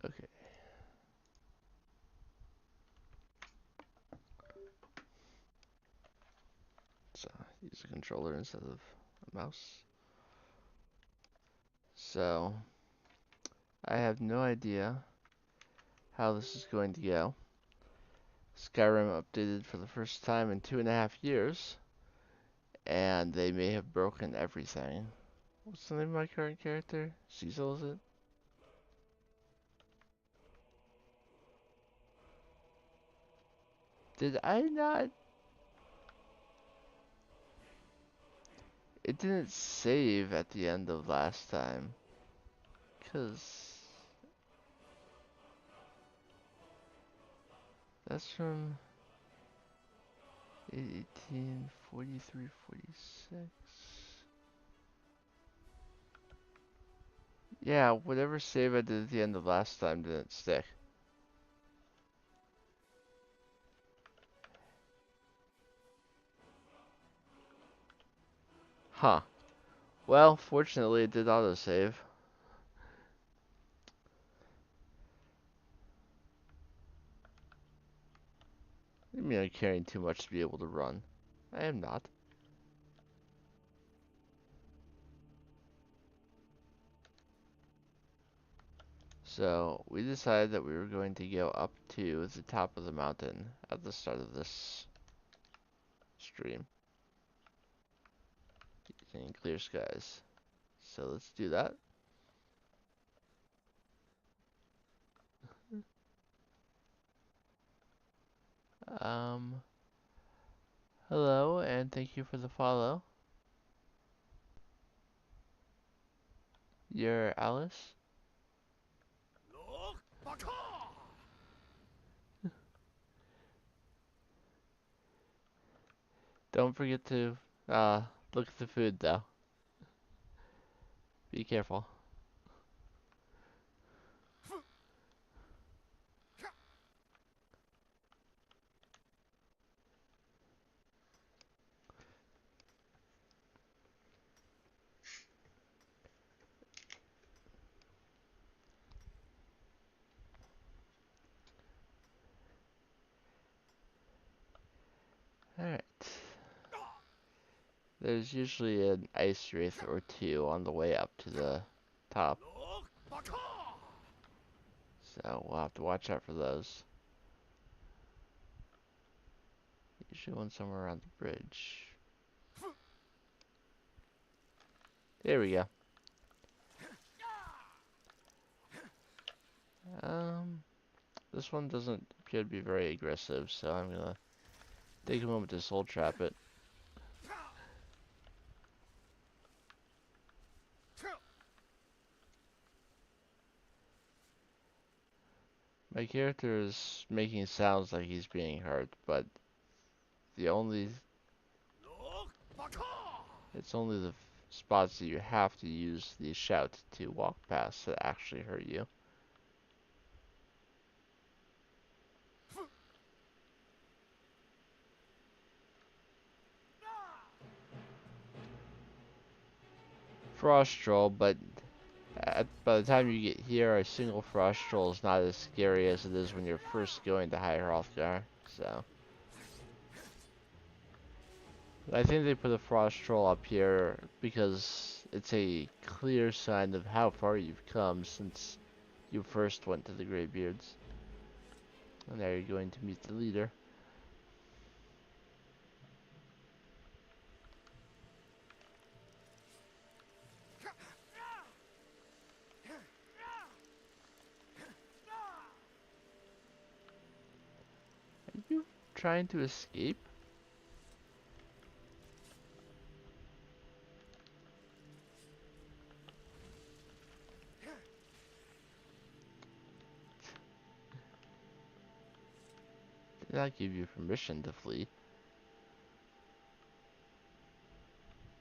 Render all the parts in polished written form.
Okay. So use a controller instead of a mouse. So I have no idea how this is going to go. Skyrim updated for the first time in 2.5 years, and they may have broken everything. What's the name of my current character? Cecil, is it? Did I not? It didn't save at the end of last time. Because that's from 18, 43, 46. Yeah, whatever save I did at the end of last time didn't stick. Huh. Well, fortunately it did autosave. I mean, I'm carrying too much to be able to run. I am not. So, we decided that we were going to go up to the top of the mountain at the start of this stream using clear skies. So, let's do that. Um, Hello, and thank you for the follow. You're Alice? Don't forget to look at the food though. Be careful. Alright. There's usually an ice wraith or two on the way up to the top. So we'll have to watch out for those. Usually one somewhere around the bridge. There we go. Um, this one doesn't appear to be very aggressive, so I'm gonna take a moment to soul trap it. My character is making sounds like he's being hurt, but the only it's only the spots that you have to use the shout to walk past that actually hurt you. Frost troll, but by the time you get here, a single frost troll is not as scary as it is when you're first going to High Hrothgar. So I think they put a frost troll up here because it's a clear sign of how far you've come since you first went to the Greybeards. And now you're going to meet the leader. Are you trying to escape? Did not give you permission to flee.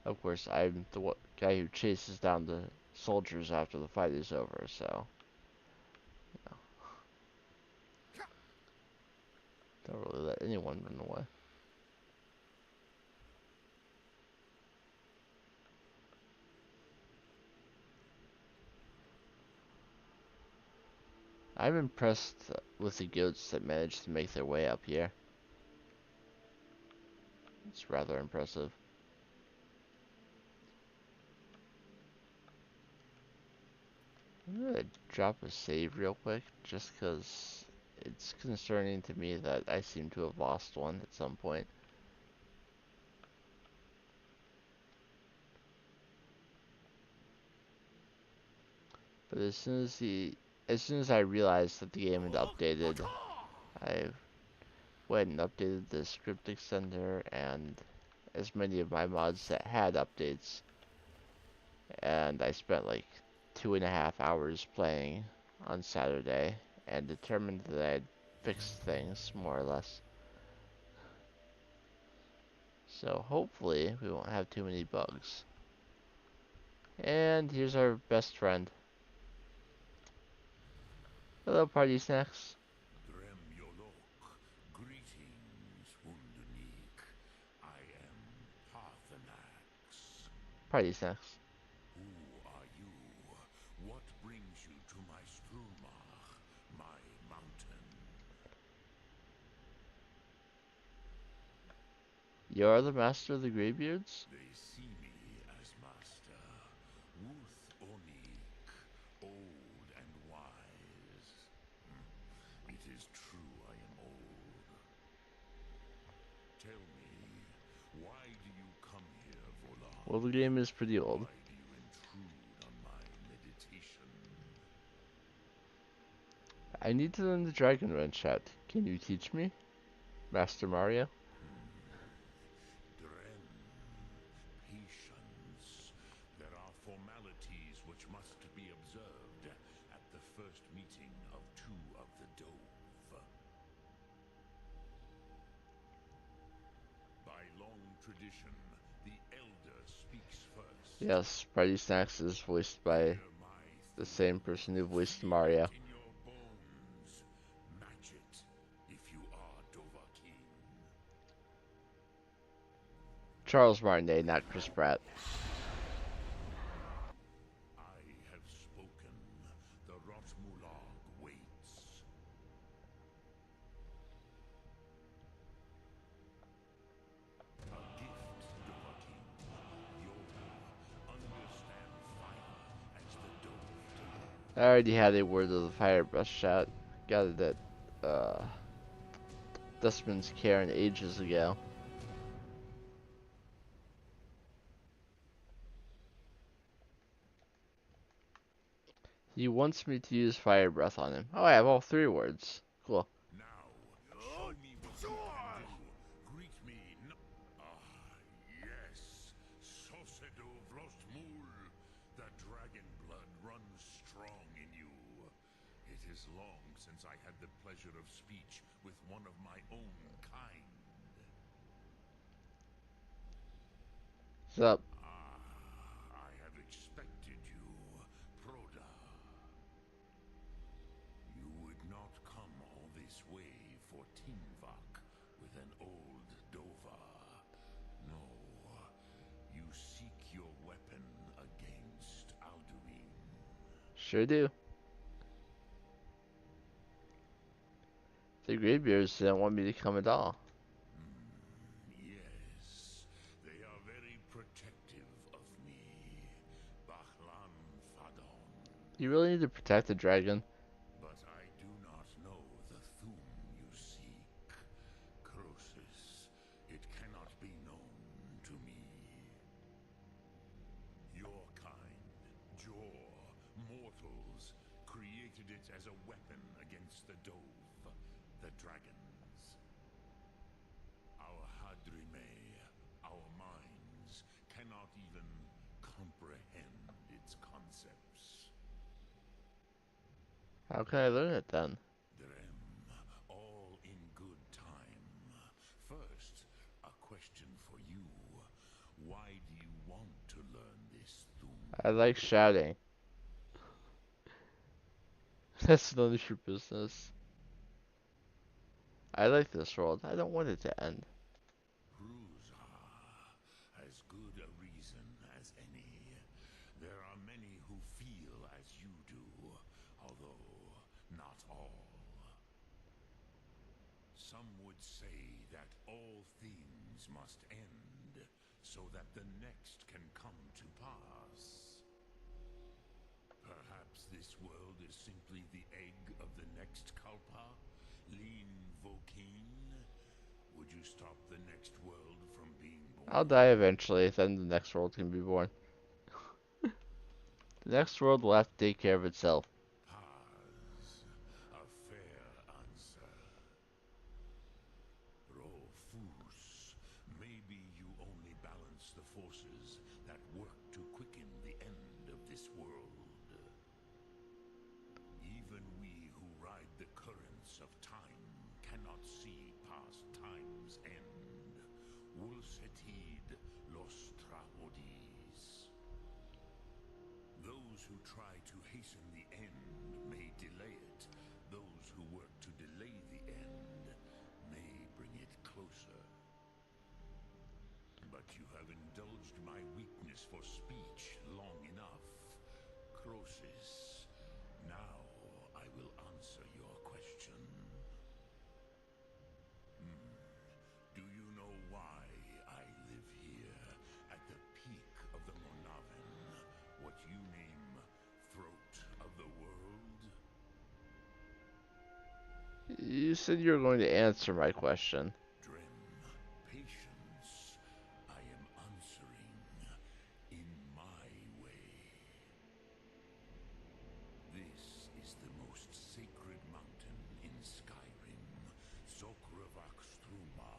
Of course, I'm the guy who chases down the soldiers after the fight is over, so you know, don't really let anyone run away. I'm impressed with the goats that managed to make their way up here. It's rather impressive. I'm gonna drop a save real quick, just because it's concerning to me that I seem to have lost one at some point. But as soon as I realized that the game had updated, I went and updated the script extender and as many of my mods that had updates, and I spent like 2.5 hours playing on Saturday and determined that I'd fixed things more or less. So hopefully we won't have too many bugs. And here's our best friend. Hello, party snacks. Greetings, Wunderneek. I am Parthenax. Party snacks. Who are you? What brings you to my Strumach, my mountain? You're the master of the Greybeards? They see me as master. Wuth Onik, old and wise. It is true I am old. Tell me, why do you come here, Volan? Well, the game is pretty old. Why do you intrude on my meditation? I need to learn the Dragon Run shot. Can you teach me, Master Mario? Dren, patience. There are formalities which must be observed at the first meeting of two of the Dove. By long tradition, the Elder speaks first. Yes, Party Snacks is voiced by the same person who voiced Mario. In your bones, match it if you are Dovahkiin. Charles Martinet, not Chris Pratt. I have spoken. The Rotmulag waits. A gift, Dovahkiin. You understand fire as the Dove do. I already had a word of the fire brush shot. Got it at Dustman's Cairn ages ago. He wants me to use fire breath on him. Oh, I have all 3 words. Cool. Now, show me what you can do. Greet me. Yes. Sosedo Vlostmul. The dragon blood runs strong in you. It is long since I had the pleasure of speech with one of my own kind. What's up? I have expected you, Proda. You would not come all this way for Tinvak with an old Dova. No, you seek your weapon against Alduin. Sure do. The Greybeards didn't want me to come at all. Yes, they are very protective of me. Bahlan Fadon. You really need to protect the dragon. But I do not know the Thum you seek. Croesus, it cannot be known to me. Your kind, Jor, mortals, created it as a weapon against the Dove, the dragons. Our Hadrime, our minds, cannot even comprehend its concepts. How can I learn it then? Drem, all in good time. First, a question for you. Why do you want to learn this Thum? I like shouting. That's none of your business. I like this world. I don't want it to end. Ruza, as good a reason as any. There are many who feel as you do, although not all. Some would say that all things must end so that the next can come to pass. Perhaps this world is simply the egg of the next Kalpa? Lean Vokeen? Would you stop the next world from being I'll born? die eventually, then the next world can be born. The next world will have to take care of itself. Paz. A fair answer. Rofus. Maybe you only balance the forces that work to quicken the end of this world. Even we who ride the currents of time cannot see past time's end. Wulsetid Lostrahodis. Those who try to hasten the end may delay it. Those who work to delay the end may bring it closer. But you have indulged my weakness for speech long enough. Croesus, now I will answer your question. Do you know why I live here at the peak of the Monaven, what you name throat of the world? You said you were going to answer my question. Drem, patience. I am answering in my way. This is the most sacred mountain in Skyrim, Zokravakstruma,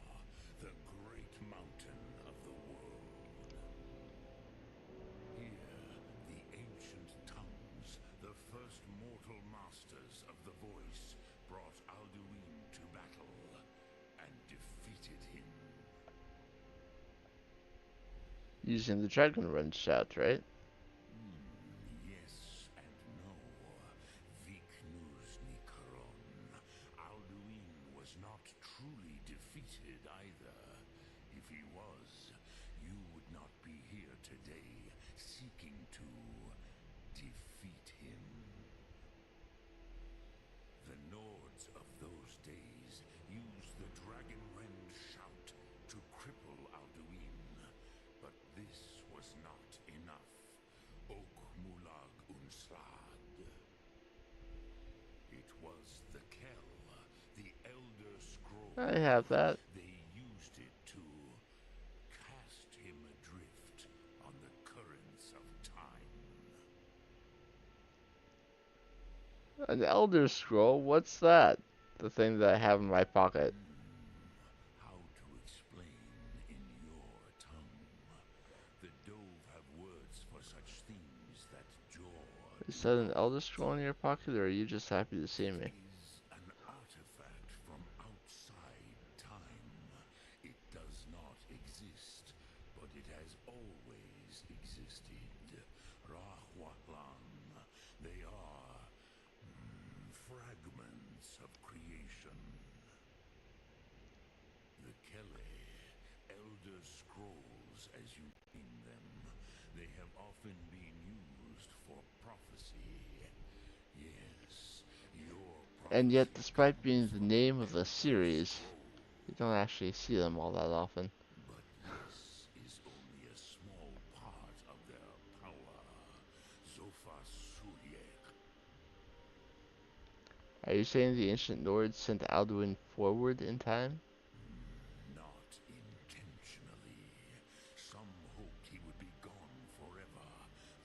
the great mountain of the world. Here, the ancient tongues, the first mortal masters of the voice, brought Alduin to battle and defeated him. Using the Dragon Run shout, right? Yes and no. Viknus Nikaron. Alduin was not truly defeated either. If he was, you would not be here today seeking to defeat him. The Nords of those days used the Dragon Rend shout to cripple Alduin. But this was not enough. Ok Mulag Unslad. It was the Kell, the Elder Scroll. I have that. They used it to cast him adrift on the currents of time. An Elder Scroll? What's that? The thing that I have in my pocket. How to explain in your tongue? The Dove have words for such things that jaw. Is that an Elder Scroll in your pocket, or are you just happy to see me? Is an artifact from outside time. It does not exist, but it has always existed. Rahwahlan. They are fragments of creation. The Kele, Elder Scrolls as you name them, they have often been used for prophecy. Yes, your And yet, prophecy despite being comes the from the name of a Elder series, Scroll. you don't actually see them all that often. But this is only a small part of their power. Zofa Suryek. Are you saying the ancient Nords sent Alduin forward in time? Not intentionally. Some hoped he would be gone forever,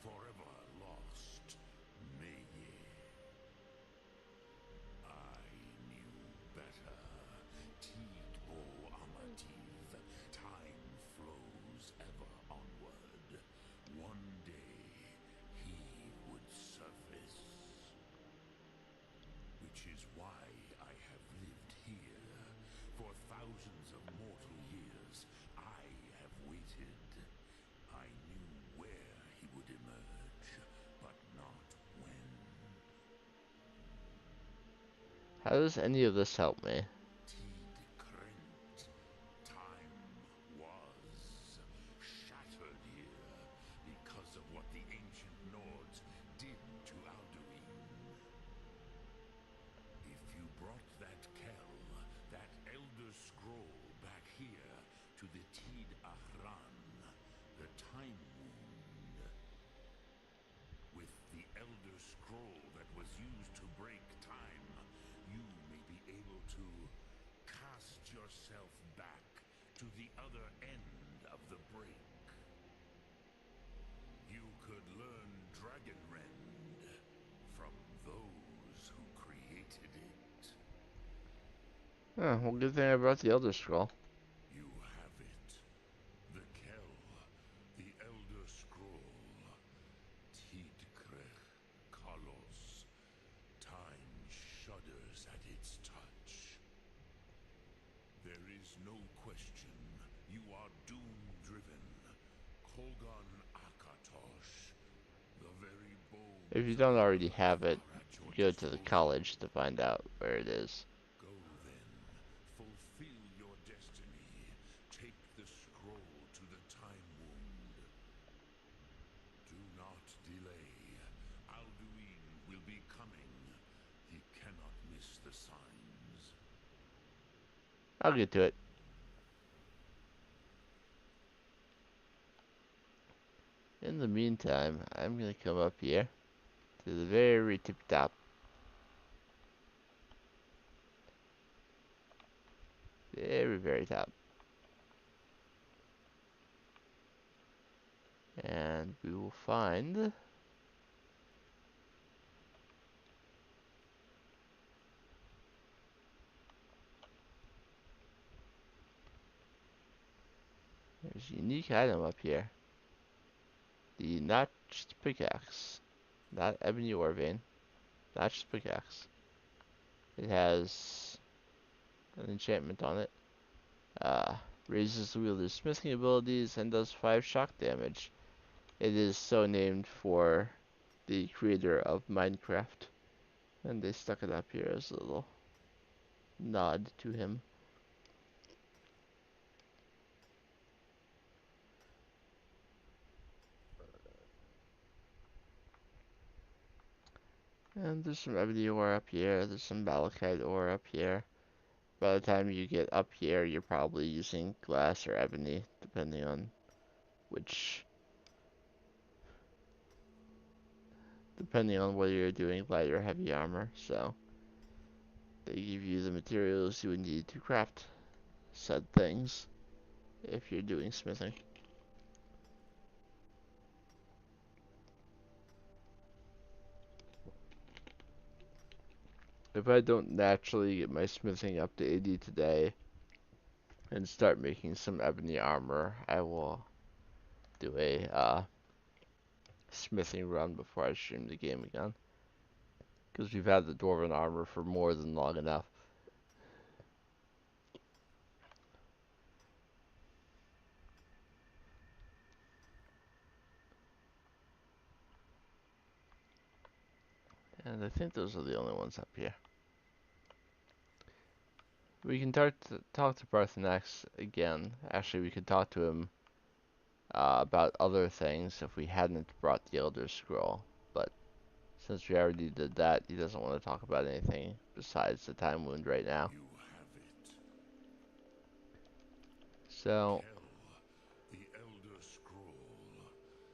forever lost. Meye. I knew better. Tidbo Amativ. Time flows ever onward. One day he would surface. Which is why I have lived here. For thousands of mortal years, I have waited. I knew where he would emerge, but not when. How does any of this help me? Tid Krent. Time was shattered here because of what the ancient Nords did to Alduin. used to break time, you may be able to cast yourself back to the other end of the break. You could learn Dragon Rend from those who created it. Oh, well, good thing I brought the Elder Scroll. You have it. The Kell, the Elder Scroll. Tidkrech Kalos. Time shudders at its touch. There is no question. You are doom-driven. Kogan Akatosh. The very bones If you of don't the already earth have it, are at your go to the disposal. college to find out where it is. Go then. Fulfill your destiny. Take the scroll to the time wound. Do not delay. Alduin will be coming. He cannot miss the signs. I'll get to it. In the meantime, I'm gonna come up here to the very tip top. Very, very top. And we will find there's a unique item up here. The notched pickaxe. Not ebony ore vein. Notched pickaxe. It has an enchantment on it. Uh, Raises the wielder's smithing abilities and does 5 shock damage. It is so named for the creator of Minecraft. And they stuck it up here as a little nod to him. And there's some ebony ore up here. There's some malachite ore up here. By the time you get up here, you're probably using glass or ebony, depending on which, depending on whether you're doing light or heavy armor. So they give you the materials you would need to craft said things if you're doing smithing. If I don't naturally get my smithing up to 80 today and start making some ebony armor, I will do a smithing run before I stream the game again. Because we've had the dwarven armor for more than long enough. And I think those are the only ones up here. We can talk to Parthenax again. Actually, we could talk to him about other things if we hadn't brought the Elder Scroll. But since we already did that, he doesn't want to talk about anything besides the time wound right now. You have it. So Kell, the Elder Scroll.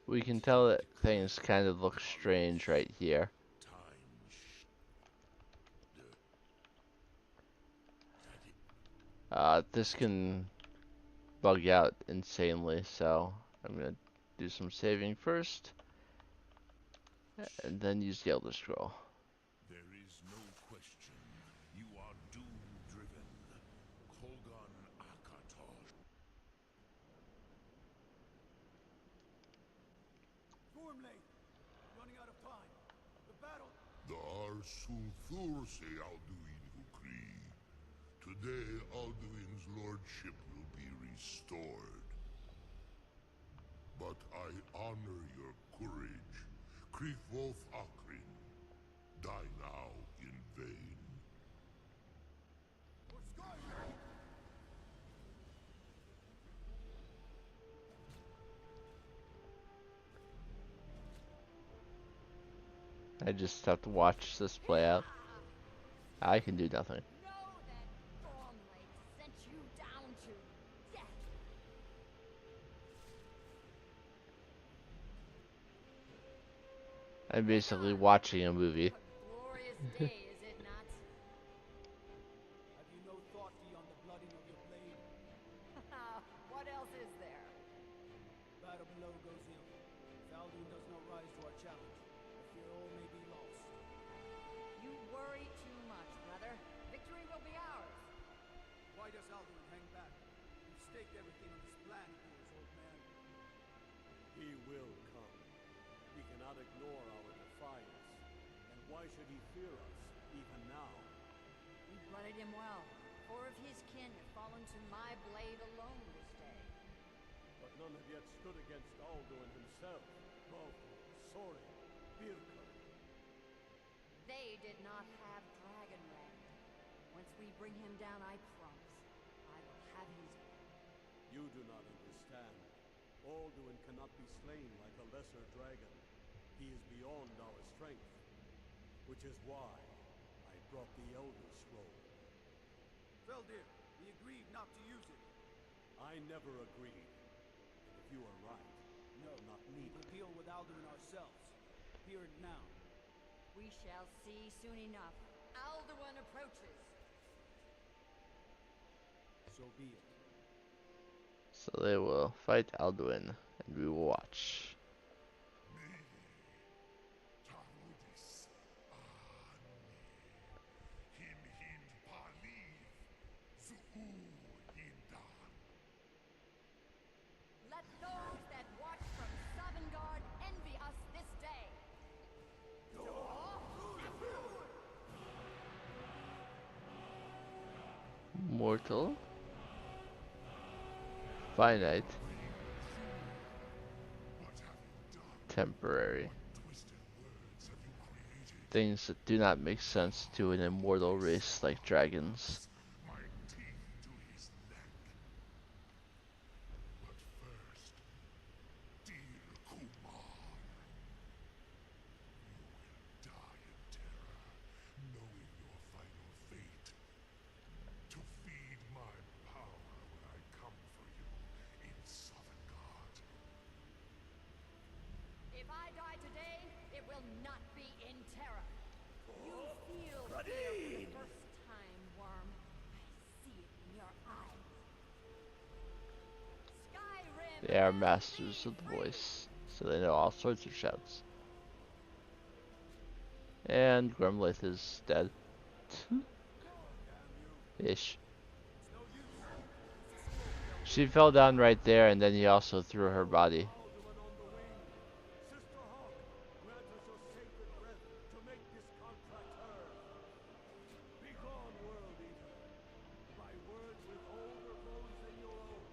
we can tell that things kind of look strange right here. Time This can bug out insanely, so I'm gonna do some saving first, and then use the Elder Scroll. There is no question. You are doom-driven. Kogan Akatosh. Formulate! Running out of time. The battle... Dar Sulthur se Alduin Ukri. Today Alduin's lordship will be restored. But I honor your courage. Krithwolf Akrin. Die now in vain. For Skyrim! I just have to watch this play out. I can do nothing. Know that Stormlake sent you down to death. I'm basically watching a movie. But glory stay, is it not? Have you no thought beyond the blooding of your blade? What else is there? Battle below goes ill. If Alduin does not rise to our challenge, I fear all may be lost. You worry too much, brother. Victory will be ours. Why does Alduin hang back? You've staked everything on this plan of yours, old man. He will come. He cannot ignore our defiance. And why should he fear us, even now? We blooded him well. 4 of his kin have fallen to my blade alone this day. But none have yet stood against Alduin himself. Baldur, Sorin, Birka. They did not have Dragonland. Once we bring him down, I promise, I will have his head. You do not understand. Alduin cannot be slain like a lesser dragon. He is beyond our strength. Which is why I brought the Elder Scroll. Feldir, we agreed not to use it. I never agreed. And if you are right, No, not we me. will deal with Alduin ourselves. Here and now. We shall see soon enough. Alduin approaches. So be it. So they will fight Alduin, and we will watch. Tarudis ani him hind paliv zuu hindan. Let those that watch from Sovngarde envy us this day. Mortal, finite, temporary. Twisted words have you created? Things that do not make sense to an immortal race like dragons. My teeth to his neck. But first, dear Kumar, you will die in terror, knowing your final fate. To feed my power when I come for you in Sovngarde. If I die today, it will not be in terror. You feel fear for the first time, Worm. I see it in your eyes. Skyrim. They are masters of the voice, so they know all sorts of shouts. And Grumlith is dead. Ish. She fell down right there, and then he also threw her body. Alduin on the wing. Sister Hawk, grant us your sacred breath to make this contract hers. Begone, World Eater. By words with older bones than your own,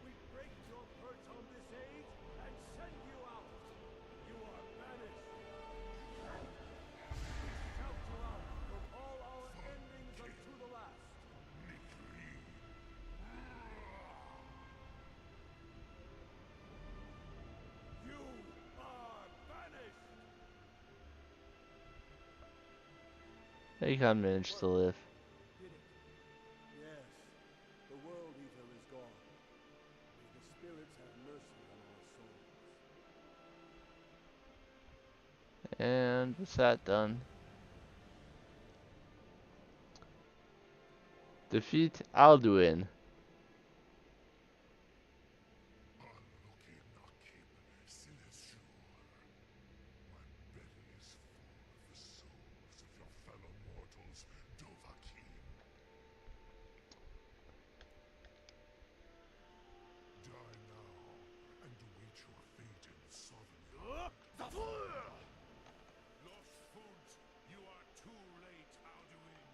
we break your perch on this age and send you out. You are banished. We shout you out from all our endings unto the last. You are banished. Aegon managed to live. Did it? Yes, the World Eater is gone. May the spirits have mercy on our souls. And with that done, defeat Alduin. Unlucky Nakib Sineshur. My belly is full of the souls of your fellow mortals, Dovahkiin. Die now and await your fate in Sovngarde. Lost foot, you are too late, Alduin.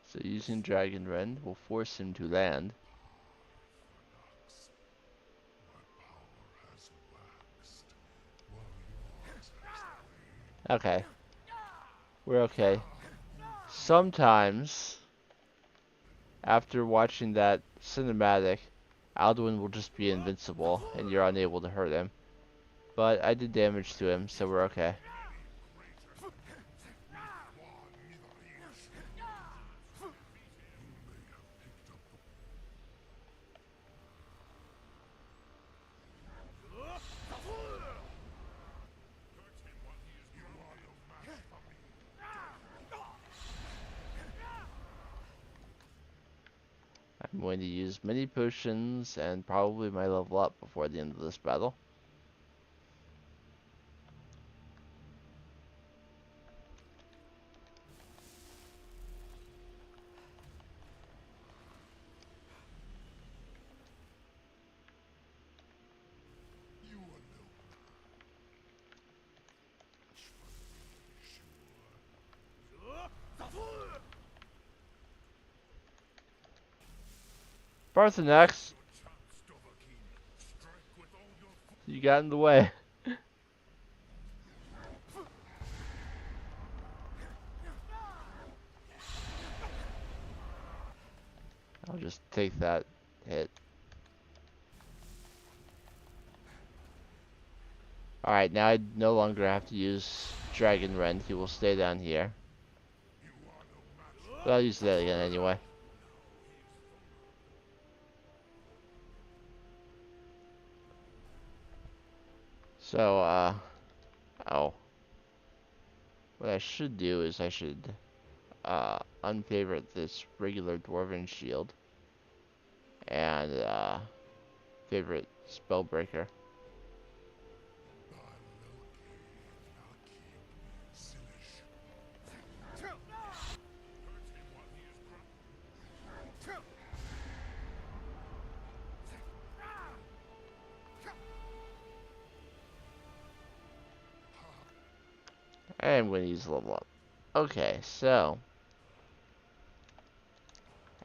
So using Dragon Rend will force him to land. Thanax, my power has waxed, while yours has waned. Okay, we're okay. Sometimes, after watching that cinematic, Alduin will just be invincible and you're unable to hurt him. But I did damage to him, so we're okay. I'm going to use many potions and probably my level up before the end of this battle. You alone. Sure. Parthenax, Chance, Dovahkiin. Strike with all your you got in the way. I'll just take that hit. Alright, now I no longer have to use Dragon Rend. He will stay down here. But I'll use that again anyway. So, oh. What I should do is I should, unfavorite this regular Dwarven Shield. And, favorite Spellbreaker. I'm going to use level up. Okay, so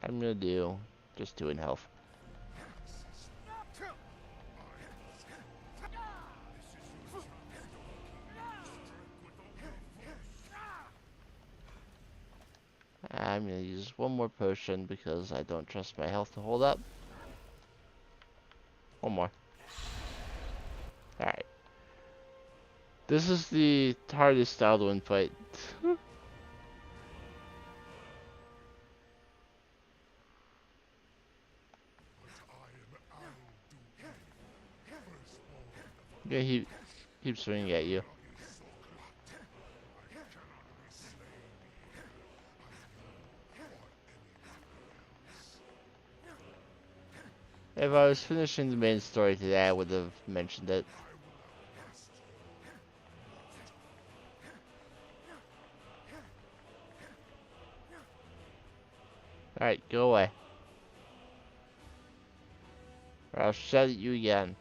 I'm going to do just 2 in health. I'm going to use 1 more potion because I don't trust my health to hold up. 1 more. Alright. This is the hardest Alduin fight. Yeah, he keeps swinging at you. If I was finishing the main story today, I would have mentioned it. Alright, go away. Or I'll shout at you again.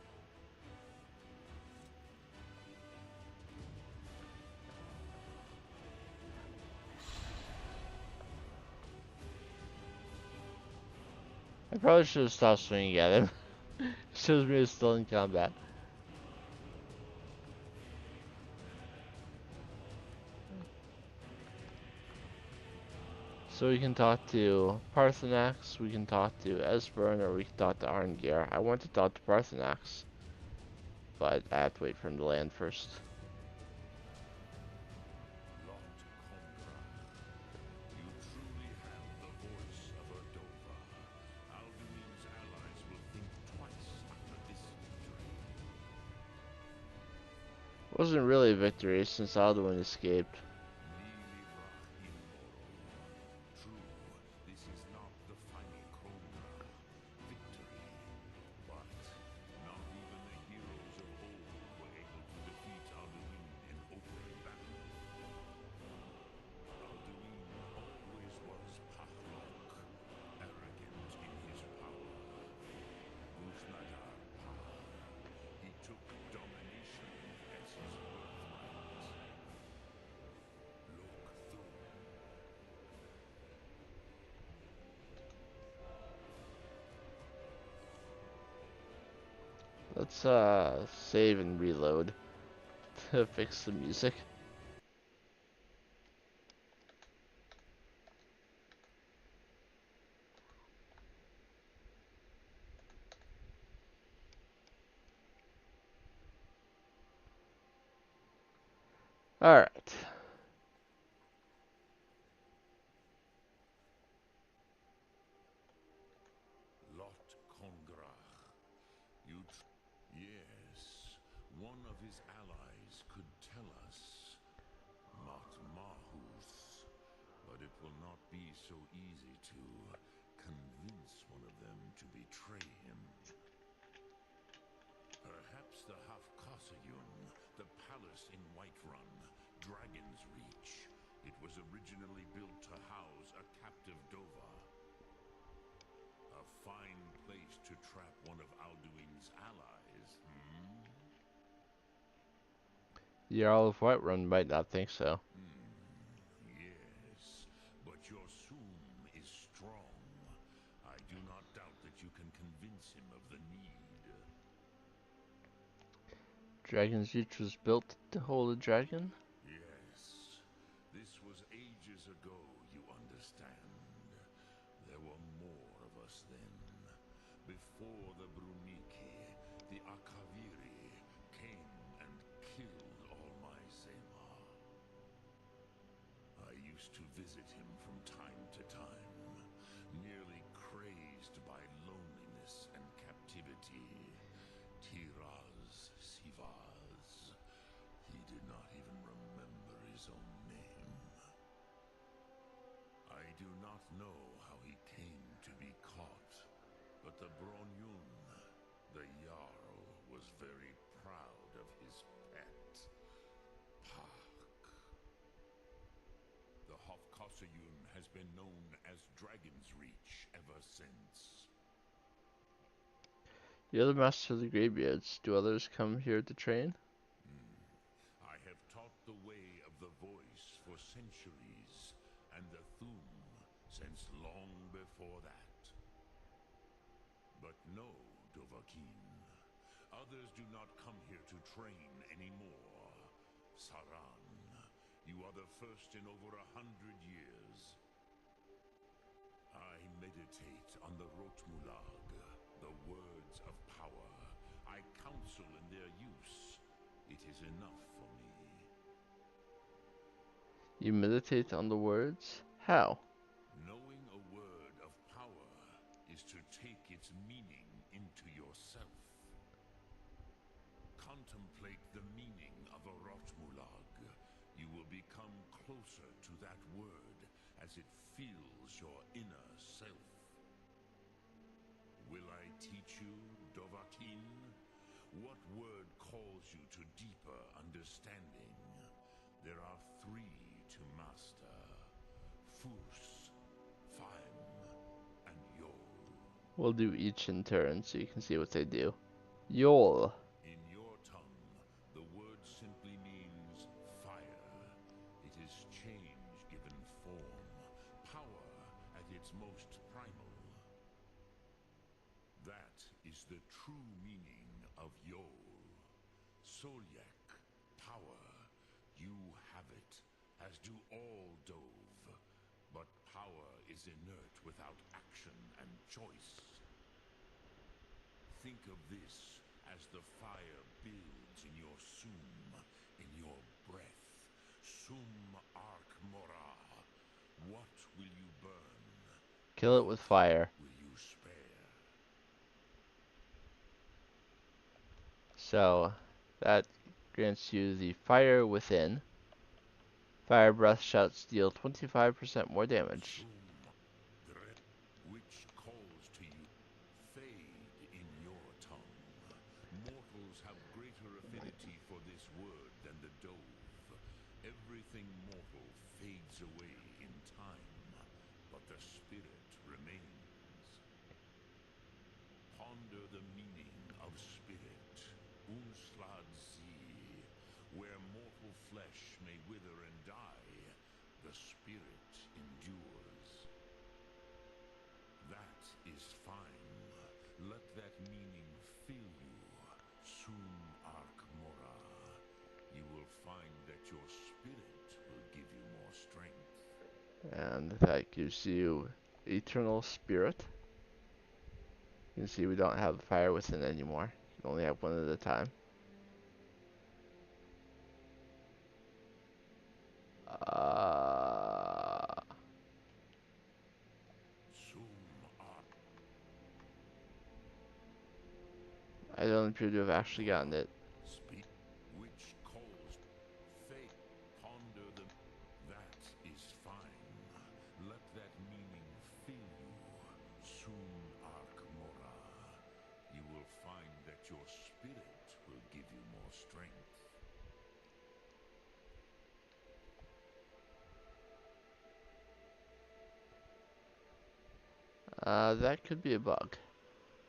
I probably should have stopped swinging at him. Shows me he's still in combat. So we can talk to Parthenax, we can talk to Esbern, or we can talk to Arngeir. I want to talk to Parthenax, but I have to wait for him to land first. You truly have the voice of a Dova. Alduin's allies will think twice after this victory. It wasn't really a victory since Alduin escaped. True, this is not the final Krongrach victory, but not even the heroes of old were able to defeat Alduin in open battle. Alduin always was Pahlok, arrogant in his power. Uznagar Pah, he took domination as his birthright. Look through. Let's save and reload to fix the music. Alright. Lot Kongrach. Yes, one of his allies could tell us. Mat Mahus. But it will not be so easy to convince wants one of them to betray him. Perhaps the Hafkasayun, the palace in Whiterun, Dragon's Reach. It was originally built to house a captive Dova. A fine place to trap one of Alduin's allies, hmm? The Jarl of Whiterun might not think so. Yes, but your Soom is strong. I do not doubt that you can convince him of the need. Dragon's Reach was built to hold a dragon? Yes, this was ages ago, you understand. There were more of us then. Before the Bruniki, the Akaviri came and killed all my Zema. I used to visit him from time to time, nearly crazed by loneliness and captivity. Tiraz Sivaz. He did not even remember his own name. I do not know how he came to be caught, but the Bronyun, the Jarl, was very proud of his pet, Pak. The Hofkasayun has been known as Dragon's Reach ever since. You're the master of the Greybeards. Do others come here to train? I have taught the way of the voice for centuries, and the Thum since long before that. But no, Dovahkiin. Others do not come here to train anymore. Saran, you are the first in over 100 years. I meditate on the Rotmulag, the words of power. I counsel in their use. It is enough for me. You meditate on the words? How? Knowing a word of power is to take its meaning into yourself. Contemplate the meaning of a Rotmulag. You will become closer to that word as it fills your inner self. Will I teach you, Dovahkiin? What word calls you to deeper understanding? There are 3 to master. Fus, Faim, and Yol. We'll do each in turn so you can see what they do. Yol. In your tongue, the word simply means fire. It is change given form, power at its most primal. That is the true meaning of Yol. Solyak, power. You have it, as do all Dove. But power is inert without action and choice. Think of this as the fire builds in your Soom, in your breath. Soom Ark Mora. What will you burn? Kill it with fire. Will you spare? So, that grants you the fire within. Fire breath shouts deal 25% more damage. Soom, which calls to you. Fade in your tongue. Mortals have greater affinity for this word than the Dove. Everything mortal fades away in time, but the spirit remains. Ponder the meaning of spirit, Unslad Zi. Where mortal flesh may wither and die, the spirit endures. That is fine. Let that meaning fill you, Sum Ark Mora. You will find that your spirit will give you more strength. And that gives you eternal spirit. You can see we don't have fire within anymore. You can only have one at a time. Sum Ark. I don't appear to have actually gotten it. Speak, which calls fate. Ponder the. That is fine. Let that meaning fill you, Sum That could be a bug.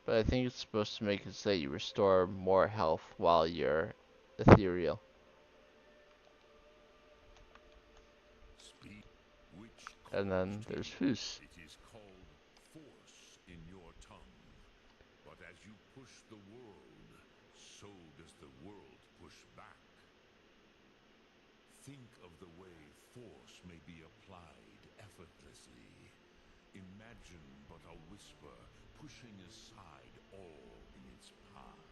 But I think it's supposed to make it so that you restore more health while you're ethereal. Speak. Which And calls then to there's you? Foos. It is called force in your tongue. But as you push the world, so does the world push back. Think of the way force may be applied effortlessly. Imagine but a whisper pushing aside all in its path.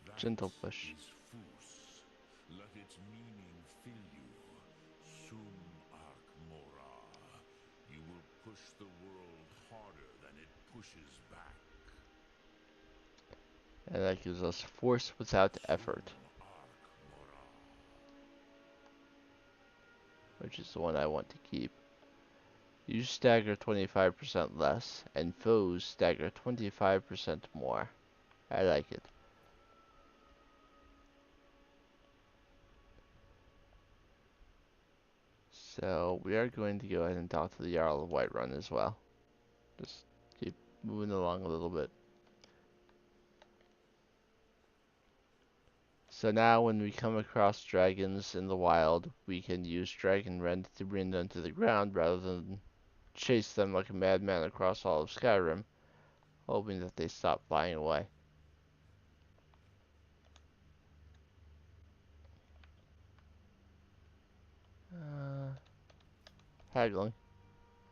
That Gentle push. is Fus. Let its meaning fill you. Sum arc mora. You will push the world harder than it pushes back. And that gives us force without effort, Sum arc mora. which is the one I want to keep. You stagger 25% less, and foes stagger 25% more. I like it. So we are going to go ahead and talk to the Jarl of Whiterun as well. Just keep moving along a little bit. So now when we come across dragons in the wild, we can use Dragon Rend to bring them to the ground rather than chase them like a madman across all of Skyrim, hoping that they stop flying away. Uh, Haggling.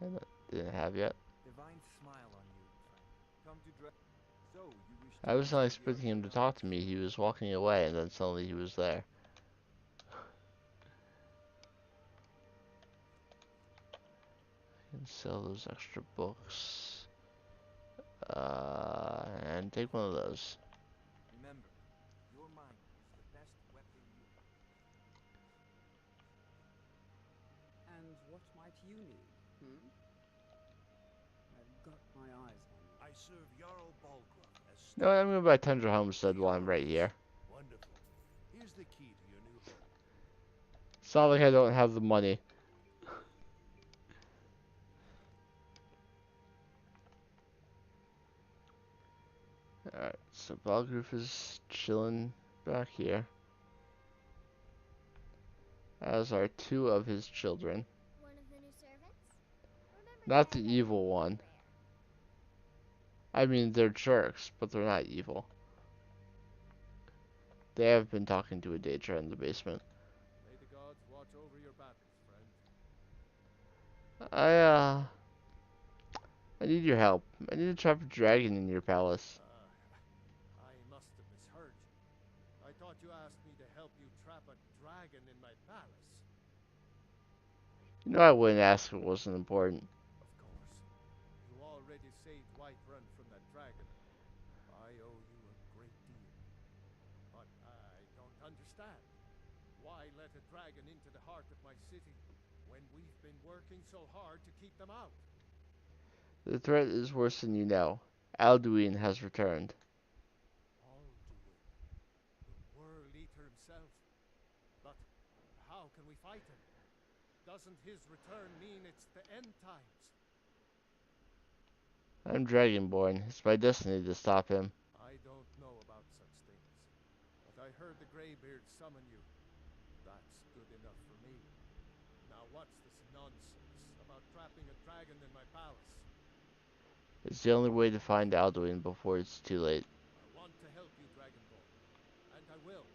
I didn't have yet. Divine smile on you, friend. Come to So, you wish to I was not continue your expecting him to journey? talk to me. He was walking away and then suddenly he was there. I can sell those extra books. And take one of those. Remember, your mind is the best weapon you have. And what might you need? I've got my eyes on you. I serve Jarl Balgruuf as No, steward. I'm gonna buy Tundra Homestead The while I'm right Jarl here. is wonderful. Here's the key to your new home. It's not like I don't have the money. Alright, so Balgruuf is chilling back here, as are two of his children. One of the new servants? Remember Not that the I evil made one. rare. I mean, they're jerks, but they're not evil. They have been talking to a Daedra in the basement. May the gods watch over your battles, friend. I I need your help. I need to trap a dragon in your palace. I must have misheard you. I thought you asked me to help you trap a dragon in my palace. You know I wouldn't ask if it wasn't important. Of course. You already saved Whiterun from that dragon. I owe you a great deal. But I don't understand. Why let a dragon into the heart of my city when we've been working so hard to keep them out? The threat is worse than you know. Alduin has returned. Alduin, the World Eater himself. But how can we fight him? Doesn't his return mean it's the end times? I'm Dragonborn. It's my destiny to stop him. I don't know about such things, but I heard the Greybeard summon you. That's good enough for me. Now what's this nonsense about trapping a dragon in my palace? It's the only way to find Alduin before it's too late. I want to help you, Dragonborn, and I will,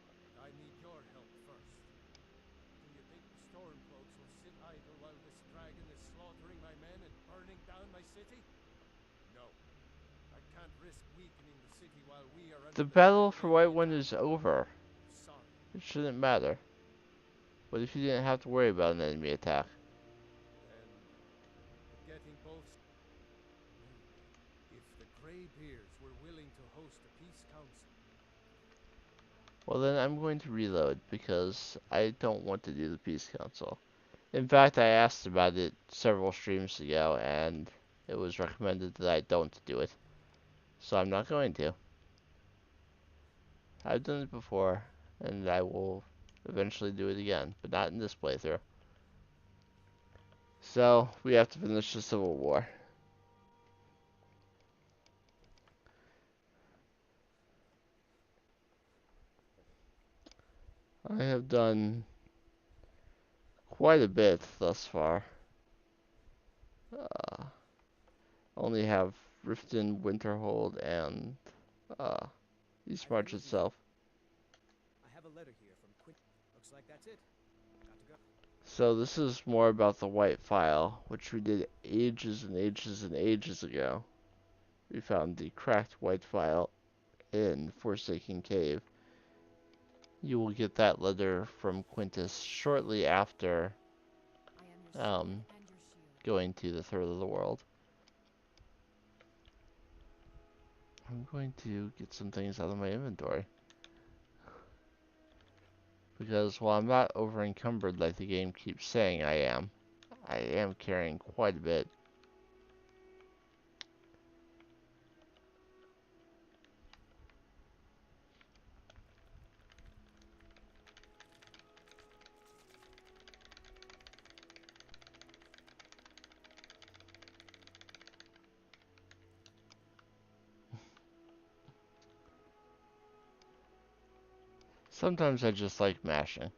but I need your help first. Do you think the Stormcloaks will sit idle while this dragon is slaughtering my men and burning down my city? No. I can't risk weakening the city while we are under The the battle threat of for enemy Whiterun attack. is over. Sorry. It shouldn't matter. What if you didn't have to worry about an enemy attack? Then, getting both... Maybe, if the Greybeards were willing to host a peace council. Well then I'm going to reload because I don't want to do the Peace Council. In fact, I asked about it several streams ago and it was recommended that I don't do it. So I'm not going to. I've done it before and I will eventually do it again, but not in this playthrough. So we have to finish the Civil War. I have done quite a bit thus far. Uh, Only have Riften, Winterhold, and uh, East March itself. I have a letter here from Quint. Looks like that's it. Got to go. So this is more about the White File, which we did ages and ages and ages ago. We found the cracked White File in Forsaken Cave. You will get that letter from Quintus shortly after I am your sword um, and your shield. going to the Third of the World. I'm going to get some things out of my inventory. Because while I'm not over encumbered like the game keeps saying I am carrying quite a bit. Sometimes I just like mashing.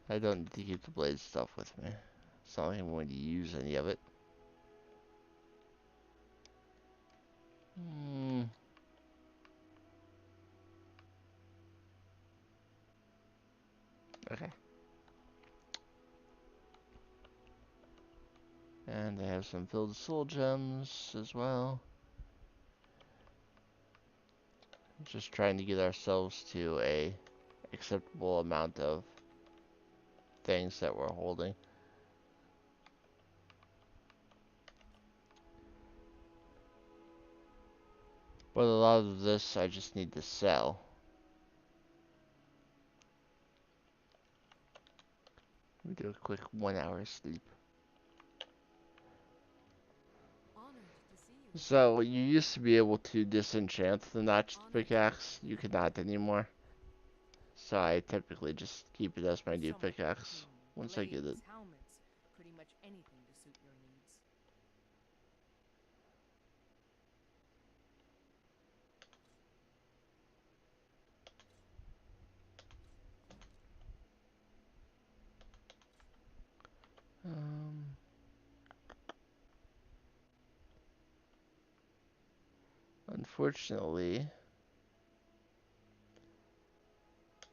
I don't need to keep the blade stuff with me. It's not like I'm going to use any of it. Okay. And I have some filled soul gems as well. Just trying to get ourselves to a acceptable amount of things that we're holding. But a lot of this I just need to sell. Let me do a quick 1 hour sleep. Honored to see you. So, you used to be able to disenchant the notched pickaxe. You cannot anymore. So I typically just keep it as my new pickaxe once I get it. Helmets, pretty much anything to suit your needs. Um, Unfortunately,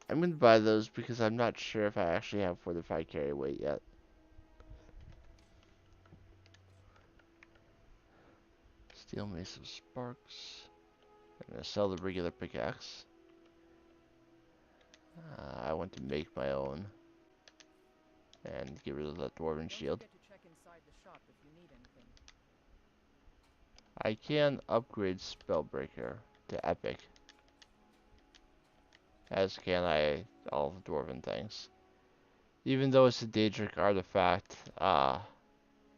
I'm going to buy those because I'm not sure if I actually have fortified carry weight yet. Steel Mace of Sparks. I'm going to sell the regular pickaxe. I want to make my own and get rid of that dwarven shield. Don't forget to check inside the shop if you need anything. I can upgrade Spellbreaker to Epic, as can I all the dwarven things. Even though it's a Daedric artifact,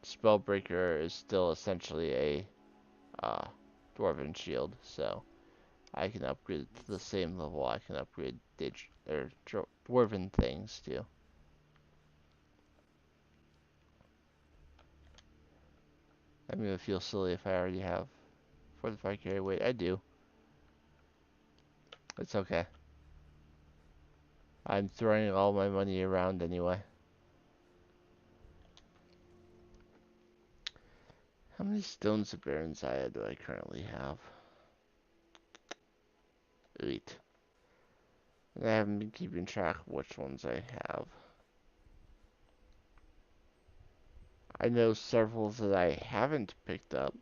Spellbreaker is still essentially a uh, dwarven shield, so I can upgrade it to the same level. I can upgrade dwarven things too. I'm gonna feel silly if I already have fortified carry weight. I do. It's okay. I'm throwing all my money around anyway. How many Stones of Baronzia do I currently have? 8. And I haven't been keeping track of which ones I have. I know several that I haven't picked up.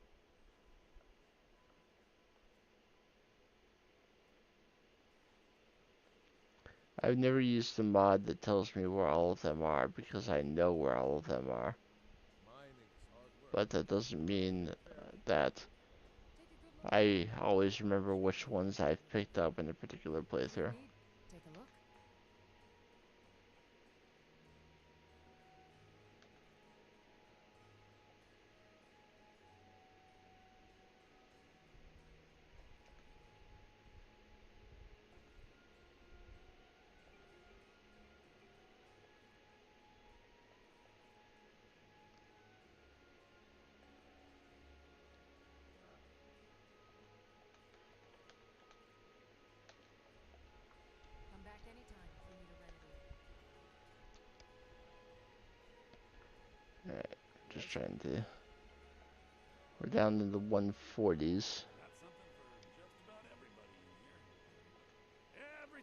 I've never used the mod that tells me where all of them are because I know where all of them are. Mining is hard work. But that doesn't mean that Take a good look. I always remember which ones I've picked up in a particular playthrough. Indeed. Take a look. trying to. We're down in the 140s. Got something for just about everybody in here. Every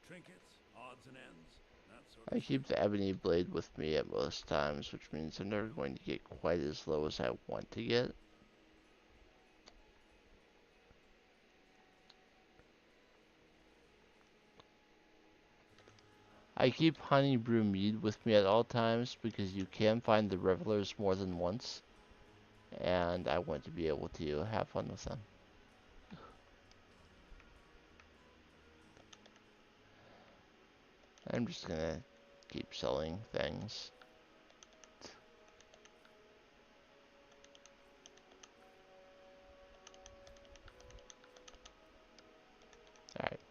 trinkets, odds and ends, that sort I of keep thing. the ebony blade with me at most times, which means I'm never going to get quite as low as I want to get. I keep honey brew mead with me at all times because you can find the revelers more than once, and I want to be able to have fun with them. I'm just gonna keep selling things. Alright.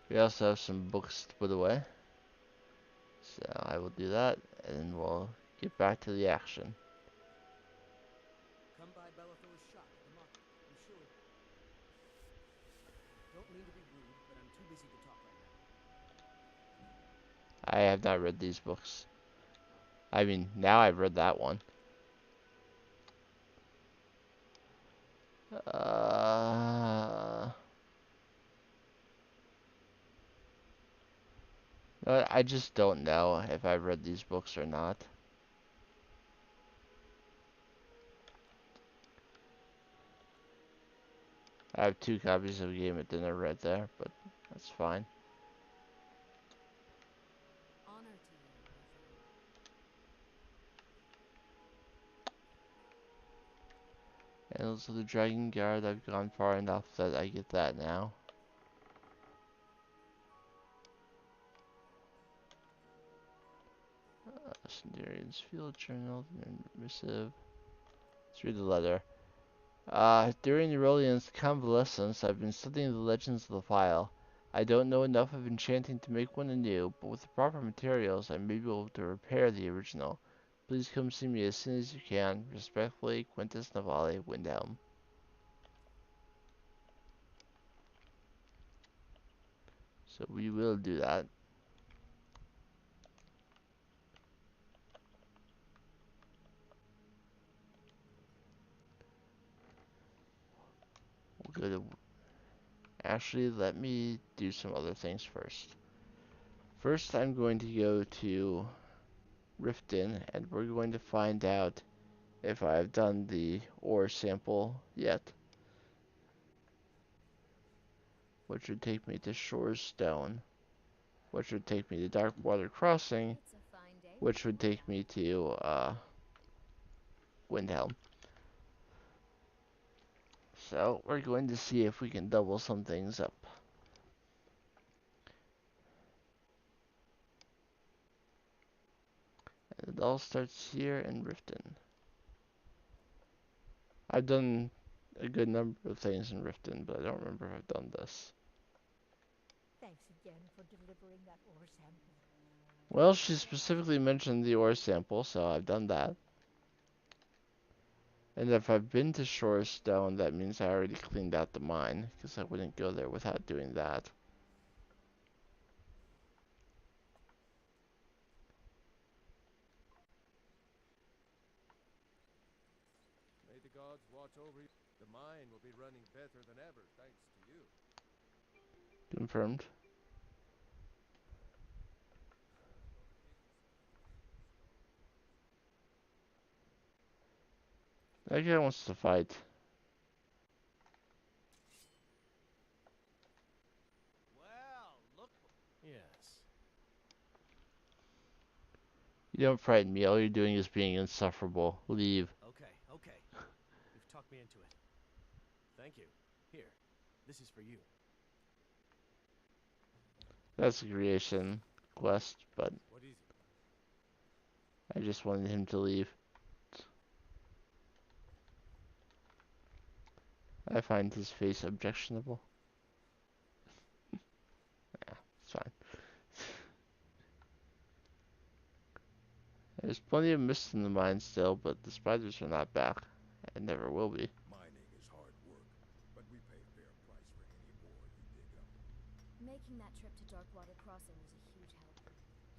We also have some books to put away. So I will do that, and we'll get back to the action. Come by Belethor's shop at the market. I'm sure. Don't mean to be rude, but I'm too busy to talk right now. I have not read these books. I mean, now I've read that one. I just don't know if I've read these books or not. I have 2 copies of Game at Dinner right there, but that's fine. Honor to you, my friend. And also the Dragon Guard, I've gone far enough that I get that now. Sendarian's Field Journal, Missive. Let's read the letter. During Aurelian's convalescence, I've been studying the legends of the file. I don't know enough of enchanting to make one anew, but with the proper materials, I may be able to repair the original. Please come see me as soon as you can. Respectfully, Quintus Navale, Windhelm. So we will do that. We'll go to... Actually, let me do some other things first. First, I'm going to go to Riften, and we're going to find out if I've done the ore sample yet, which would take me to Shore's Stone, which would take me to Darkwater Crossing, It's a fine day. which would take me to Windhelm. So we're going to see if we can double some things up. And it all starts here in Riften. I've done a good number of things in Riften, but I don't remember if I've done this. Thanks again for delivering that ore sample. Well, she specifically mentioned the ore sample, so I've done that. And if I've been to Shore's Stone, that means I already cleaned out the mine, because I wouldn't go there without doing that. May the gods watch over you. The mine will be running better than ever, thanks to you. Confirmed. That guy wants to fight. Well, look. Yes. You don't frighten me, all you're doing is being insufferable. Leave. Okay, okay. You've talked me into it. Thank you. Here, this is for you. That's a creation quest, but What is it? I just wanted him to leave. I find his face objectionable. Yeah, it's fine. There's plenty of mist in the mine still, but the spiders are not back. And never will be. Mining is hard work, but we pay fair price for any ore you dig up. Making that trip to Darkwater Crossing was a huge help.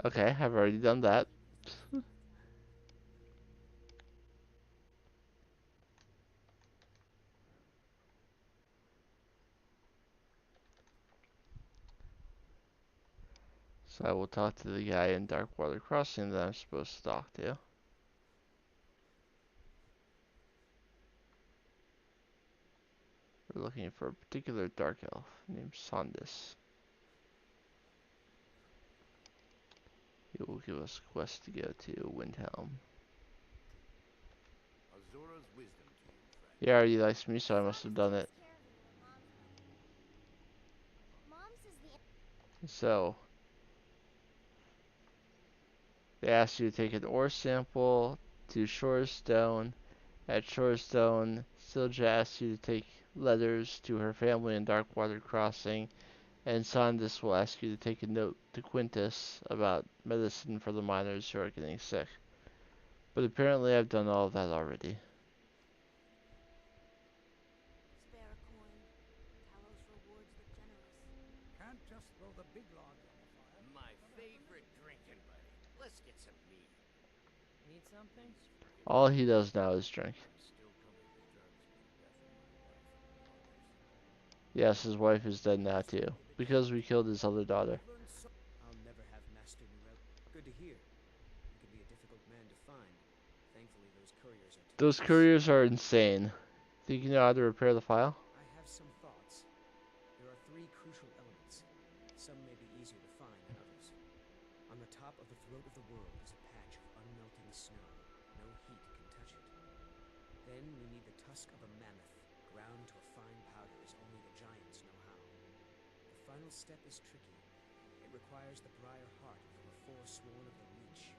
Okay, I've already done that. So I will talk to the guy in Darkwater Crossing that I'm supposed to talk to. We're looking for a particular dark elf named Sondis. He will give us a quest to go to Windhelm. Azura's wisdom to you, friend. He already likes me, so I must have done it. So, they ask you to take an ore sample to Shorestone. At Shorestone, Silja asks you to take letters to her family in Darkwater Crossing, and Sondis will ask you to take a note to Quintus about medicine for the miners who are getting sick. But apparently I've done all of that already. Spare a coin. Talos rewards the generous. Can't just throw the big logs on the fire. My favorite drinking buddy. Let's get some mead. Need something? All he does now is drink. I'm still coming to terms with the death of my wife and daughters. Yes, his wife is dead now too, because we killed his other daughter. I'll never have mastered Morel. Good to hear. You can be a difficult man to find. Thankfully, those couriers are Those tenacious. couriers are insane. Think you know how to repair the file? I have some thoughts. There are three crucial elements. Some may be easier to find than others. On the top of the throat of the world is a patch of unmelting snow. No heat can touch it. Then we need the tusk of a mammoth, ground to a fine powder as only the giants know how. The final step is tricky. It requires the briar heart from a forsworn of the Reach.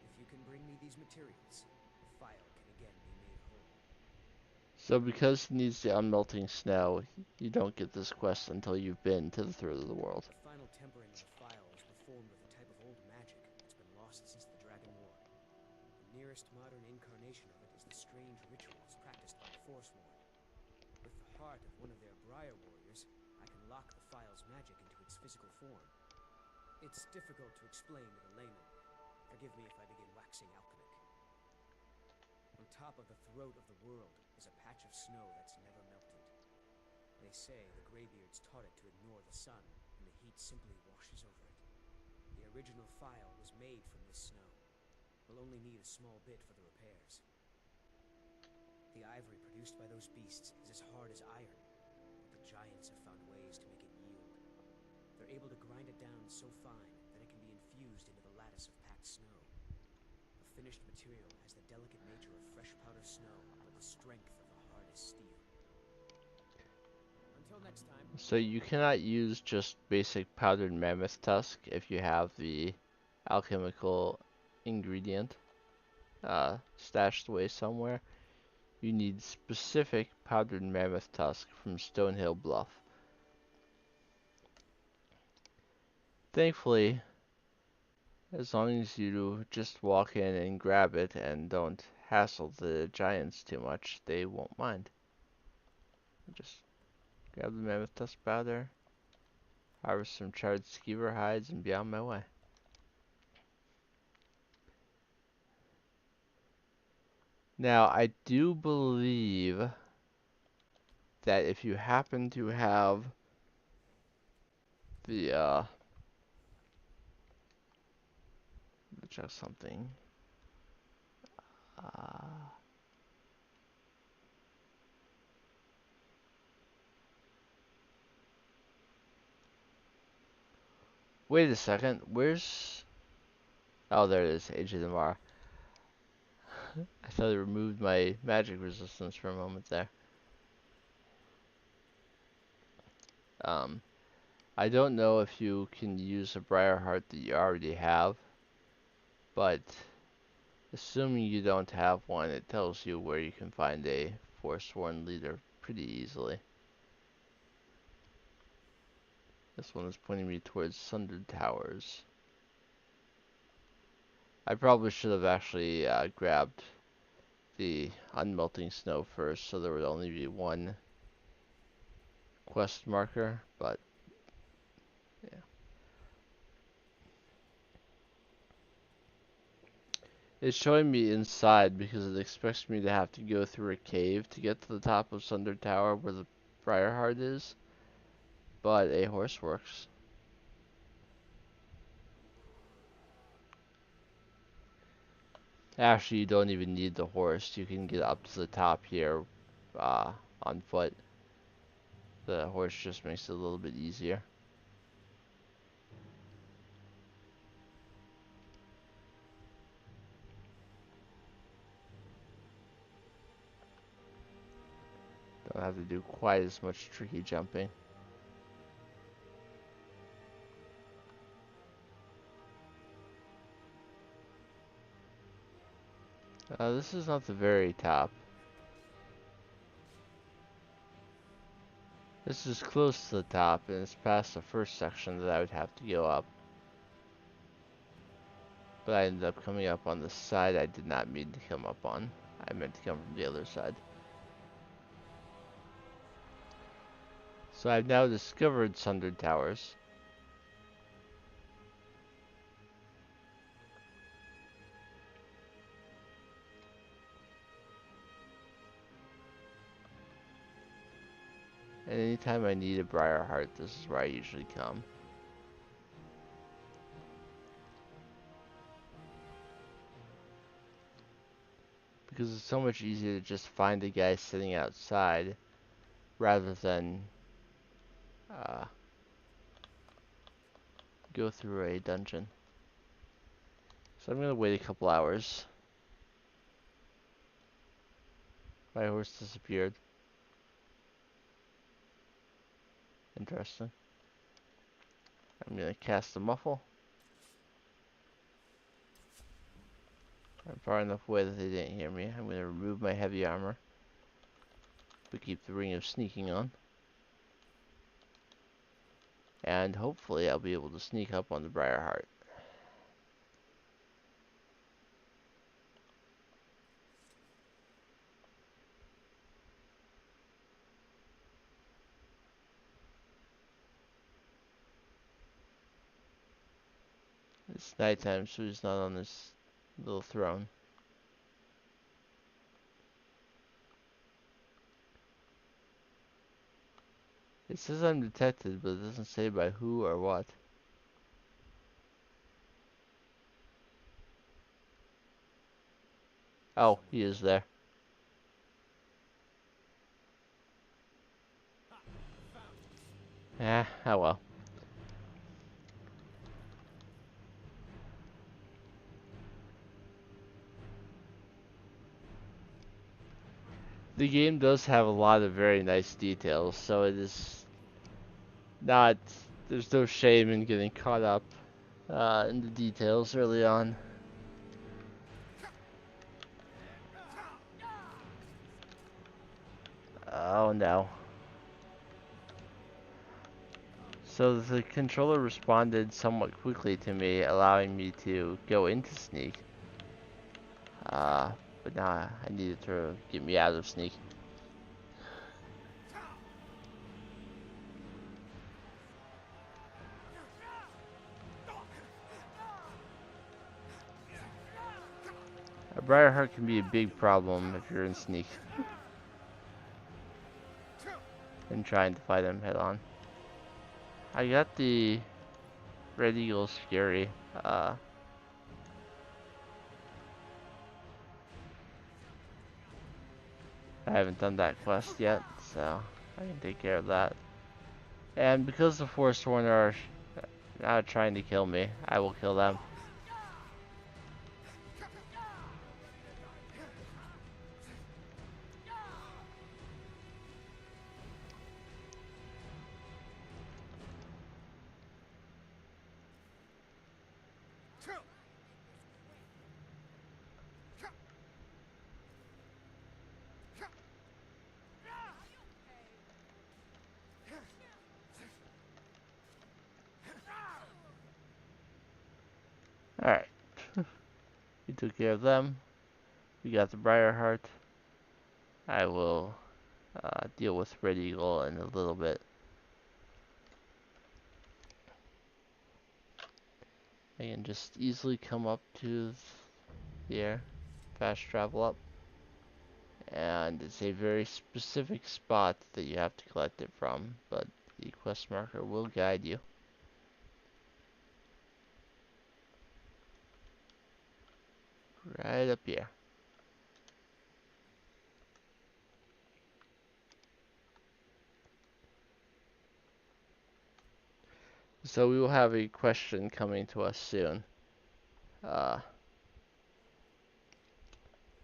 If you can bring me these materials, the file can again be made whole. So because he needs the unmelting snow, you don't get this quest until you've been to the throat of the world. The final tempering of the file was performed with a type of old magic that's been lost since the Dragon War. The nearest modern incarnation of it is the strange rituals practiced by the Forsworn. With the heart of one of their Briar warriors, I can lock the file's magic into its physical form. It's difficult to explain to the layman. Forgive me if I begin waxing alchemic. On top of the throat of the world is a patch of snow that's never melted. They say the Greybeards taught it to ignore the sun, and the heat simply washes over it. The original file was made from this snow. We'll only need a small bit for the repairs. The ivory produced by those beasts is as hard as iron, but the giants have found ways to make it yield. They're able to grind it down so fine that it can be infused into the lattice of packed snow. The finished material has the delicate nature of fresh powder snow, but the strength of the hardest steel. Until next time. So you cannot use just basic powdered mammoth tusk if you have the alchemical ingredient stashed away somewhere. You need specific powdered mammoth tusk from Stonehill Bluff. Thankfully, as long as you just walk in and grab it and don't hassle the giants too much, they won't mind. Just grab the mammoth tusk powder, harvest some charred skeever hides, and be on my way. Now, I do believe that if you happen to have the, let me check something. Wait a second, where's, oh, there it is, Age of the Mar. I thought it removed my magic resistance for a moment there. I don't know if you can use a Briar Heart that you already have, but assuming you don't have one, it tells you where you can find a Forsworn leader pretty easily. This one is pointing me towards Sundered Towers. I probably should have actually grabbed the unmelting snow first, so there would only be one quest marker, but yeah. It's showing me inside because it expects me to have to go through a cave to get to the top of Sunder Tower where the Briarheart is. But a horse works. Actually, you don't even need the horse. You can get up to the top here on foot. The horse just makes it a little bit easier. Don't have to do quite as much tricky jumping. This is not the very top. This is close to the top, and it's past the first section that I would have to go up. But I ended up coming up on the side I did not mean to come up on. I meant to come from the other side. So I've now discovered Sundered Towers. And anytime I need a Briarheart, this is where I usually come. Because it's so much easier to just find a guy sitting outside rather than go through a dungeon. So I'm gonna wait a couple hours. My horse disappeared. Interesting. I'm gonna cast a muffle. I'm far enough away that they didn't hear me. I'm gonna remove my heavy armor, but keep the ring of sneaking on. And hopefully I'll be able to sneak up on the Briarheart. It's nighttime, so he's not on this little throne. It says I'm detected, but it doesn't say by who or what. Oh, he is there. Oh well. The game does have a lot of very nice details, so it is not, there's no shame in getting caught up in the details early on. Oh no. So the controller responded somewhat quickly to me, allowing me to go into sneak. But now I needed to get me out of sneak. A Briarheart can be a big problem if you're in sneak and trying to fight him head on. I got the Red Eagle Scary. I haven't done that quest yet, so I can take care of that. And because the Forsworn are now trying to kill me, I will kill them. Alright. We took care of them. We got the Briarheart. I will deal with Red Eagle in a little bit. I can just easily come up to here. Fast travel up. And it's a very specific spot that you have to collect it from, but the quest marker will guide you. Right up here. So we will have a question coming to us soon. Uh,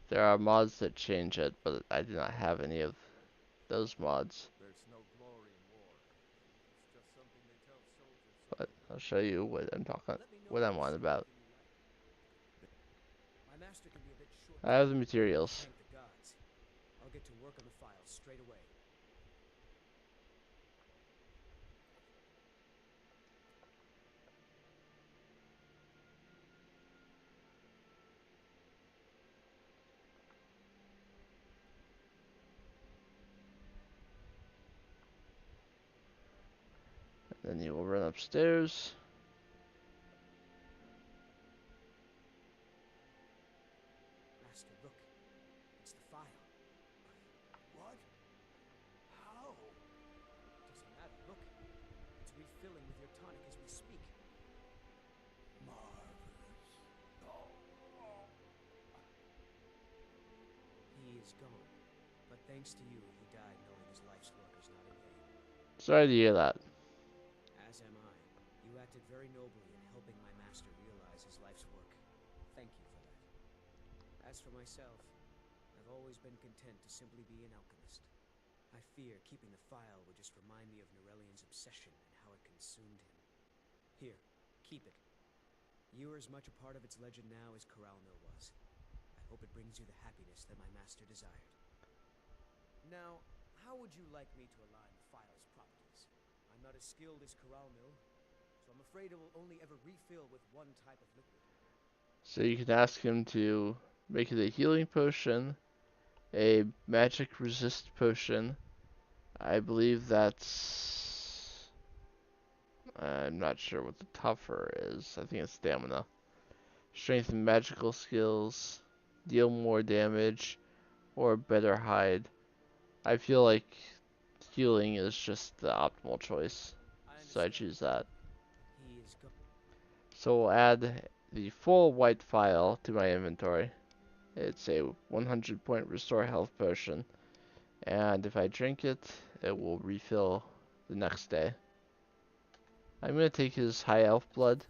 there are mods that change it, but I do not have any of those mods. There's no glory in war. It's just something they tell soldiers so But they'll I'll live. show you what I'm talking, Let me know what if I'm you on see about. anything you like. My master can be a bit I have the short-tempered. materials. Thank the gods. I'll get to work on the files straight away. Then you will run upstairs. Master, look. It's the file. What? How? Doesn't matter. Look. It's refilling with your tonic as we speak. Marvelous. Oh, oh. He is gone. But thanks to you, he died knowing his life's work is not in vain. Sorry to hear that. As am I. You acted very nobly in helping my master realize his life's work. Thank you for that. As for myself, I've always been content to simply be an alchemist. I fear keeping the file would just remind me of Norelian's obsession and how it consumed him. Here, keep it. You are as much a part of its legend now as Corral Mill was. I hope it brings you the happiness that my master desired. Now, how would you like me to align the file's properties? I'm not as skilled as Corral Mill, so I'm afraid it will only ever refill with one type of liquid. So you can ask him to make it a healing potion, a magic resist potion. I believe that's... I'm not sure what the tougher is. I think it's stamina. Strengthen magical skills, deal more damage, or better hide. I feel like healing is just the optimal choice, I so I understand. choose that. He is gone. So we'll add the full white file to my inventory. It's a 100 point restore health potion, and if I drink it, it will refill the next day. I'm gonna take his high elf blood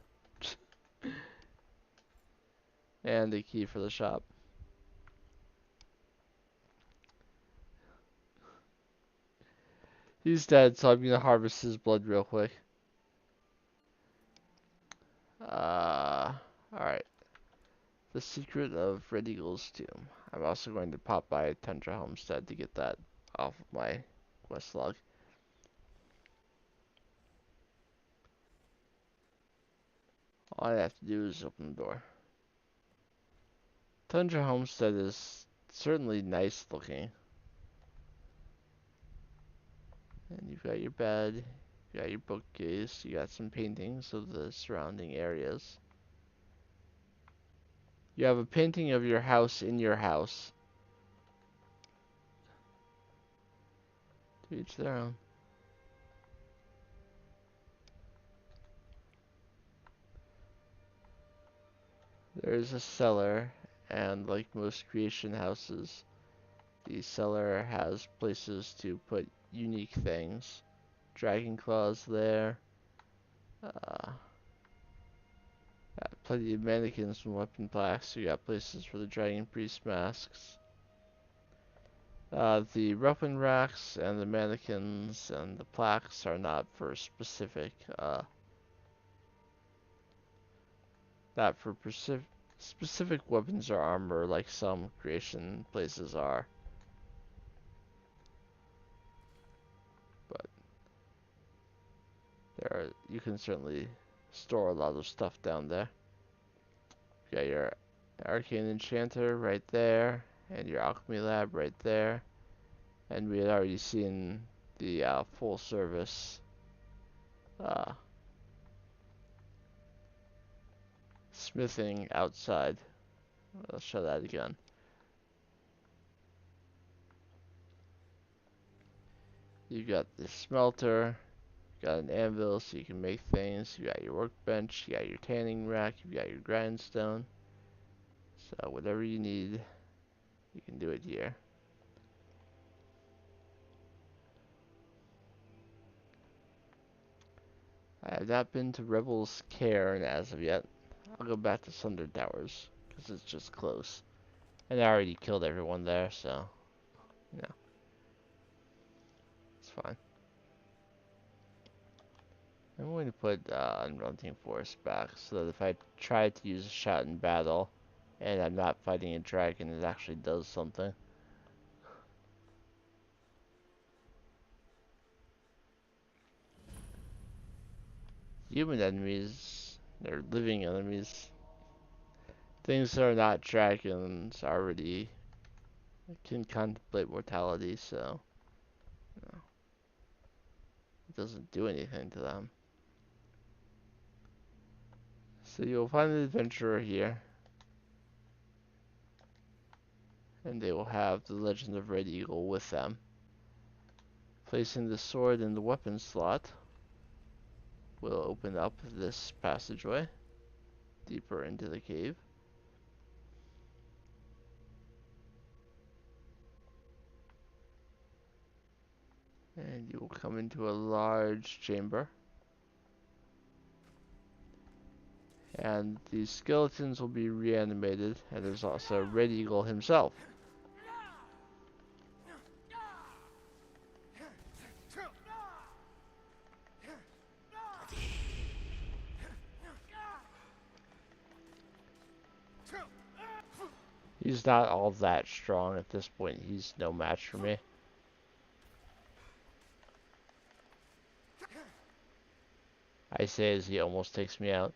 and the key for the shop. He's dead, so I'm gonna harvest his blood real quick. Alright. The Secret of Red Eagle's Tomb. I'm also going to pop by Tundra Homestead to get that off of my quest log. All I have to do is open the door. Tundra Homestead is certainly nice looking. And you've got your bed, you got your bookcase, you got some paintings of the surrounding areas. You have a painting of your house in your house. To each their own. There's a cellar, and like most creation houses, the cellar has places to put unique things. Dragon claws there. Got plenty of mannequins and weapon plaques. You got places for the dragon priest masks. The weapon racks and the mannequins and the plaques are not for specific, not for specific weapons or armor like some creation places are. But you can certainly store a lot of stuff down there. You got your arcane enchanter right there, and your alchemy lab right there. And we had already seen the full service uh, smithing outside. Let's show that again. You got the smelter, you got an anvil so you can make things, you got your workbench, you got your tanning rack, you got your grindstone. So whatever you need, you can do it here. I have not been to Rebel's Cairn as of yet. I'll go back to Thunder Towers, because it's just close. And I already killed everyone there, so, you know, it's fine. I'm going to put Unrelenting Force back, so that if I try to use a shot in battle, and I'm not fighting a dragon, it actually does something. Human enemies, they're living enemies. Things that are not dragons already can contemplate mortality, so you know, it doesn't do anything to them. So you'll find an adventurer here, and they will have the Legend of Red Eagle with them. Placing the sword in the weapon slot will open up this passageway deeper into the cave. And you will come into a large chamber. And the skeletons will be reanimated, and there's also Red Eagle himself. He's not all that strong at this point. He's no match for me. I say as he almost takes me out.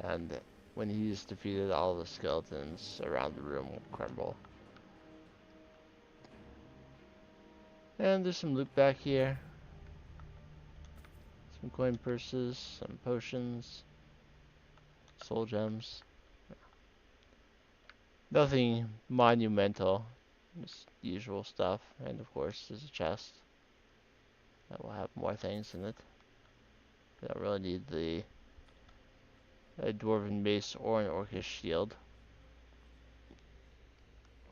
And when he's defeated, all the skeletons around the room will crumble. And there's some loot back here. Some coin purses, some potions, soul gems. Nothing monumental, just usual stuff. And of course, there's a chest that will have more things in it. I don't really need a dwarven mace or an orcish shield.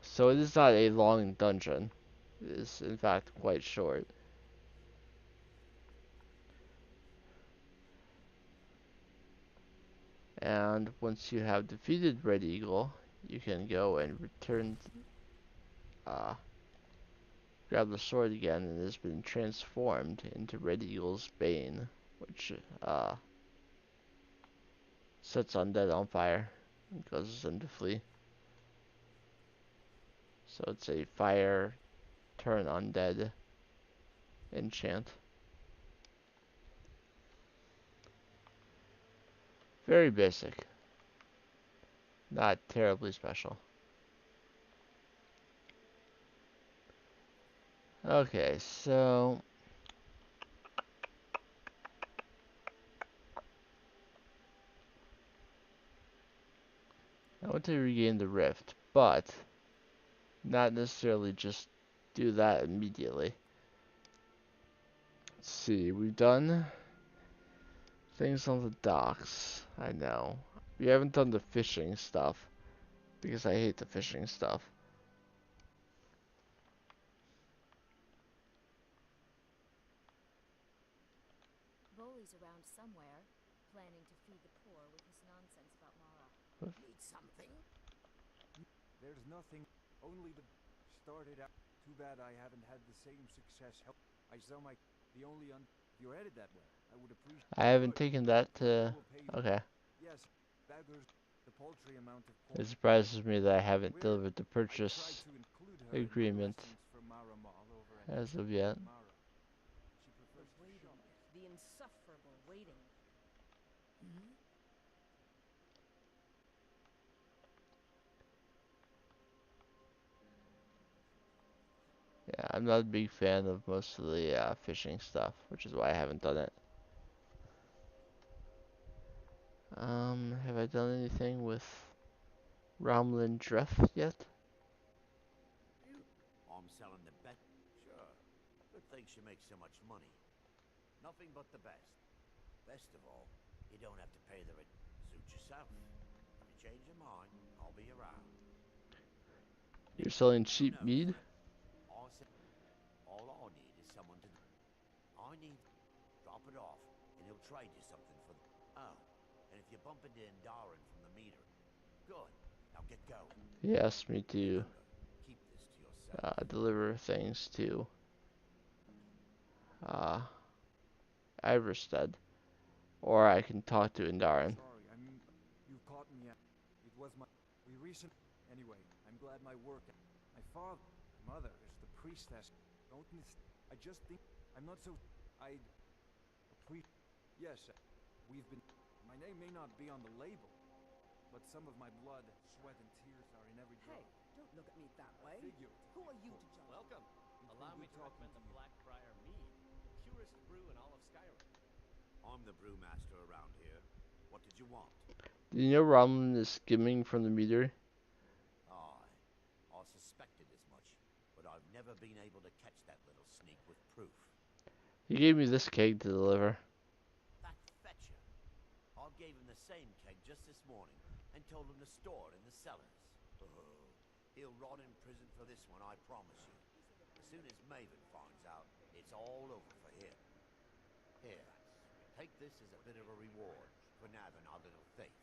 So it is not a long dungeon. It is in fact quite short. And once you have defeated Red Eagle, you can go and return, grab the sword again, and it has been transformed into Red Eagle's Bane, which sets undead on fire and causes them to flee. So it's a fire turn undead enchant. Very basic. Not terribly special. Okay, so I want to regain the rift, but not necessarily just do that immediately. Let's see, we've done things on the docks. I know. We haven't done the fishing stuff, because I hate the fishing stuff. Boley's around somewhere, planning to feed the poor with his nonsense about Mara. Need something? There's nothing. Only the started out. Too bad I haven't had the same success. I sell my the only if you're headed that way, I would appreciate. I haven't taken that to... Okay. Yes, daggers. The paltry amount of It surprises me that I haven't delivered the purchase agreement as of yet. The waiting. The insufferable waiting. I'm not a big fan of most of the fishing stuff, which is why I haven't done it. Have I done anything with Ramlin Dreth yet? I'm selling the best. Sure. Good thing she makes so much money. Nothing but the best. Best of all, you don't have to pay the rent. Suit yourself. If you change your mind, I'll be around. You're selling Who cheap knows, mead? friend? All I need is someone to. I need. Drop it off, and he'll trade you something for. Oh, and if you bump into Indarin from the meter, good. Now get going. He asked me to Remember, keep this to yourself. deliver things to uh, Iverstead, or I can talk to Indarin. Sorry, you caught me at. It was my. We recently. Anyway, I'm glad my work. My father, mother is the priestess. Don't miss. I just think I'm not so. I. Yes, we've been. My name may not be on the label, but some of my blood, sweat, and tears are in every drop. Hey, don't look at me that way. Figure. Who are you to judge? Welcome. Allow me to recommend the Blackbriar Mead, the purest brew in all of Skyrim. I'm the brewmaster around here. What did you want? Do you know Ramlin is skimming from the meter? Aye, I suspected as much, but I've never been able to catch that little sneak with proof. He gave me this keg to deliver. That fetcher. I gave him the same keg just this morning and told him to store it in the cellars. Oh, he'll rot in prison for this one, I promise you. As soon as Maven finds out, it's all over for him. Here, take this as a bit of a reward for nabbing our little thief.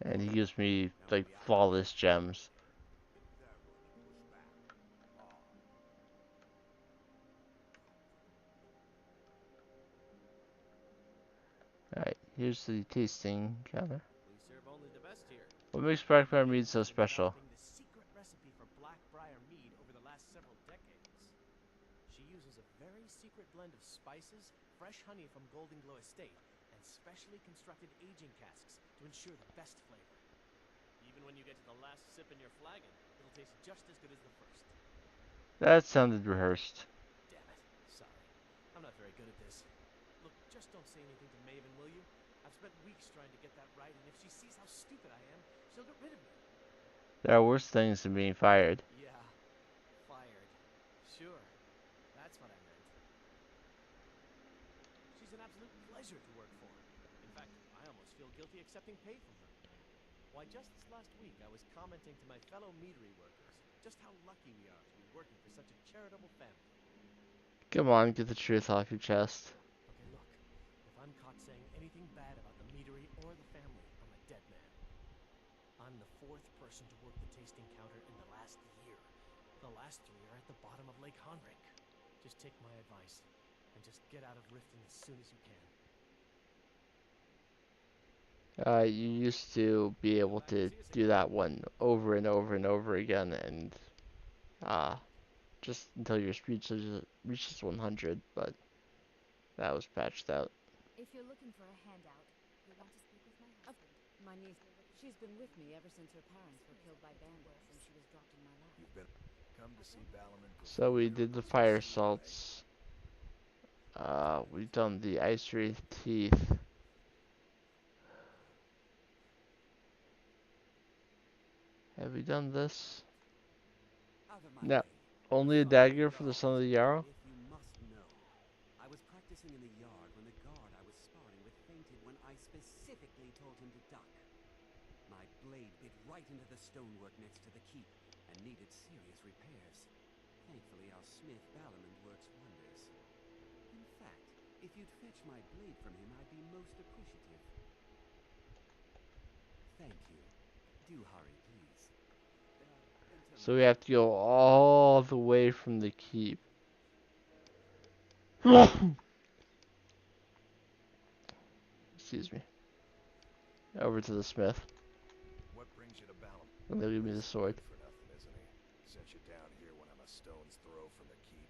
And he gives me like flawless gems. Alright, here's the tasting counter. We serve only the best here. What makes Blackbriar Maven mead so has been special? developing the secret recipe for Blackbriar Mead over the last several decades. She uses a very secret blend of spices, fresh honey from Golden Glow Estate, and specially constructed aging casks to ensure the best flavor. Even when you get to the last sip in your flagon, it'll taste just as good as the first. That sounded rehearsed. Damn it. Sorry. I'm not very good at this. Look, just don't say anything to Maven, will you? I've spent weeks trying to get that right, and if she sees how stupid I am, she'll get rid of me. There are worse things than being fired. Yeah. Fired. Sure. That's what I meant. She's an absolute pleasure to work for. In fact, I almost feel guilty accepting pay from her. Why, just this last week, I was commenting to my fellow meadery workers just how lucky we are to be working for such a charitable family. Come on, get the truth off your chest. Okay, look. If I'm caught saying anything bad about the meadery or the family, I'm a dead man. I'm the fourth person to work the tasting counter in the last year. The last three are at the bottom of Lake Honrink. Just take my advice and just get out of Riften as soon as you can. You used to be able to do that one over and over and over again, and just until your speech reaches 100, but that was patched out. If you're looking for a handout, you'll want to speak with my husband. My niece, she's been with me ever since her parents were killed by bandits and she was dropped in my lap. You've been come to see Balaman. So we did the fire salts. We've done the ice wraith teeth. Have we done this? Out of my No. way. Only a dagger for the son of the Jarl? If you must know, I was practicing in the yard when the guard I was sparring with fainted when I specifically told him to duck. My blade bit right into the stonework next to the keep and needed serious repairs. Thankfully, our smith Balaman works wonders. In fact, if you'd fetch my blade from him, I'd be most appreciative. Thank you. Do hurry, please. So we have to go all the way from the keep. Excuse me. Over to the smith. What brings you to Balaam? And they'll give me the sword. For nothing, isn't he? Sent you down here when I'm a stone's throw from the keep.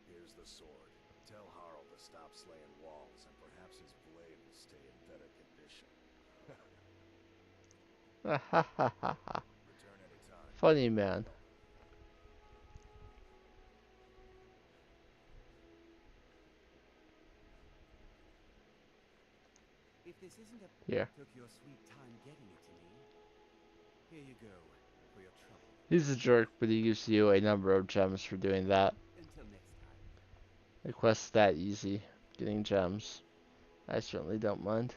Here's the sword. Tell Harl to stop slaying walls, and perhaps his blade will stay in better condition. Ha ha ha ha. Return anytime. Funny man. If this isn't a... Here. Took your sweet time getting it to me. Here you go, for your trouble. He's a jerk, but he gives you a number of gems for doing that. Until next time. The quest's that easy, getting gems. I certainly don't mind.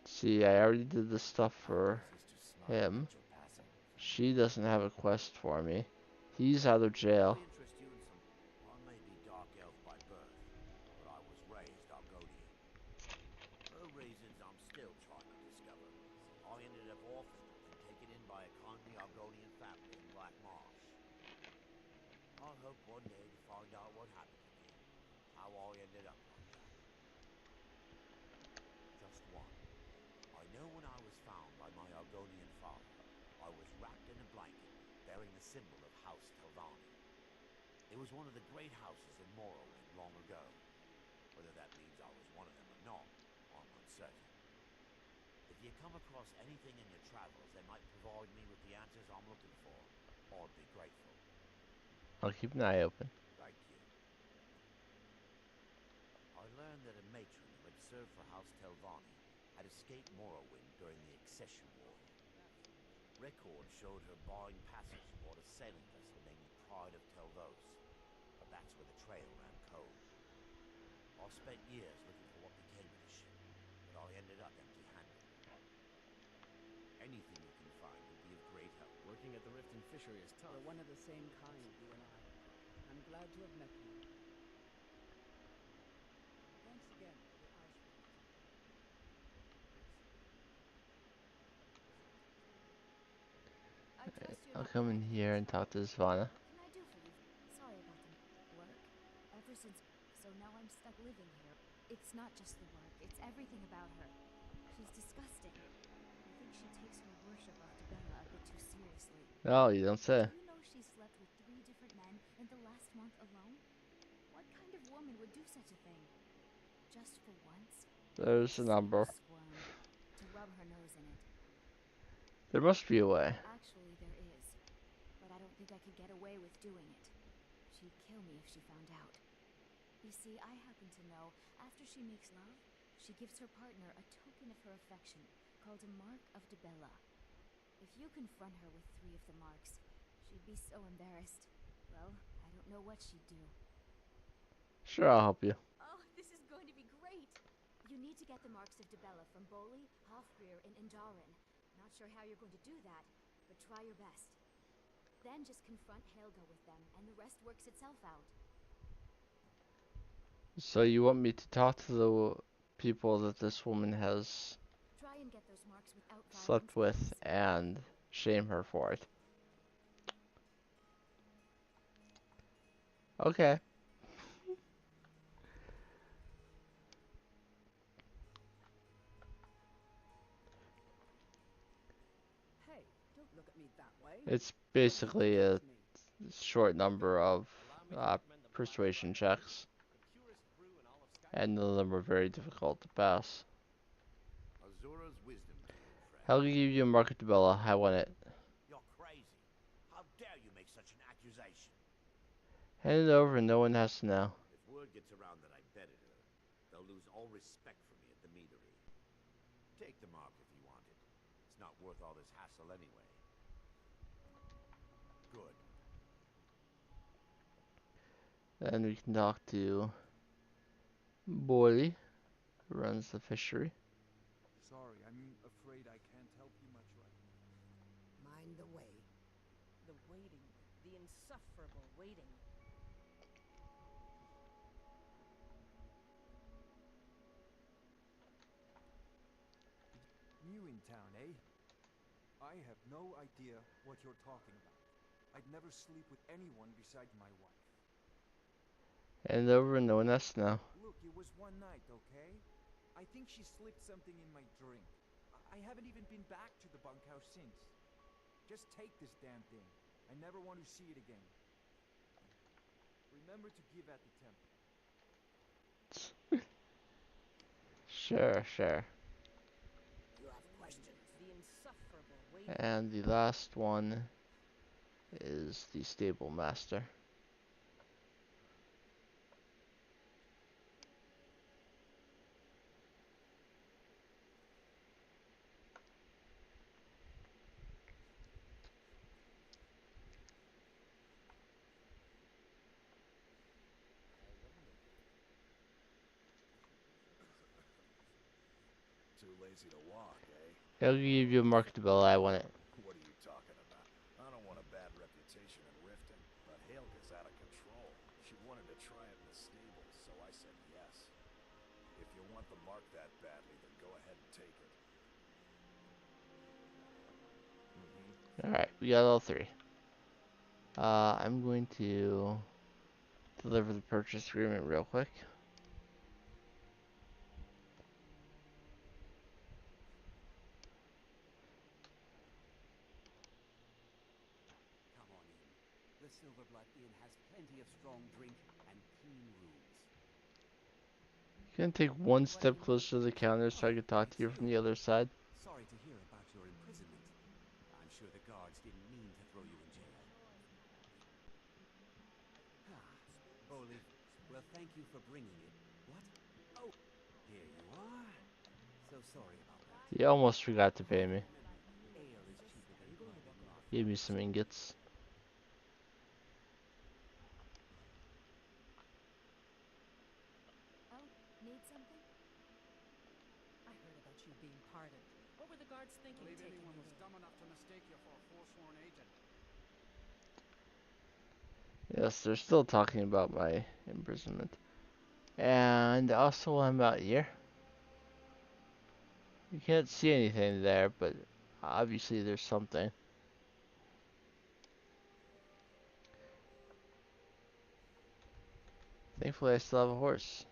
See, I already did the stuff for him. She doesn't have a quest for me. He's out of jail. Interest you in some... I may be dark elf by birth, but I was raised Argonian. For reasons I'm still trying to discover, I ended up orphaned and taken in by a kindly Argonian family in Black Marsh. I hope one day to find out what happened to me, how I ended up like that. Just one. I know when I was found by my Argonian father, I was wrapped in a blanket bearing the symbol of House Telvanni. It was one of the great houses in Morrowind long ago. Whether that means I was one of them or not, I'm uncertain. If you come across anything in your travels that might provide me with the answers I'm looking for, I'd be grateful. I'll keep an eye open. Thank you. I learned that a matron who had served for House Telvanni had escaped Morrowind during the Accession War. Records showed her barring passage aboard a sailing vessel named Pride of Telvos, but that's where the trail ran cold. I spent years looking for what became of the ship, but I ended up empty-handed. Anything you can find would be of great help. Working at the Rift and Fishery is tough. We're one of the same kind, you and I. I'm glad to have met you. Thanks again for the ice raft. I trust you're I'll not come in looking for here and talk to Svanna. What can I do for you? Sorry about the work. Ever since... So now I'm stuck living here. It's not just the work, it's everything about her. She's disgusting. I think she takes her worship of Dibella a bit too seriously. Oh, you don't say. Do you know she slept with 3 different men in the last month alone? What kind of woman would do such a thing? Just for once? There's a number. Squirm. To rub her nose in it. There must be a way. Actually, there is. But I don't think I could get away with doing it. She'd kill me if she found out. You see, I happen to know, after she makes love, she gives her partner a token of her affection, called a Mark of Dibella. If you confront her with 3 of the marks, she'd be so embarrassed. Well, I don't know what she'd do. Sure, I'll help you. Oh, this is going to be great! You need to get the marks of Dibella from Boli, Hofgrir, and Indarin. Not sure how you're going to do that, but try your best. Then just confront Helga with them, and the rest works itself out. So you want me to talk to the people that this woman has Try and get those marks without slept violence, with please. and shame her for it. Okay. Hey, don't look at me that way. It's How did you basically a trust me? short number of Allow me to recommend the persuasion Black Briar checks, the purest brew in all of Skyrim. and none of them are very difficult to pass. Azura's wisdom to you, friend. Helga gave you a Mark of Dibella. I want it. You're crazy. How dare you make such an accusation? Hand it over and no one has to know. If word gets around that I bedded her, they'll lose all respect for me at the meadery. Take the mark if you want it. It's not worth all this hassle anyway. Good. Then we can talk to Boily, who runs the fishery. Sorry, I'm afraid I can't help you much right now. Mind the way. The waiting. The insufferable waiting. New in town, eh? I have no idea what you're talking about. I'd never sleep with anyone besides my wife. Hand it over and no one has to know. Look, it was one night, okay? I think she slipped something in my drink. I haven't even been back to the bunkhouse since. Just take this damn thing. I never want to see it again. Remember to give at the temple. Sure, sure. You have questions? The insufferable waiting. And the last one is the stable master. too lazy to walk, eh? I'll give you a marketable. I want it. What are you talking about? I don't want a bad reputation in Riften, but Helga's out of control. She wanted to try it in the stables, so I said yes. If you want the mark that badly, then go ahead and take it. Alright, we got all three. I'm going to deliver the purchase agreement real quick. Come on in. The Silverblood Inn has plenty of strong drink and clean rooms. Gonna take one step closer to the counter so I can talk to you from the other side. Sorry to hear about your imprisonment. I'm sure the guards didn't mean to throw you in jail. Olive, well, thank you for bringing it. What? Oh, here you are. So sorry about that. You almost forgot to pay me. Ale is cheaper than blood in Mark. Give me some ingots. Oh, need something? I heard about you being pardoned. What were the guards thinking Believe taking anyone you was in? dumb enough to mistake you for a forsworn agent. Yes, they're still talking about my imprisonment. And also while I'm out here, you can't see anything there, but obviously there's something. Thankfully I still have a horse.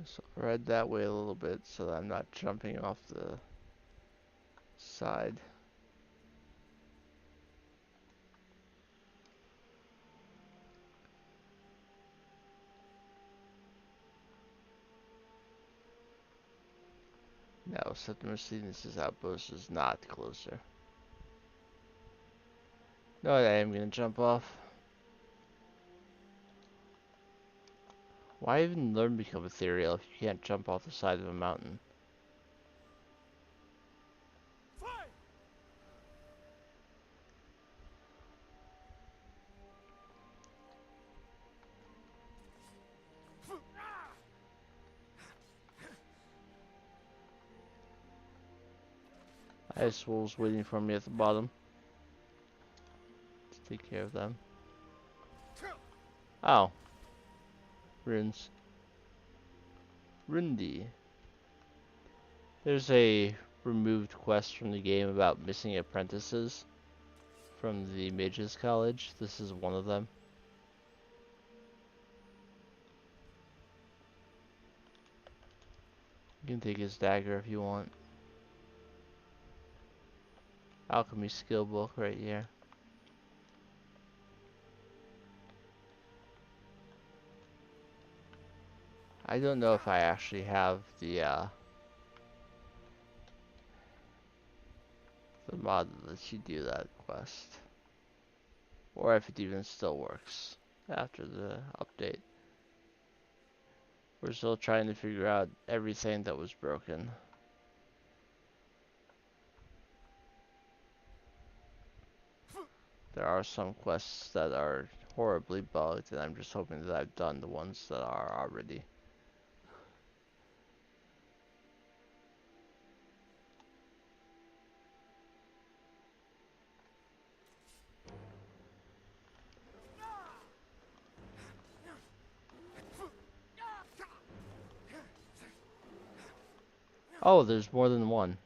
So I'll ride that way a little bit so that I'm not jumping off the side. Now, Septimus Venus's outpost is not closer. No, I am gonna jump off. Why even learn to become ethereal if you can't jump off the side of a mountain? Fight! Ice wolves waiting for me at the bottom to take care of them. Oh. Runes. Rundi. There's a removed quest from the game about missing apprentices from the Mages College. This is one of them. You can take his dagger if you want. Alchemy skill book right here. I don't know if I actually have the mod that lets you do that quest, or if it even still works after the update. We're still trying to figure out everything that was broken. There are some quests that are horribly bugged, and I'm just hoping that I've done the ones that are already. Oh, there's more than one.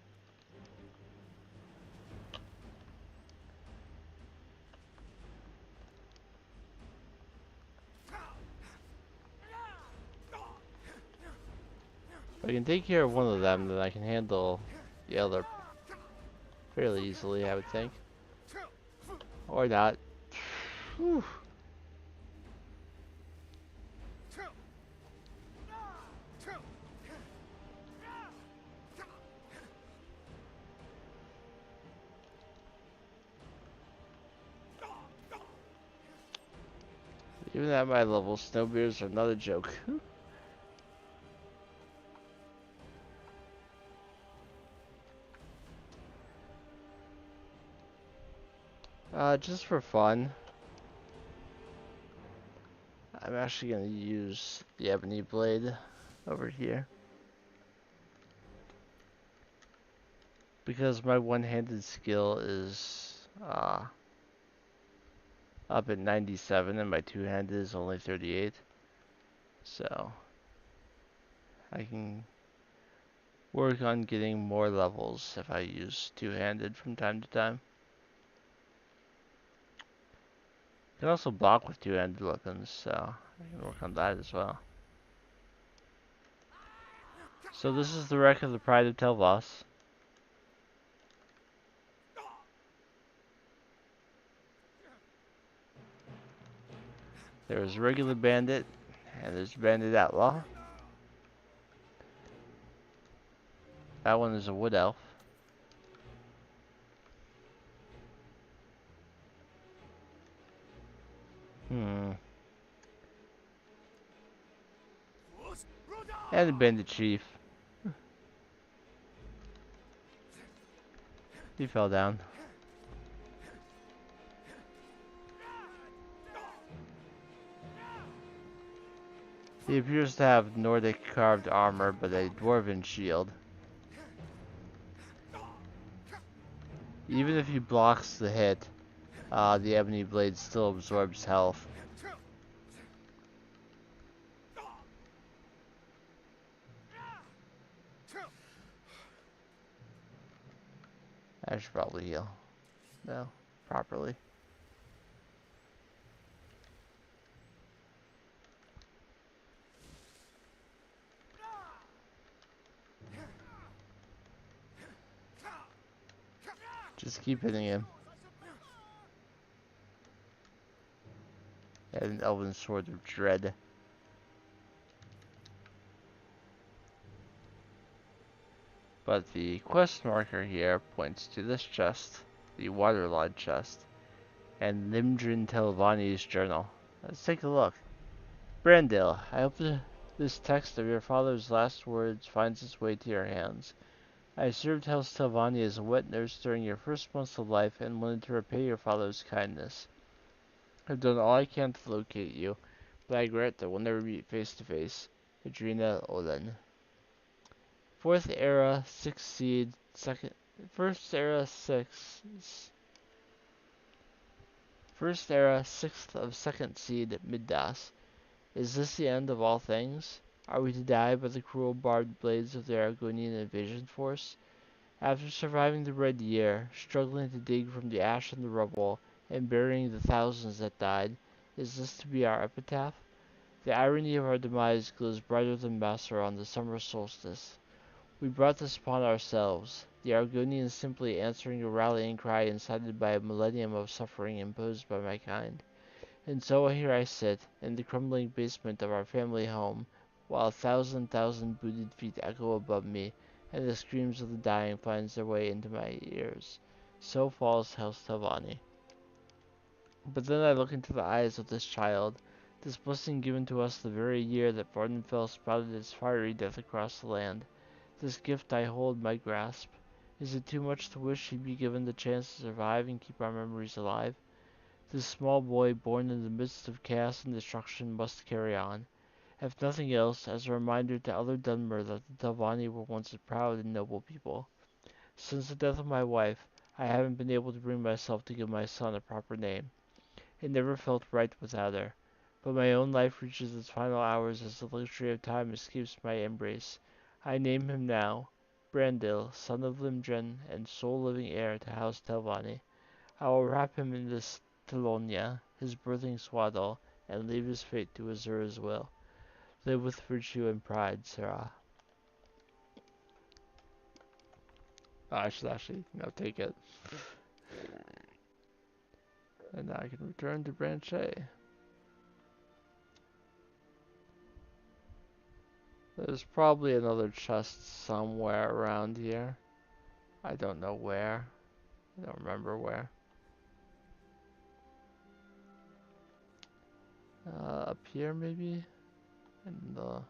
If I can take care of one of them, then I can handle the other fairly easily, I would think. Or not. Whew. Even at my level, snowbeards are not a joke. Just for fun, I'm actually gonna use the ebony blade over here. Because my one-handed skill is up at 97 and my two-handed is only 38. So I can work on getting more levels if I use two-handed from time to time. You can also block with two-handed weapons, so I can work on that as well. So this is the wreck of the Pride of Telvas. There's a regular bandit, and there's bandit outlaw. That one is a wood elf. And a bandit chief. He fell down. He appears to have Nordic carved armor, but a dwarven shield. Even if he blocks the hit, the ebony blade still absorbs health. I should probably heal. No, properly. Just keep hitting him. And an elven sword of dread. But the quest marker here points to this chest, the Waterlod chest, and Limdrin Telvanni's journal. Let's take a look. Brandil, I hope this text of your father's last words finds its way to your hands. I served House Telvanni as a wet nurse during your first months of life and wanted to repay your father's kindness. I've done all I can to locate you, but I regret that we'll never meet face to face. Adrena Olen. Fourth era, 6th seed, second, first era, 6th of 2nd seed, Middas. Is this the end of all things? Are we to die by the cruel barbed blades of the Argonian invasion force? After surviving the Red Year, struggling to dig from the ash and the rubble, and burying the thousands that died, is this to be our epitaph? The irony of our demise glows brighter than Massar on the summer solstice. We brought this upon ourselves, the Argonians simply answering a rallying cry incited by a millennium of suffering imposed by my kind. And so here I sit, in the crumbling basement of our family home, while 1,000 booted feet echo above me, and the screams of the dying finds their way into my ears. So falls House Telvanni. But then I look into the eyes of this child, this blessing given to us the very year that Vardenfell spouted its fiery death across the land. This gift I hold in my grasp. Is it too much to wish he'd be given the chance to survive and keep our memories alive? This small boy born in the midst of chaos and destruction must carry on, if nothing else, as a reminder to other Dunmer that the Telvanni were once a proud and noble people. Since the death of my wife, I haven't been able to bring myself to give my son a proper name. It never felt right without her. But my own life reaches its final hours as the luxury of time escapes my embrace. I name him now, Brandil, son of Limdren, and sole living heir to House Telvanni. I will wrap him in this Telonia, his birthing swaddle, and leave his fate to Azura's will. Live with virtue and pride, Sarah. I should actually take it. And now I can return to Branch A. There's probably another chest somewhere around here. I don't know where. I don't remember where. Up here maybe? In the...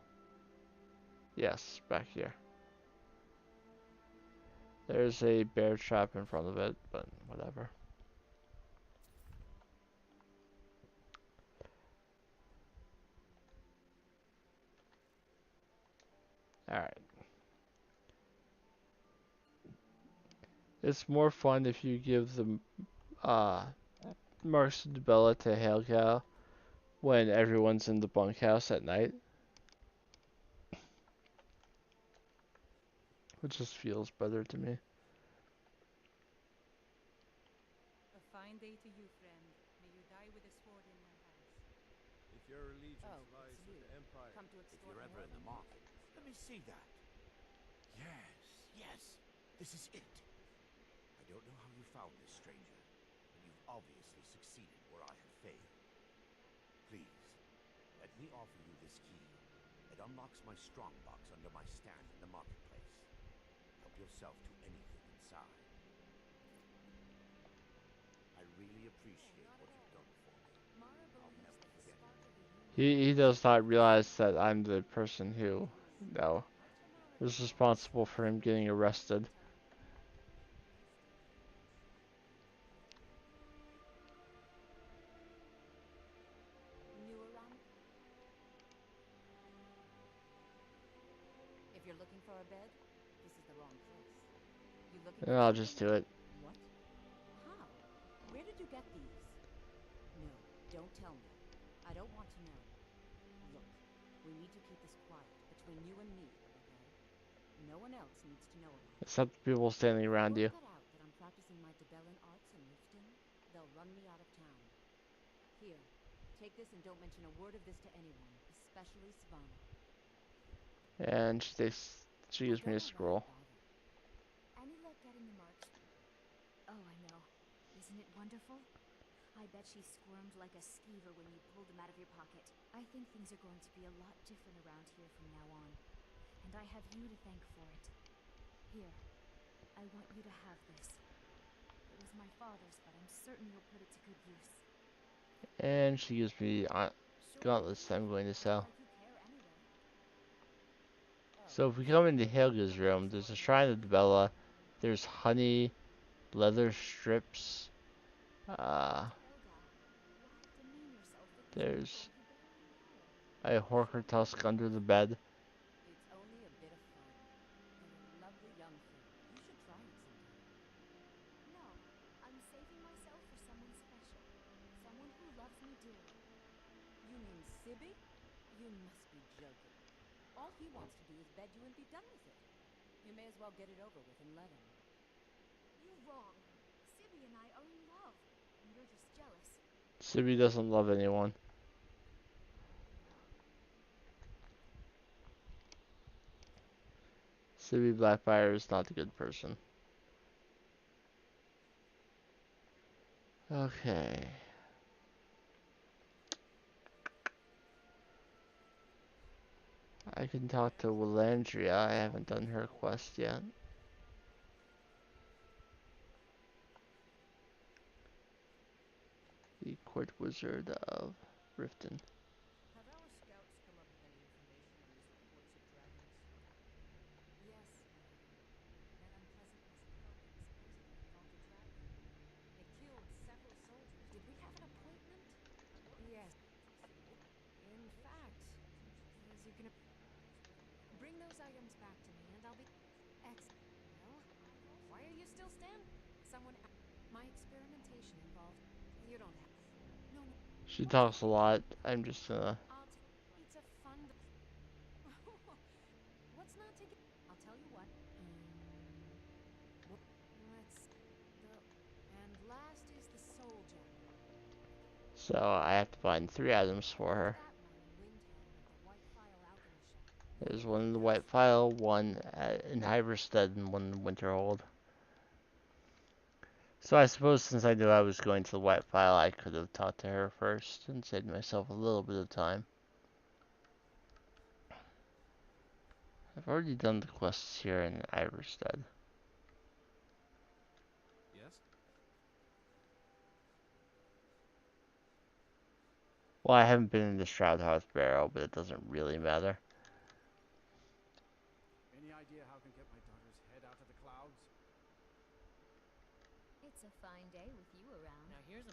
Yes, back here. There's a bear trap in front of it, but whatever. Alright. It's more fun if you give the uh, Marks of Bella to Hail Cow when everyone's in the bunkhouse at night. It just feels better to me. A fine day to you, friend. May you die with a sword in your hands. If your allegiance Oh, lies it's with you. the Empire, Come to If extort you're an ever in the orphan. market, let me see that. Yes, yes, this is it. I don't know how you found this, stranger, but you've obviously succeeded where I have failed. Please, let me offer you this key. It unlocks my strongbox under my stand in the marketplace. Help yourself to anything inside. I really appreciate what you've done for me. Mara I'll believes never that the forget it. spark of a human He does not realize that I'm the person who, no, was responsible for him getting arrested. New around. If you're looking for a bed, this is the wrong place. You looking And for I'll just something? do it. What? How? Where did you get these? No, don't tell me. I don't want to know. Look, we need to keep this quiet between you and me, okay? No one else needs to know about it. Except the people standing around you. Word got out that I'm practicing my Debellan arts in Riften, they'll run me out of town. Here, take this and don't mention a word of this to anyone, especially Svanna. And she gives me a scroll. Any luck getting the marks? Oh, I know. Isn't it wonderful? I bet she squirmed like a skeever when you pulled them out of your pocket. I think things are going to be a lot different around here from now on. And I have you to thank for it. Here, I want you to have this. It was my father's, but I'm certain you'll put it to good use. And she gives me gauntlets that I'm going to sell. Like you care anyway. So if we come into Helga's room, there's a shrine of Bella. There's honey, leather strips. Helga, why demean yourself with this There's people you barely know? a horker tusk under the bed. It's only a bit of fun. They're a lovely young thing. You should try it sometime. No, I'm saving myself for someone special. Someone who loves me dearly. You mean Sibby? You must be joking. All he wants to do is bed you and be done with it. You may as well get it over with and let him. You're wrong. Sibby and I are in love, and you're just jealous. Sibby doesn't love anyone. Sibby Blackfire is not a good person. Okay. I can talk to Willandria. I haven't done her quest yet. The Court Wizard of Riften. Have our scouts come up with any information on these reports of dragons? Yes, my lady. That unpleasant mistletoe supposedly involved a dragon. It killed several soldiers. Did we have an appointment? Yes. In fact, as you can... Bring those items back to me and I'll be... Excellent. Well, why are you still standing? Someone... My experimentation involved... You don't have... No, no. She talks a lot. I'm just gonna... It's a fun... What's not to get... I'll tell you what. Let's... And last is the soul gem. So I have to find 3 items for her. That one in Windhelm at the White Phial Alchemy Shop. There's one in the White Phial, one in Hyverstead, and one in Winterhold. So I suppose since I knew I was going to the White Phial, I could have talked to her first and saved myself a little bit of time. I've already done the quests here in Iverstead. Yes? Well, I haven't been in the Shroud House Barrow, but it doesn't really matter. Any idea how I can get my daughter's head out of the clouds? It's a fine day with you around. Now here's a...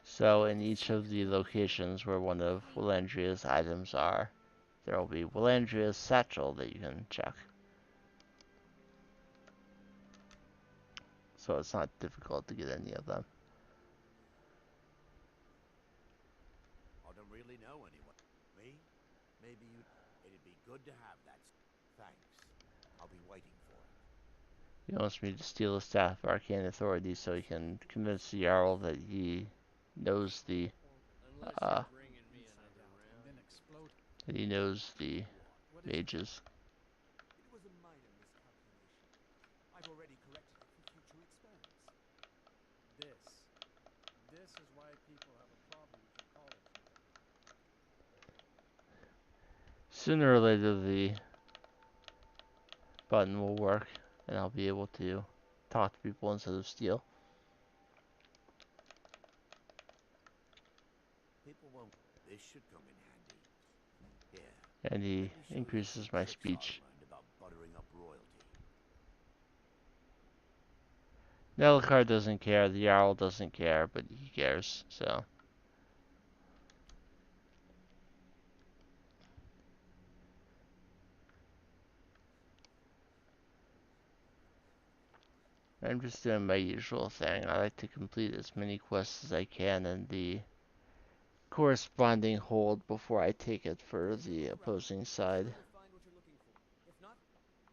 So in each of the locations where one of Willandria's items are, there will be Willandria's satchel that you can check. So it's not difficult to get any of them. I don't really know anyone. Me? Maybe you... It'd be good to have that. Thanks. I'll be waiting for it. He wants me to steal the Staff of Arcane Authority so he can convince the Jarl that he knows the, uh, that he knows the mages. It was a minor miscalculation. I've already corrected it for future experiments. This is why people have a problem if you call it here. Sooner or later the button will work and I'll be able to talk to people instead of steal. People won't... This should come in handy. Here. And he Let me show you increases some my tricks I've speech. learned about buttering up royalty. Nelakar doesn't care, the Jarl doesn't care, but he cares, so. I'm just doing my usual thing. I like to complete as many quests as I can in the corresponding hold before I take it for the opposing side. Sure you'll find what you're looking for. If not,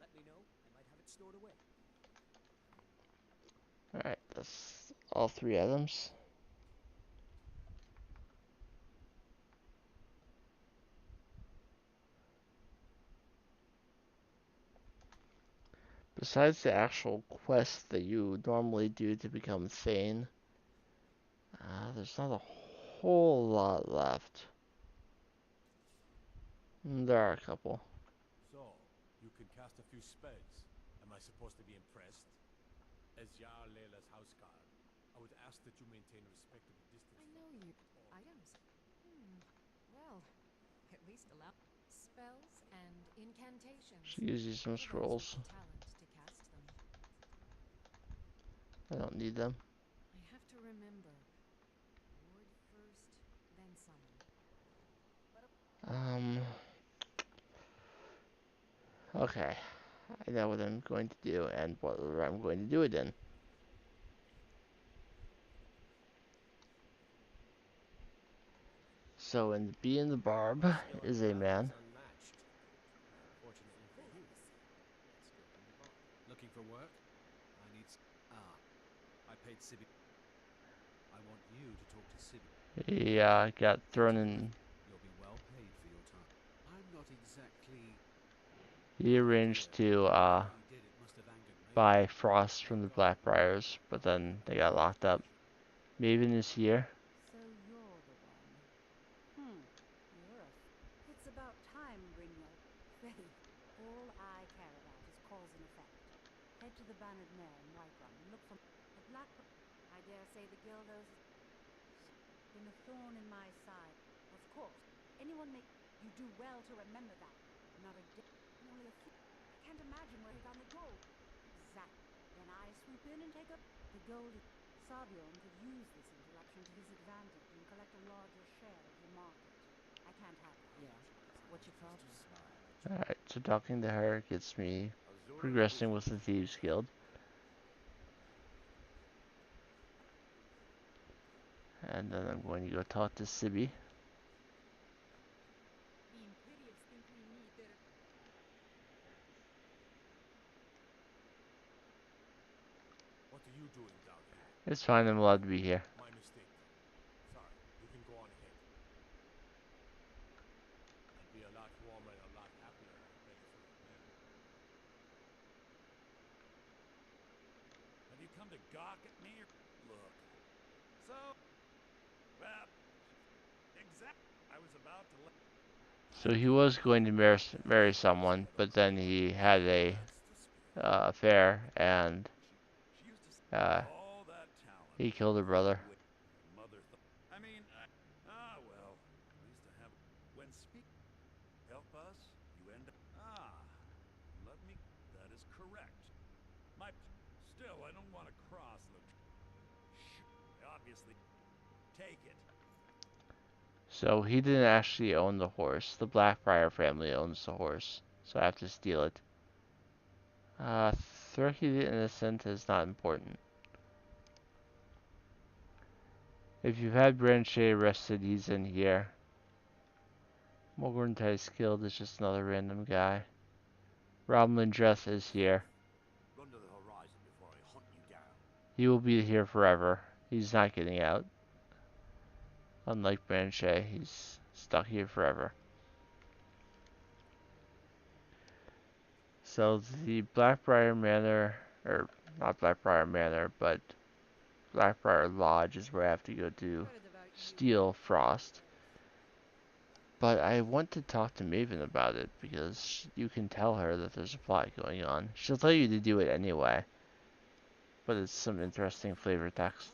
let me know. I might have it stored away. Alright, that's all 3 items. Besides the actual quest that you normally do to become Thane, there's not a whole lot left. There are a couple. So, you can cast a few spells. Am I supposed to be impressed? As Jarl Layla's houseguard, I would ask that you maintain a respectable distance. I know you. Items. Well, at least allow spells and incantations. She gives you some For those with scrolls. the talent to cast them. I don't need them. I have to remember. Ward first, then summon. Okay. I know what I'm going to do and what order I'm going to do it in. So, in Bee and the Barb Skill and is a craft man. is unmatched. Fortunately for you, that skill can be bought. Looking for work? I need... I paid Sibby. I want you to talk to Sibby. He got thrown in. You'll be well paid for your time. I'm not exactly... He arranged to buy Frost from the Blackbriars, but then they got locked up. Maybe this year. So you're the one. You're a... It's about time, Brynjolf. Faith, all I care about is cause and effect. Head to the Bannered Mare in Whiterun and look for the Black... I dare say the guild owes... been a thorn in my side. Of course, anyone make... You do well to remember that. Not a day... Only a few... I can't imagine where he found the gold. Exactly. Then I swoop in and take up... The gold... Savion could use this interruption to his advantage and collect a larger share of the market. I can't have that. Yeah. What's your problem? Alright, so talking to her gets me progressing with the Thieves Guild. And then I'm going to go talk to Sibby. The Imperials think we need their... What are you doing down here? It's fine, I'm allowed to be here. My mistake then. Sorry, you can go on ahead. I'd be a lot warmer and a lot happier ready for your men. Have you come to gawk at me? Look. So, well, exactly. I was about to let... So he was going to marry someone, but then he had a affair, and he killed her brother. I mean, well, at least I have... When speak... Help us, you end up... let me... That is correct. Still, I don't want to cross, Obviously, take it. So he didn't actually own the horse. The Blackbriar family owns the horse. So I have to steal it. Thurkey the Innocent is not important. If you've had Branchet arrested, he's in here. Morgantai's killed is just another random guy. Romlin Dress is here. Run to the horizon before I hunt you down. He will be here forever. He's not getting out. Unlike Branchet, he's stuck here forever. So the Blackbriar Manor, or not Blackbriar Manor, but Blackbriar Lodge is where I have to go to steal Frost. But I want to talk to Maven about it because you can tell her that there's a plot going on. She'll tell you to do it anyway. But it's some interesting flavor text.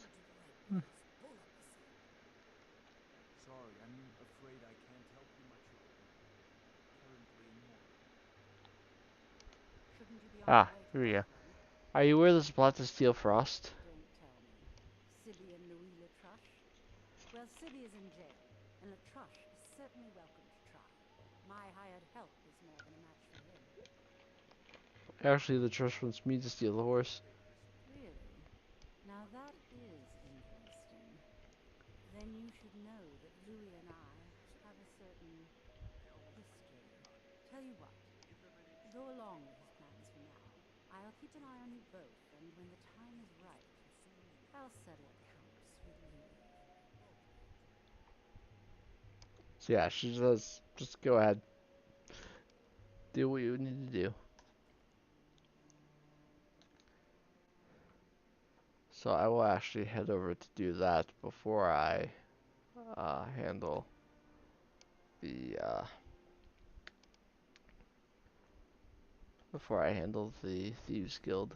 Sorry, I'm afraid I can't help you much currently more. Shouldn't you be on your way to Here we go. Brooklyn? Are you aware there's a plot to steal Frost? Don't tell me. Sibby and Louis Latruche? Well, Sibby is in jail, and Latruche is certainly welcome to try. My hired help is more than a match for him. Actually, the trust wants me to steal the horse. Really? Now that is interesting. Then you should know that Louis and I have a certain history. Tell you what, go along with his plans for now. I'll keep an eye on you both, and when the time is right, I'll settle accounts with Louis. So yeah, she says, just go ahead. Do what you need to do. So I will actually head over to do that before I handle the Thieves Guild.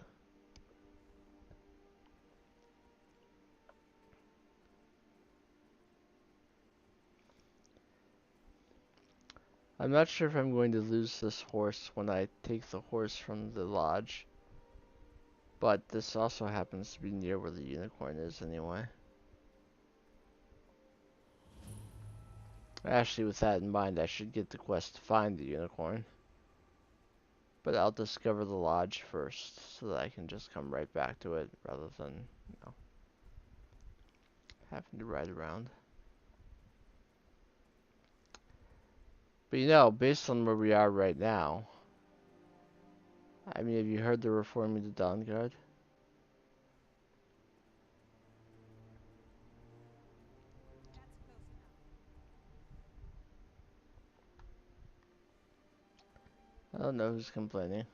I'm not sure if I'm going to lose this horse when I take the horse from the lodge. But this also happens to be near where the unicorn is anyway. Actually, with that in mind, I should get the quest to find the unicorn. But I'll discover the lodge first, so that I can just come right back to it, rather than, you know, having to ride around. But you know, based on where we are right now, I mean, have you heard they're reforming the Dawn Guard? I don't know who's complaining.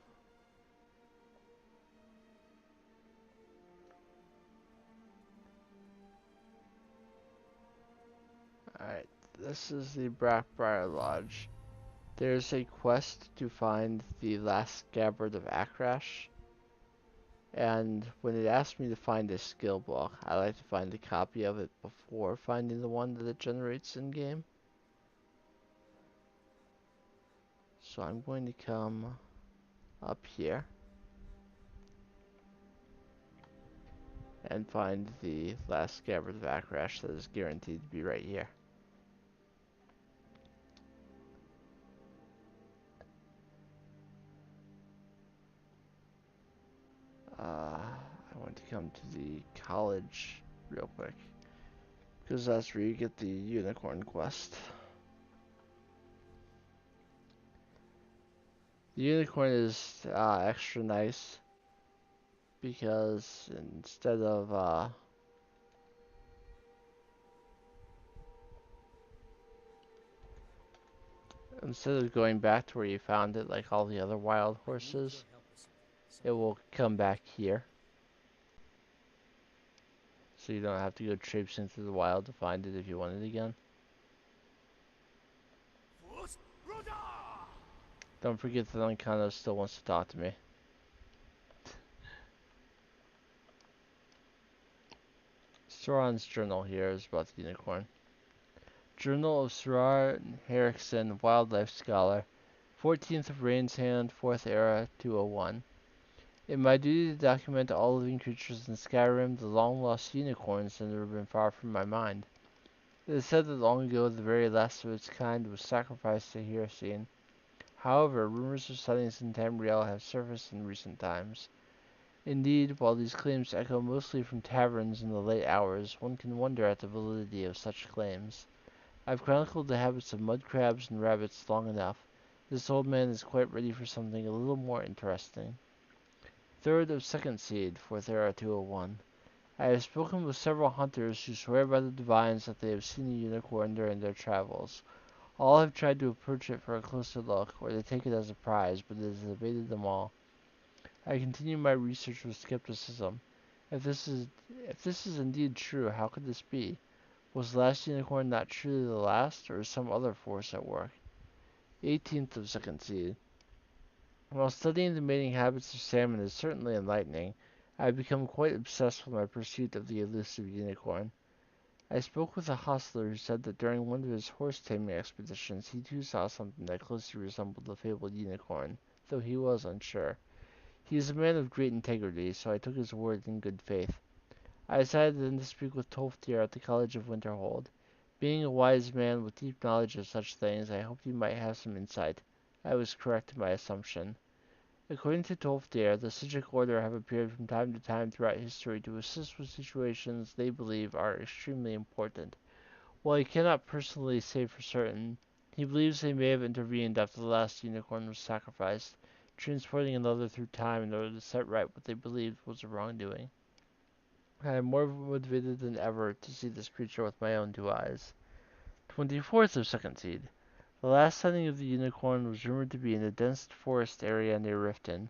Alright, this is the Blackbriar Lodge. There's a quest to find the last scabbard of Akrash. And when it asks me to find a skill block, I like to find a copy of it before finding the one that it generates in game. So I'm going to come up here and find the last scabbard of Akrash that is guaranteed to be right here. I want to come to the college real quick, because that's where you get the unicorn quest. The unicorn is extra nice because instead of going back to where you found it like all the other wild horses, it will come back here. So you don't have to go traipsing through the wild to find it if you want it again. Don't forget that Unkano still wants to talk to me. Sauron's journal here is about the unicorn. Journal of Sauron Herrickson, Wildlife Scholar, 14th of Rain's Hand, 4th Era, 201. In my duty to document all living creatures in Skyrim, the long-lost unicorns have never been far from my mind. It is said that long ago the very last of its kind was sacrificed to Hiroshima. However, rumors of sightings in Tamriel have surfaced in recent times. Indeed, while these claims echo mostly from taverns in the late hours, one can wonder at the validity of such claims. I've chronicled the habits of mud crabs and rabbits long enough. This old man is quite ready for something a little more interesting. Third of second seed, 4th era 201. I have spoken with several hunters who swear by the divines that they have seen a unicorn during their travels. All have tried to approach it for a closer look, or to take it as a prize, but it has evaded them all. I continue my research with skepticism. If this is indeed true, how could this be? Was the last unicorn not truly the last, or is some other force at work? 18th of second seed. While studying the mating habits of salmon is certainly enlightening, I have become quite obsessed with my pursuit of the elusive unicorn. I spoke with a hostler who said that during one of his horse taming expeditions he too saw something that closely resembled the fabled unicorn, though he was unsure. He is a man of great integrity, so I took his word in good faith. I decided then to speak with Tolfdir at the College of Winterhold. Being a wise man with deep knowledge of such things, I hoped he might have some insight. I was correct in my assumption. According to Tolfdir, the Sijic Order have appeared from time to time throughout history to assist with situations they believe are extremely important. While he cannot personally say for certain, he believes they may have intervened after the last unicorn was sacrificed, transporting another through time in order to set right what they believed was a wrongdoing. I am more motivated than ever to see this creature with my own two eyes. 24th of second seed. The last sighting of the unicorn was rumored to be in a dense forest area near Riften.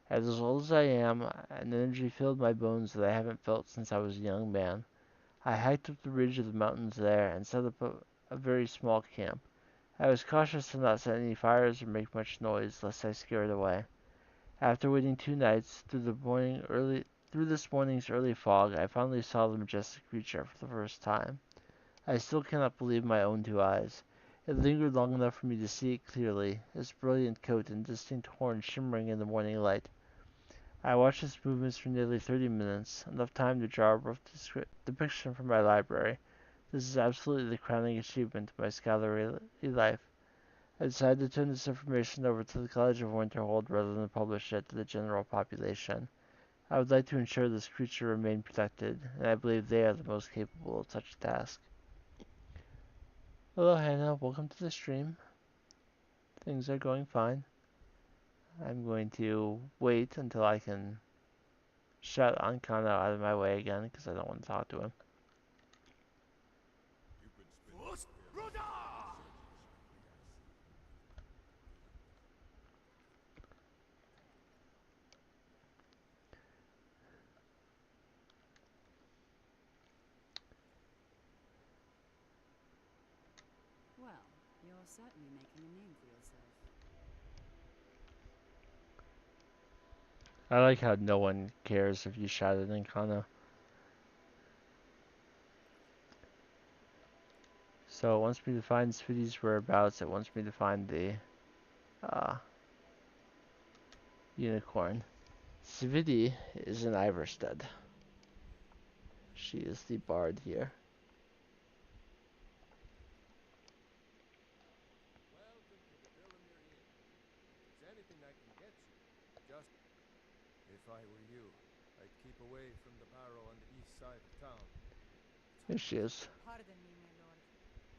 As old as I am, an energy filled my bones that I haven't felt since I was a young man. I hiked up the ridge of the mountains there and set up a very small camp. I was cautious to not set any fires or make much noise, lest I scare it away. After waiting 2 nights, through this morning's early fog, I finally saw the majestic creature for the first time. I still cannot believe my own two eyes. It lingered long enough for me to see it clearly, its brilliant coat and distinct horns shimmering in the morning light. I watched its movements for nearly 30 minutes, enough time to draw a rough depiction from my library. This is absolutely the crowning achievement of my scholarly life. I decided to turn this information over to the College of Winterhold rather than publish it to the general population. I would like to ensure this creature remain protected, and I believe they are the most capable of such a task. Hello Hannah, welcome to the stream. Things are going fine. I'm going to wait until I can shut Ankano out of my way again, because I don't want to talk to him. Well, you're certainly making a name for yourself. I like how no one cares if you shout at Ankano. So it wants me to find Spidi's whereabouts. It wants me to find the unicorn. Svidi is in Iverstead. She is the bard here. Welcome to the Villamere Inn. If there's anything I can get you, just... If I were you, I'd keep away from the barrow on the east side of town. Here she is. Pardon me, my lord.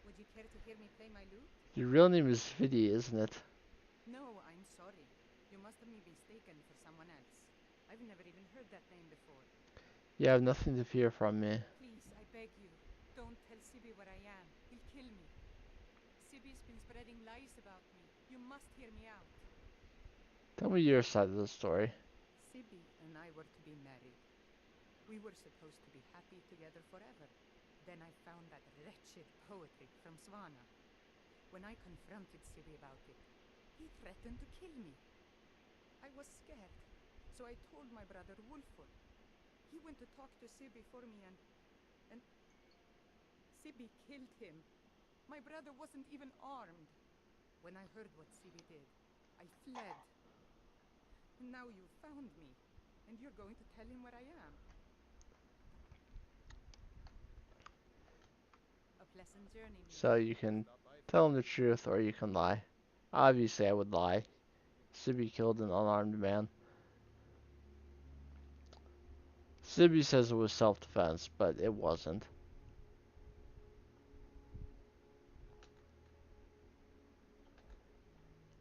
Would you care to hear me play my lute? Your real name is Svidi, isn't it? No, I'm sorry. You must have me mistaken for someone else. I've never even heard that name before. You have nothing to fear from me. Please, I beg you, don't tell Sibi where I am. He'll kill me. Sibi's been spreading lies about me. You must hear me out. Tell me your side of the story. Sibi and I were to be married. We were supposed to be happy together forever. Then I found that wretched poetry from Svana. When I confronted Sibi about it, he threatened to kill me. I was scared, so I told my brother Wolfur. He went to talk to Sibi for me and Sibi killed him. My brother wasn't even armed. When I heard what Sibi did, I fled. Now you found me, and you're going to tell him where I am. A Pleasant journey, So you can tell him the truth or you can lie. Obviously, I would lie. Sibby killed an unarmed man. Sibby says it was self-defense, but it wasn't.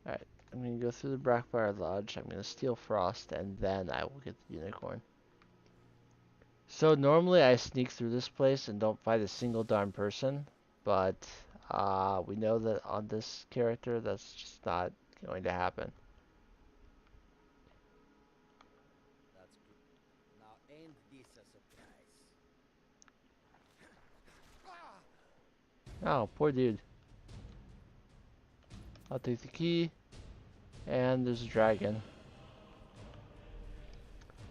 Alright, I'm gonna go through the Blackfire Lodge, I'm gonna steal Frost, and then I will get the unicorn. So normally I sneak through this place and don't fight a single darn person, but we know that on this character that's just not going to happen. That's good. Now, ain't this a surprise? Oh, poor dude. I'll take the key, and there's a dragon.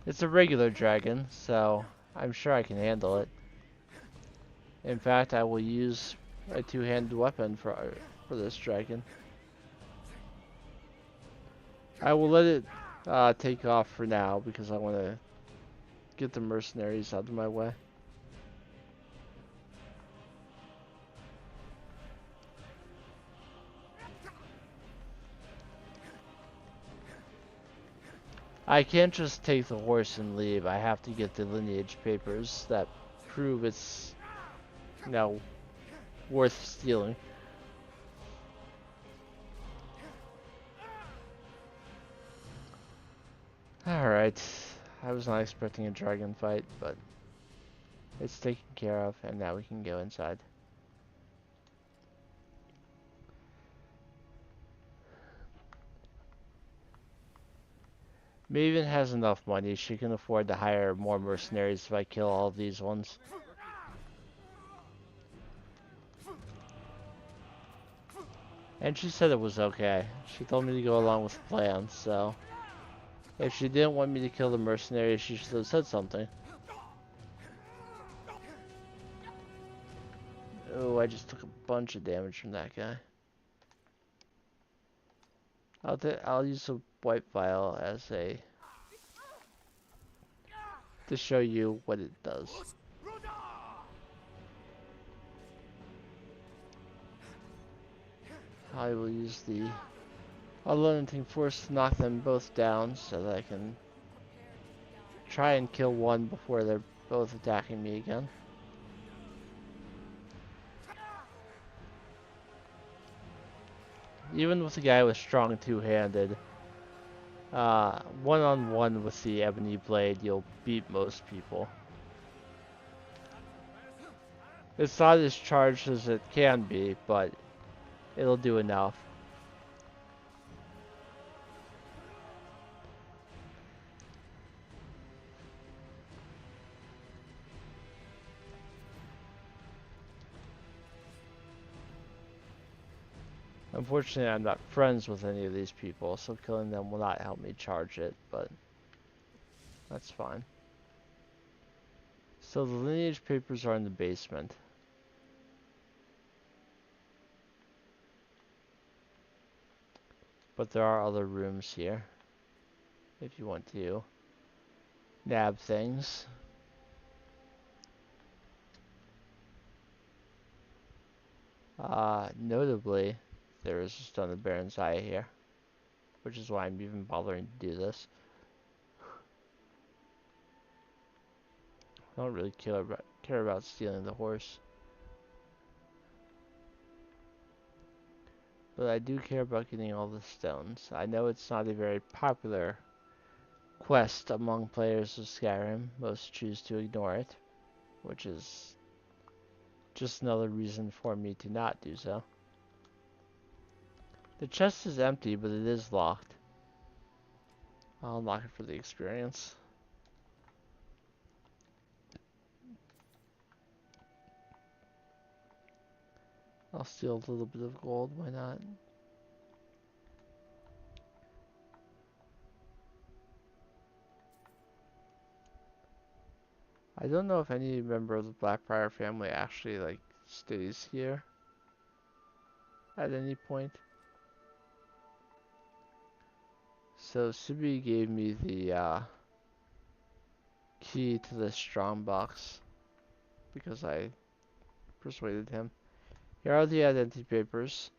It's a regular dragon, so I'm sure I can handle it. In fact, I will use a two-handed weapon for this dragon. I will let it take off for now because I want to get the mercenaries out of my way. I can't just take the horse and leave. I have to get the lineage papers that prove it's, you know, worth stealing. Alright. I was not expecting a dragon fight, but it's taken care of, and now we can go inside. Maven has enough money. She can afford to hire more mercenaries if I kill all of these ones. And she said it was okay. She told me to go along with the plan, so if she didn't want me to kill the mercenaries, she should have said something. Oh, I just took a bunch of damage from that guy. I'll use a white vial as a to show you what it does. I will use the unlimiting force to knock them both down so that I can try and kill one before they're both attacking me again. Even with a guy with strong two-handed, one-on-one with the ebony blade, you'll beat most people. It's not as charged as it can be, but it'll do enough. Unfortunately, I'm not friends with any of these people, so killing them will not help me charge it, but that's fine. So the lineage papers are in the basement. But there are other rooms here, if you want to nab things. Notably, there is a Stone of Baron's Eye here, which is why I'm even bothering to do this. I don't really care about stealing the horse. But I do care about getting all the stones. I know it's not a very popular quest among players of Skyrim. Most choose to ignore it, which is just another reason for me to not do so. The chest is empty, but it is locked. I'll unlock it for the experience. I'll steal a little bit of gold, why not? I don't know if any member of the Blackbriar family actually, like, stays here at any point. So, Subi gave me the, key to the strong box because I persuaded him. Here are the identity papers.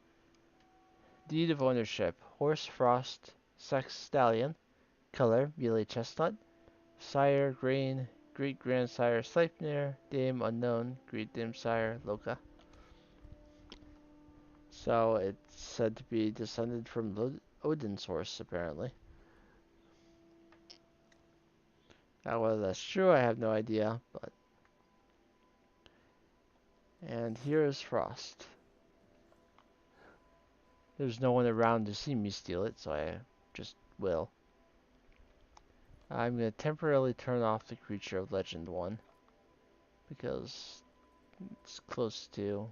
Deed of ownership. Horse Frost, sex stallion, color mealy chestnut, sire grain, great grandsire Sleipnir, dame unknown, great dame sire Loka. So it's said to be descended from Odin's horse, apparently. Now whether that's true, I have no idea, but... And here is Frost. There's no one around to see me steal it, so I just will. I'm going to temporarily turn off the Creature of Legend one, because it's close to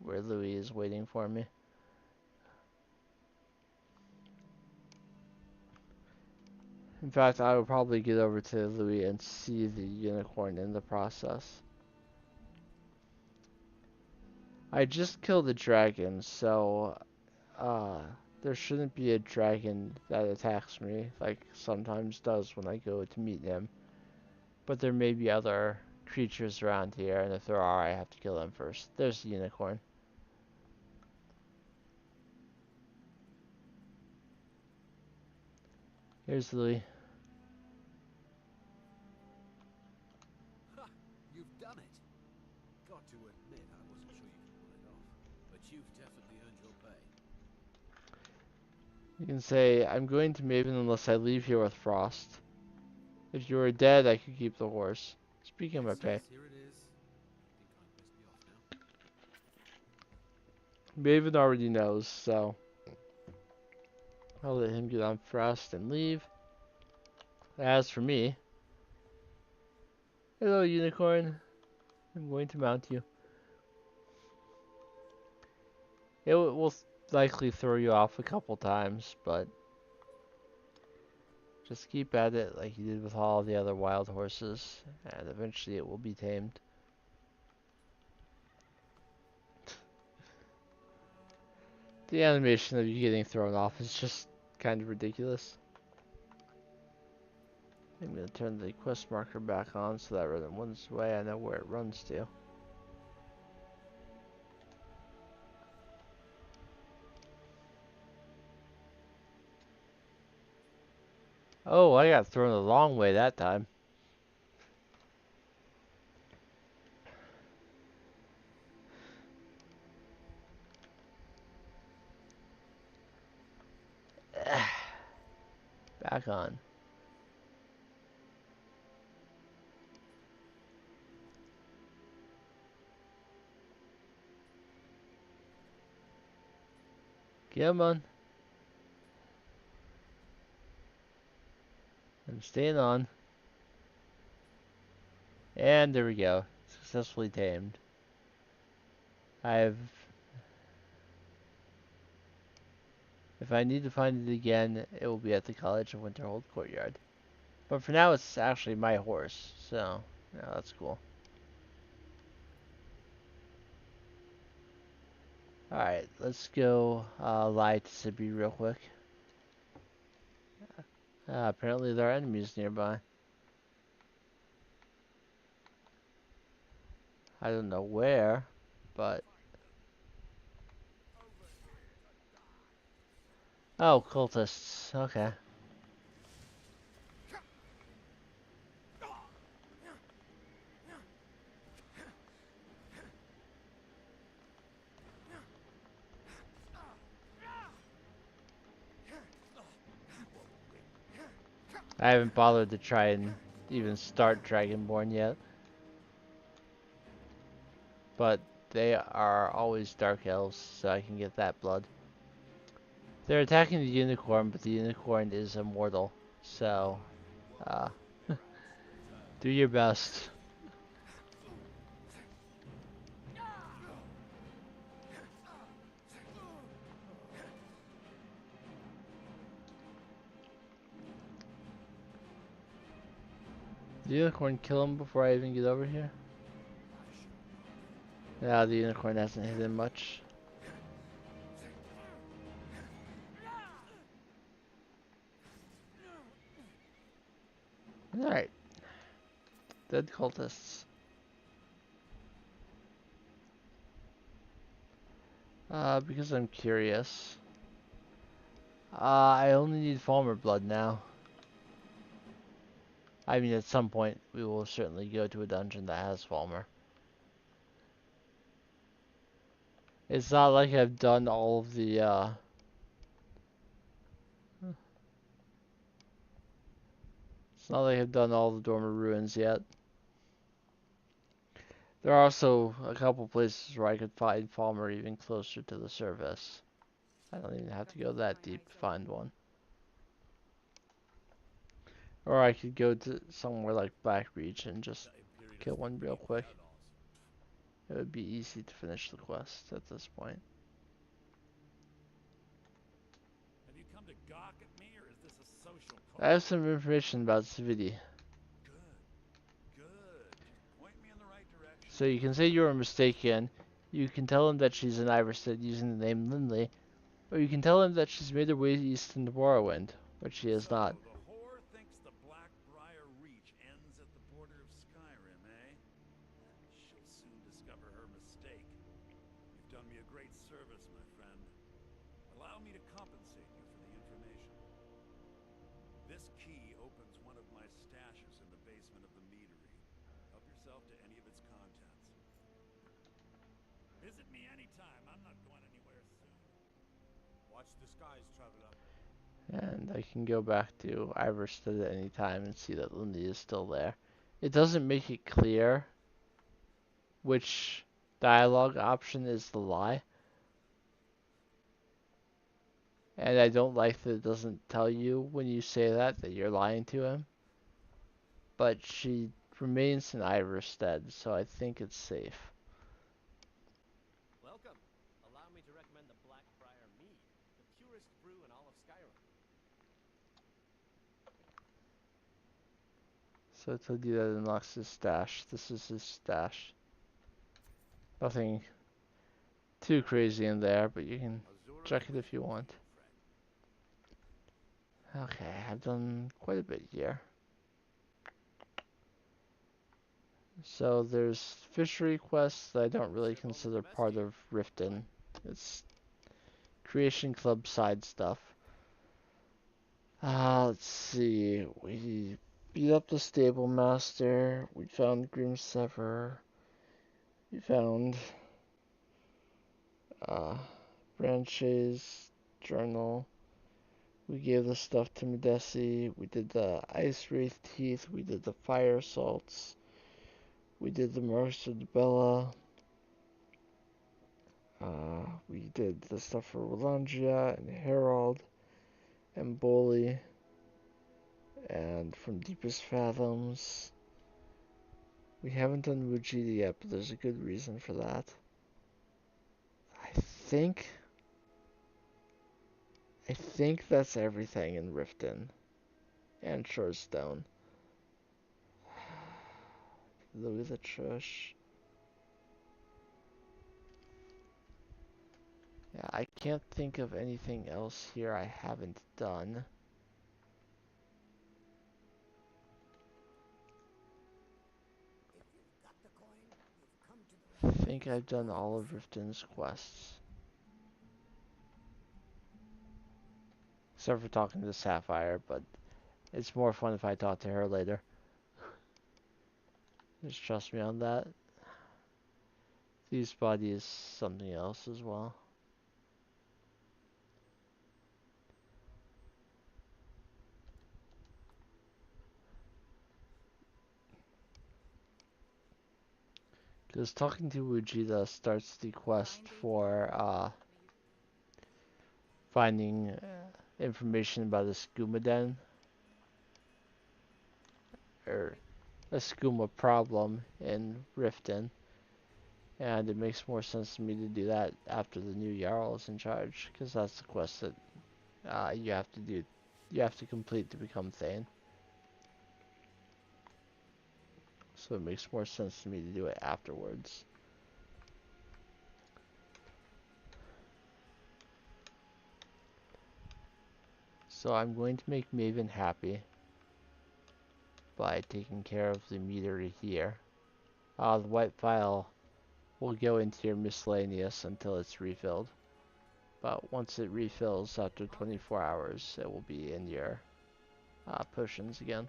where Louis is waiting for me. In fact, I will probably get over to Louis and see the unicorn in the process. I just killed a dragon, so there shouldn't be a dragon that attacks me, like sometimes does when I go to meet him. But there may be other creatures around here, and if there are, I have to kill them first. There's the unicorn. Here's Louis. Ha! You've done it! Got to admit, I wasn't sure you could pull it off. But you've definitely earned your pay. You can say, I'm going to Maven unless I leave here with Frost. If you were dead, I could keep the horse. Speaking of my Yes, pay. yes, here it is. I think I must be off now. Maven already knows, so I'll let him get on Frost and leave. As for me, hello unicorn, I'm going to mount you. It will likely throw you off a couple times, but just keep at it like you did with all the other wild horses, and eventually it will be tamed. The animation of you getting thrown off is just kind of ridiculous. I'm going to turn the quest marker back on so that when it runs away, I know where it runs to. Oh, I got thrown the long way that time. Back on. Come on. I'm staying on. And there we go. Successfully tamed. If I need to find it again, it will be at the College of Winterhold Courtyard. But for now, it's actually my horse, so yeah, that's cool. Alright, let's go lie to Sibi real quick. Apparently there are enemies nearby. I don't know where, but... Oh, cultists. Okay. I haven't bothered to try and even start Dragonborn yet. But they are always Dark Elves, so I can get that blood. They're attacking the unicorn, but the unicorn is immortal. So, do your best. Did the unicorn kill him before I even get over here? Yeah, the unicorn hasn't hit him much. Alright. Dead cultists. Because I'm curious. I only need Falmer blood now. I mean, at some point, we will certainly go to a dungeon that has Falmer. It's not like I've done all of the, It's not like I've done all the Dormer ruins yet. There are also a couple places where I could find Falmer even closer to the surface. I don't even have to go that deep to find one. Or I could go to somewhere like Blackreach and just kill one real quick. It would be easy to finish the quest at this point. Have you come to gawk at me, or is this a social call? I have some information about Sviti. Good. Just point me in the right direction. So you can say you were mistaken. You can tell him that she's an Iverstead using the name Lindley. Or you can tell him that she's made her way east into Morrowind, which she has not. So, the whore thinks the Blackbriar Reach ends at the border of Skyrim, eh? She'll soon discover her mistake. You've done me a great service, my friend. Allow me to compensate you for the information. This key opens one of my stashes in the basement of the meadery. Help yourself to any of its contents. Visit me anytime. I'm not going anywhere soon. Watch the skies, traveler. And I can go back to Iverstead at any time and see that Lindy is still there. It doesn't make it clear which dialogue option is the lie. And I don't like that it doesn't tell you when you say that you're lying to him. But she remains in Iverstead, so I think it's safe. Welcome. Allow me to recommend the Blackbriar Mead, the purest brew in all of Skyrim. So I told you that unlocks his stash. This is his stash. Nothing too crazy in there, but you can check it if you want. Okay, I've done quite a bit here. So there's fishery quests that I don't really consider part of Riften. It's Creation Club side stuff. Let's see. We beat up the Stable Master. We found Grimsever. We found Branche's journal. We gave the stuff to Medesi. We did the Ice Wraith Teeth. We did the Fire Salts. We did the Marks of the Bella. We did the stuff for Rolangia and Herald and Boley. And from Deepest Fathoms. We haven't done Mujita yet, but there's a good reason for that. I think that's everything in Riften and Shorestone. Louis the Trush. Yeah, I can't think of anything else here I haven't done. I think I've done all of Riften's quests. Except for talking to Sapphire, but it's more fun if I talk to her later. Just trust me on that. Thieves' Body is something else as well. Because talking to Wujita starts the quest for finding information about a skooma den, or a skooma problem in Riften, and it makes more sense to me to do that after the new Jarl is in charge, because that's the quest that you have to complete to become Thane. So it makes more sense to me to do it afterwards. So I'm going to make Maven happy by taking care of the meter here. The white file will go into your miscellaneous until it's refilled. but once it refills after 24 hours, it will be in your potions again.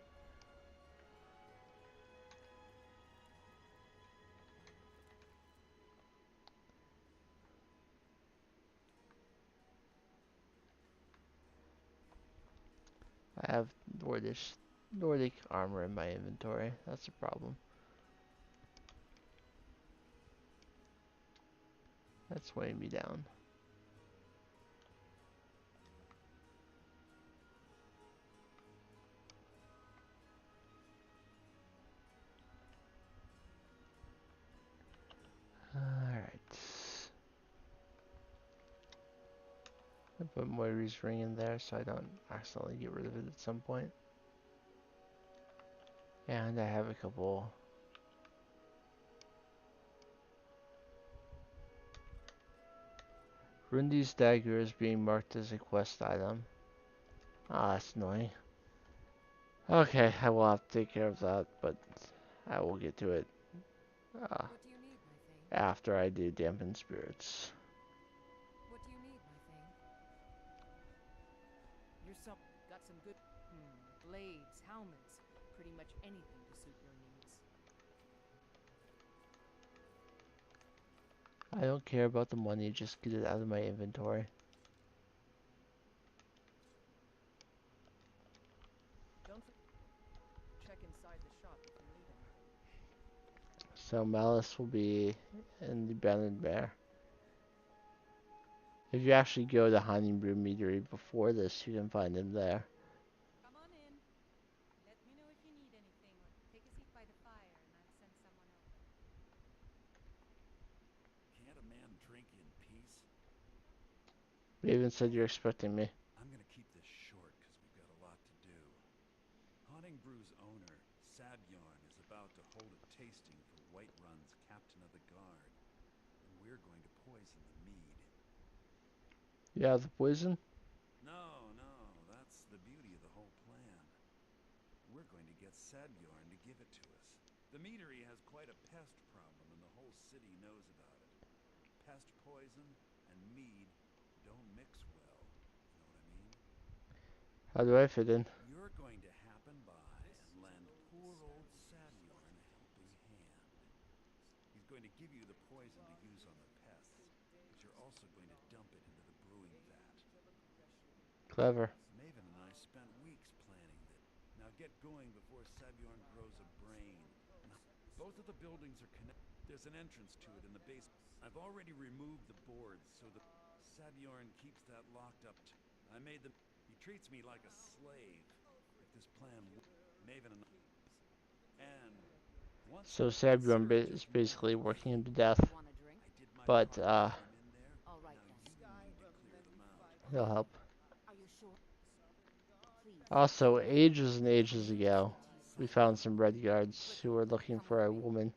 I have Nordic armor in my inventory. That's a problem. That's weighing me down. Alright. I put Moiri's ring in there so I don't accidentally get rid of it at some point. And I have a couple. Rundi's dagger is being marked as a quest item. Ah, that's annoying. Okay, I will have to take care of that, but I will get to it What do you need, my thing? after I do Dampen Spirits. What do you need, my thing? Got some good blades, helmets, pretty much anything to suit your needs. I don't care about the money, just get it out of my inventory. Don't check inside the shop if you need anything. So Malice will be in the Abandoned Bear. If you actually go to Honningbrew Meadery before this, you can find him there. Come on in. Let me know if you need anything, or take a seat by the fire and I'll send someone over. Can't a man drink in peace? Raven said you're expecting me. I'm gonna keep this short because we've got a lot to do. Honningbrews owner, Sabyarn, is about to hold a tasting for Whiterun's captain of the guard. And we're going to poison the mead. You have the poison? No, that's the beauty of the whole plan. We're going to get Sabyarn to give it to us. The meadery has quite a pest problem and the whole city knows about it. Pest poison and mead don't mix well, you know what I mean? How do I fit in? You're going to happen by and lend poor old Sabyarn a helping hand. He's going to give you the poison to use on the pests, but you're also going to dump it into the brewing vat. Clever. Maven and I spent weeks planning this. Now get going before Sabyarn grows a brain. Both of the buildings are connected. There's an entrance to it in the base. I've already removed the boards so that Sabyarn keeps that locked up. I made them. He treats me like a slave. If this plan Maven and once So Sabuon is basically working him to death, Want a drink? I did my but part to get him in there. All right Now then. you need to clear them out. he'll help. Are you sure? Please. Also, ages and ages ago, we found some red guards who were looking for a woman.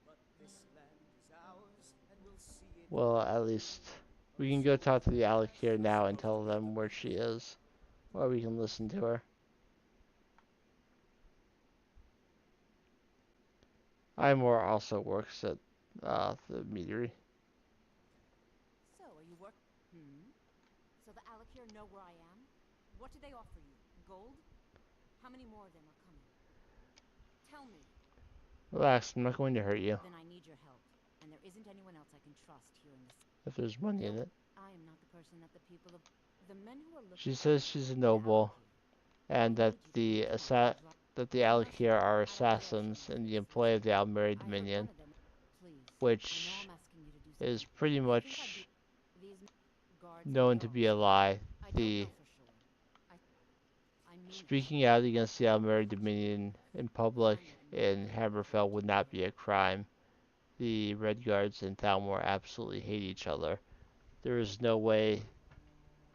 But this land is ours, and we'll see it. Well, at least we can go talk to the Alec here now and tell them where she is, or we can listen to her. Imor also works at the meadery. So, are you work? So the Alakir know where I am? What do they offer you? Gold? How many more of them are coming? Tell me. Relax, I'm not going to hurt you. Then I need your help, and there isn't anyone else I can trust here in this. If there's money in it. I am not the person that the people of the men who are looking. She says she's a noble, and that the Alakir are assassins in the employ of the Almeri Dominion, which is pretty much known to be a lie. The speaking out against the Almeri Dominion in public in Hammerfell would not be a crime. The Red Guards and Thalmor absolutely hate each other. There is no way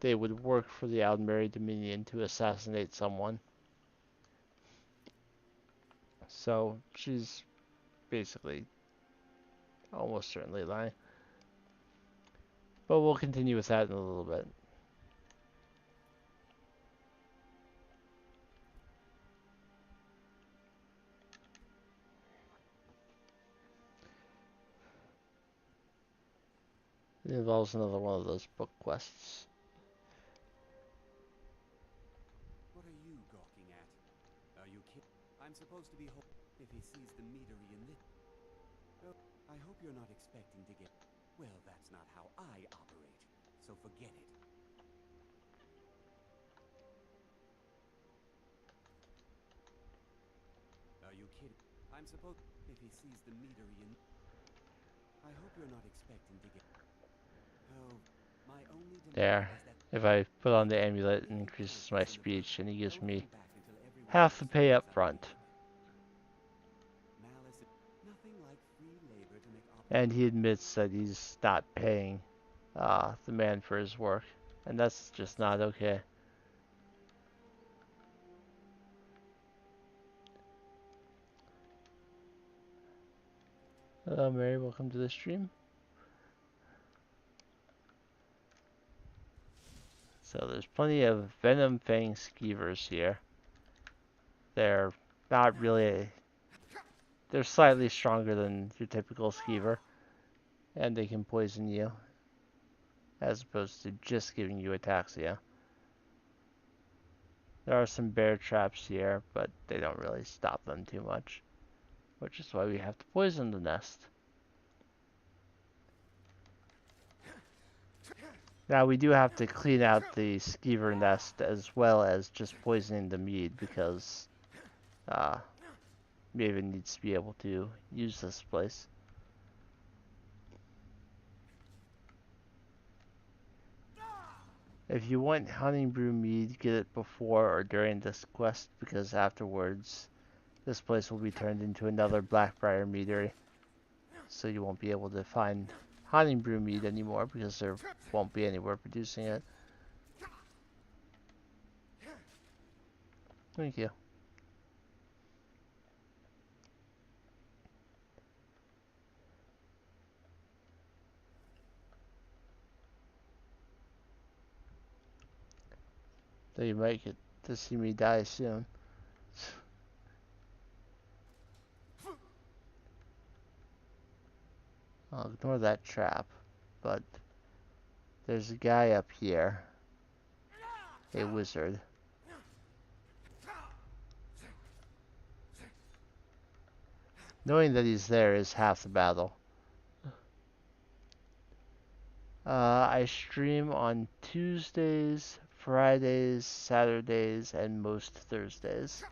they would work for the Almeri Dominion to assassinate someone. So she's basically almost certainly lying. But we'll continue with that in a little bit. It involves another one of those book quests. What are you gawking at? Are you kidding? I'm supposed to be if he sees the meadery in this. Oh, I hope you're not expecting to get. Well, that's not how I operate, so forget it. Are you kidding? I'm supposed if he sees the meadery in. I hope you're not expecting to get. Oh, my only demand There. is that If I put on the amulet, it increases my speech, and he gives me half the pay up front. malice, nothing like free labor to make And he admits that he's not paying the man for his work, and that's just not okay. Hello, Mary. Welcome to the stream. So there's plenty of Venom Fang Skeevers here. They're not really... They're slightly stronger than your typical Skeever, and they can poison you, as opposed to just giving you ataxia. There are some bear traps here, but they don't really stop them too much, which is why we have to poison the nest. Now we do have to clean out the skeever nest as well as just poisoning the mead, because Maven needs to be able to use this place. If you want honey brew mead, get it before or during this quest, because afterwards this place will be turned into another Blackbriar meadery. So you won't be able to find honey brew mead anymore, because there won't be anywhere producing it. Thank you. Though you might get to see me die soon. I'll ignore that trap, but there's a guy up here, a wizard. Knowing that he's there is half the battle. I stream on Tuesdays, Fridays, Saturdays, and most Thursdays.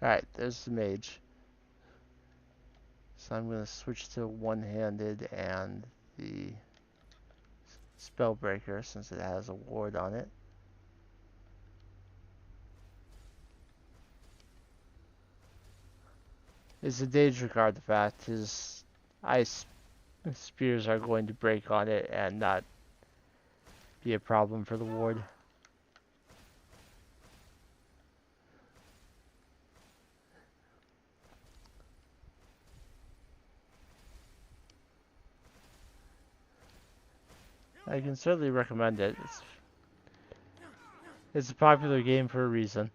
Alright, there's the mage. So I'm going to switch to one-handed and the Spellbreaker, since it has a ward on it. It's a Daedric artifact. His ice spears are going to break on it and not be a problem for the ward. I can certainly recommend it. It's a popular game for a reason.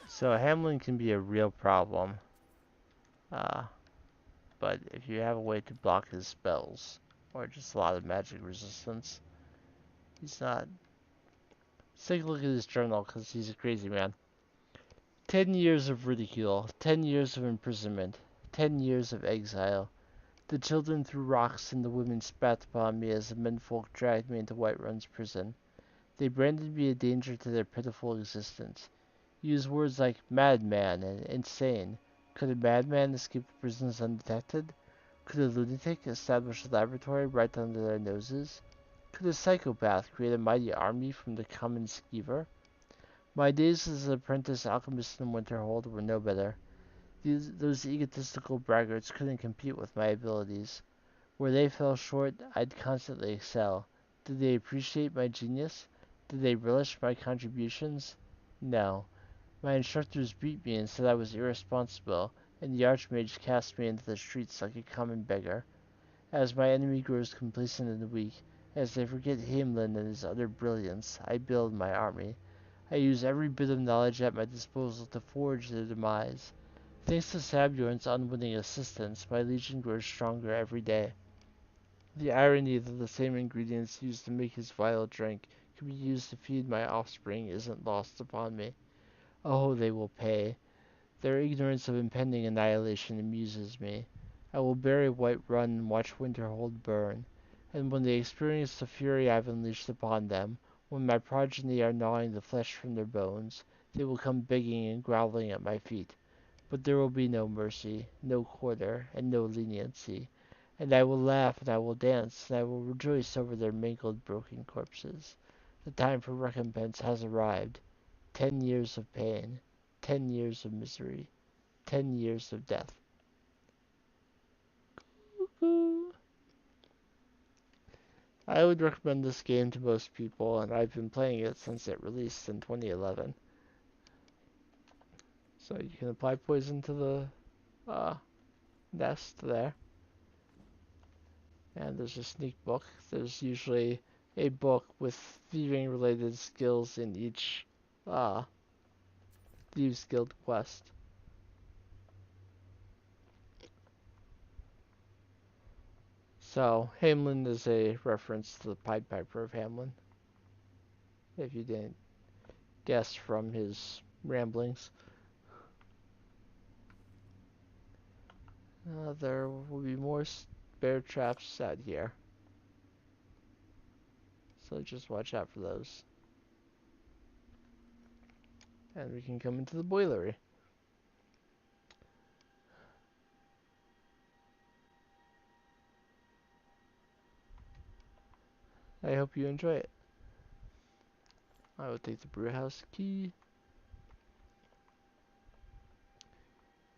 So Hamlin can be a real problem. But if you have a way to block his spells, or just a lot of magic resistance, he's not. Let's take a look at his journal, because he's a crazy man. 10 years of ridicule, 10 years of imprisonment, 10 years of exile. The children threw rocks and the women spat upon me as the menfolk dragged me into Whiterun's prison. They branded me a danger to their pitiful existence. Used words like madman and insane. Could a madman escape the prisons undetected? Could a lunatic establish a laboratory right under their noses? Could a psychopath create a mighty army from the common skeever? My days as an apprentice alchemist in Winterhold were no better. Those egotistical braggarts couldn't compete with my abilities. Where they fell short, I'd constantly excel. Did they appreciate my genius? Did they relish my contributions? No. My instructors beat me and said I was irresponsible, and the Archmage cast me into the streets like a common beggar. As my enemy grows complacent and weak, as they forget Hamelin and his utter brilliance, I build my army. I use every bit of knowledge at my disposal to forge their demise. Thanks to Sabjorn's unwitting assistance, my legion grows stronger every day. The irony that the same ingredients used to make his vile drink could be used to feed my offspring isn't lost upon me. Oh, they will pay. Their ignorance of impending annihilation amuses me. I will bury Whiterun and watch Winterhold burn, and when they experience the fury I've unleashed upon them, when my progeny are gnawing the flesh from their bones, they will come begging and growling at my feet. But there will be no mercy, no quarter, and no leniency, and I will laugh and I will dance, and I will rejoice over their mangled, broken corpses. The time for recompense has arrived. 10 years of pain, 10 years of misery, 10 years of death. I would recommend this game to most people, and I've been playing it since it released in 2011. So you can apply poison to the nest there. And there's a sneak book. There's usually a book with thieving related skills in each Thieves Guild quest. So, Hamelin is a reference to the Pied Piper of Hamelin, if you didn't guess from his ramblings. There will be more bear traps out here, so just watch out for those. And we can come into the boilery. I hope you enjoy it. I will take the brewhouse key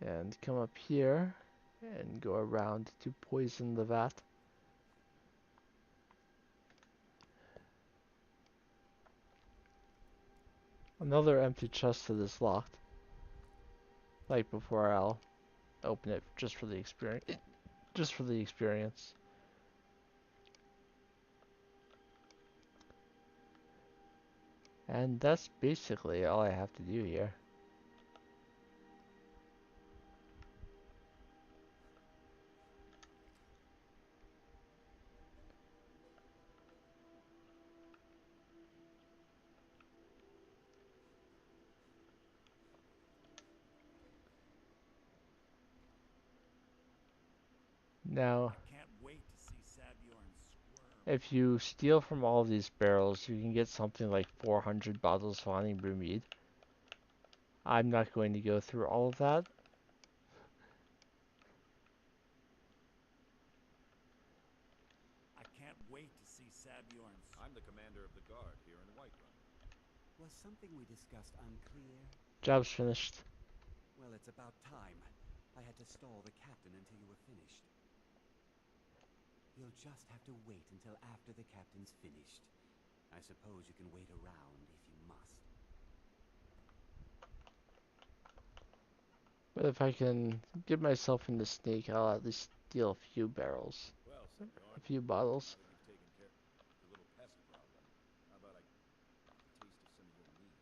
and come up here and go around to poison the vat. Another empty chest that is locked. Like before, I'll open it just for the experience. Just for the experience. And that's basically all I have to do here. Now, I can't wait to see Sabjorn squirm. if you steal from all of these barrels, you can get something like 400 bottles of honey brew mead. I'm not going to go through all of that. I can't wait to see Sabjorn. I'm the commander of the guard here in Whiterun. Was something we discussed unclear? Job's finished. Well, it's about time. I had to stall the captain until you were finished. You'll just have to wait until after the captain's finished. I suppose you can wait around if you must. But if I can get myself into sneak, I'll at least steal a few barrels. Well, A Senor, few bottles. now that you've taken care of the little pest problem, how about I get a taste of some of your mead?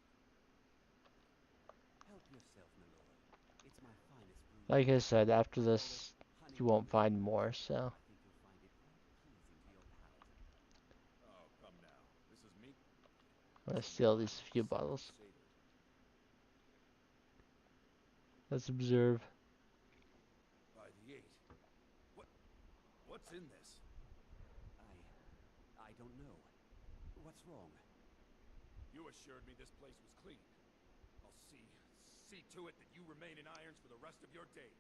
Help yourself, my lord. It's my finest brew. Like I said, after this, you won't find more, so. I think you'll find it quite pleasing to your palate. Oh, come now. This is me. I'm gonna steal these few bottles. Let's observe. By the 8. What's in this? I don't know. What's wrong? You assured me this place was clean. I'll see to it that you remain in irons for the rest of your days.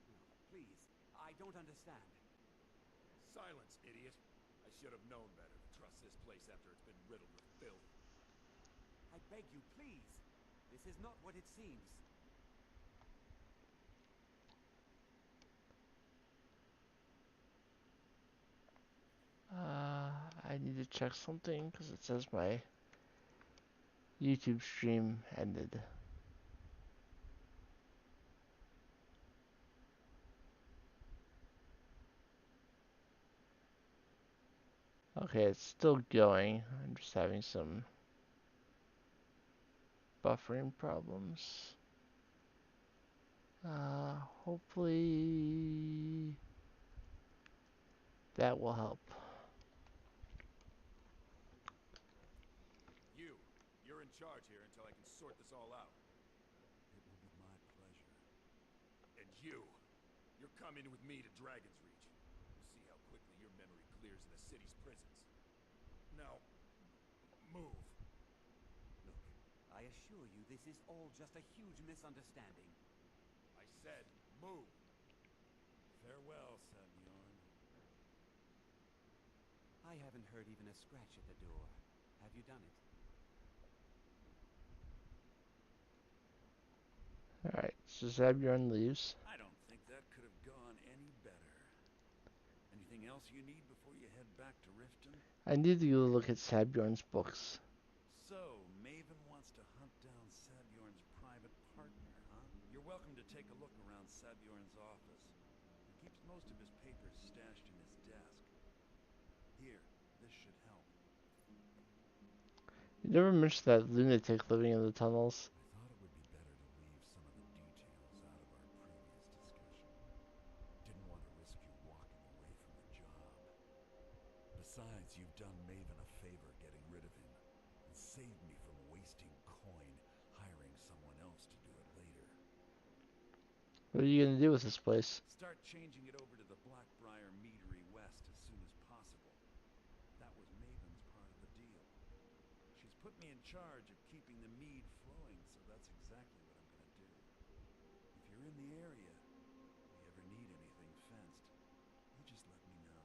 No, please. I don't understand. Silence, idiot. I should have known better to trust this place after it's been riddled with filth. I beg you, please. This is not what it seems. I need to check something because it says my YouTube stream ended. Okay, it's still going. I'm just having some buffering problems. Hopefully that will help. You're in charge here until I can sort this all out. It will be my pleasure. And you're coming with me to Dragon's Reach. We'll see how quickly your memory clears in the city's prisons. Now, move. Look, I assure you this is all just a huge misunderstanding. I said move. Farewell, Sabjorn. I haven't heard even a scratch at the door. Have you done it? Alright, so Zabjorn leaves. I don't think that could have gone any better. Anything else you need before you head back to Riften? I need to go look at Zabjorn's books. So, Maven wants to hunt down Sabjorn's private partner, huh? You're welcome to take a look around Sabjorn's office. He keeps most of his papers stashed in his desk. Here, this should help. You never mentioned that lunatic living in the tunnels. I thought it would be better to leave some of the details out of our previous discussion. Didn't want to risk you walking away from the job. Besides, you've done Maven a favor getting rid of him, and saved me from wasting coin hiring someone else to do it later. What are you gonna do with this place? Start changing it over to the Blackbriar Meadery West as soon as possible. That was Maven's part of the deal. She's put me in charge of keeping the mead flowing, so that's exactly what I'm gonna do. If you're in the area, or you ever need anything fenced, you just let me know.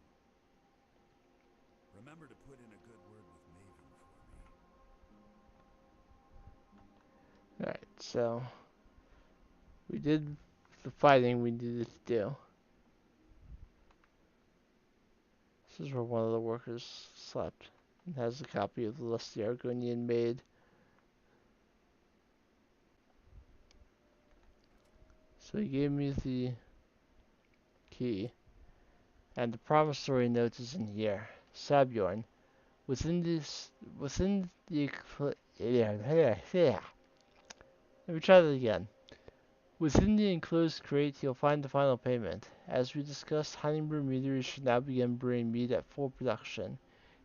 Remember to put in a good word with Maven for me. Alright, so we did the fighting we needed to do. This is where one of the workers slept. It has a copy of the lusty Argonian maid. So he gave me the key. And the promissory note is in here. Sabjorn, within the let me try that again. Within the enclosed crate, you'll find the final payment. As we discussed, Honeymoon Meadery should now begin brewing mead at full production.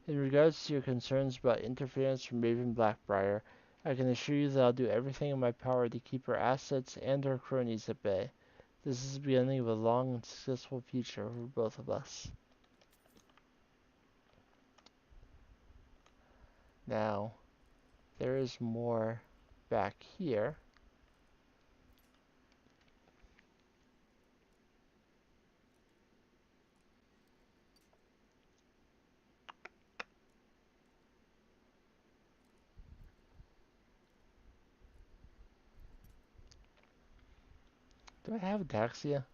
In regards to your concerns about interference from Maven Blackbriar, I can assure you that I'll do everything in my power to keep her assets and her cronies at bay. This is the beginning of a long and successful future for both of us. Now, there is more back here. Do I have ataxia?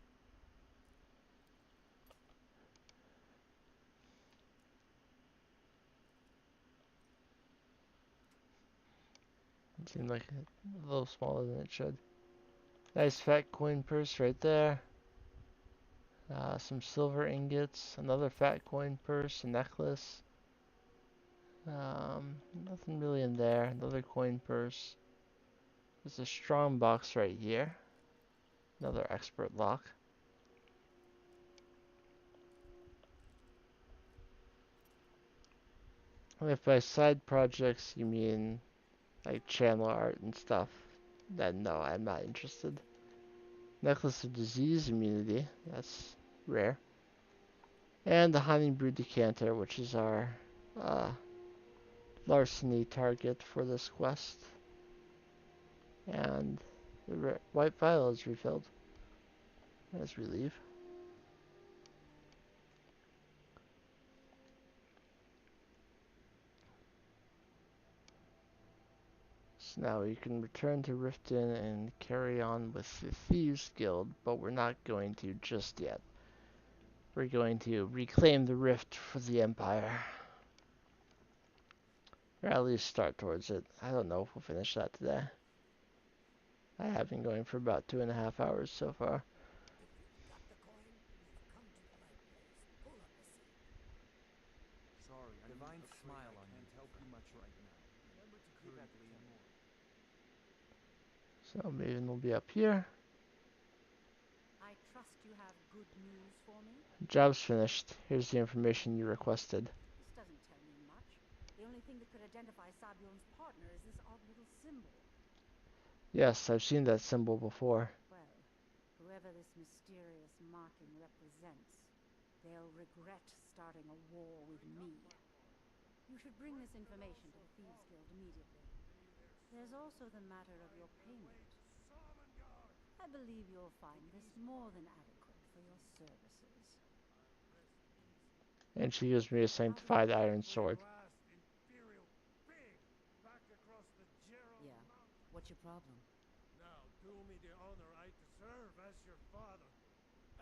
It seemed like a little smaller than it should. Nice fat coin purse right there. Some silver ingots, another fat coin purse, a necklace. Nothing really in there. Another coin purse. There's a strong box right here. Another expert lock. If by side projects you mean like channel art and stuff, then no, I'm not interested. Necklace of disease immunity, that's rare. And the honey brew decanter, which is our uh, larceny target for this quest. And the white vial is refilled as we leave. So now we can return to Riften and carry on with the Thieves Guild, but we're not going to just yet. We're going to reclaim the rift for the Empire. Or at least start towards it. I don't know if we'll finish that today. I have been going for about 2.5 hours so far. If you've got the coin, you've come to the right place. Pull up a seat. Sorry, I So Maven will be up here. I trust you have good news for me? Job's finished. Here's the information you requested. This doesn't tell me much. The only thing that could identify Sabion's partner is this odd little symbol. Yes, I've seen that symbol before. Well, whoever this mysterious marking represents, they'll regret starting a war with me. You should bring this information to the Thieves Guild immediately. There's also the matter of your payment. I believe you'll find this more than adequate for your services. And she gives me a sanctified iron sword. Yeah, what's your problem? Now do me the honor I deserve as your father,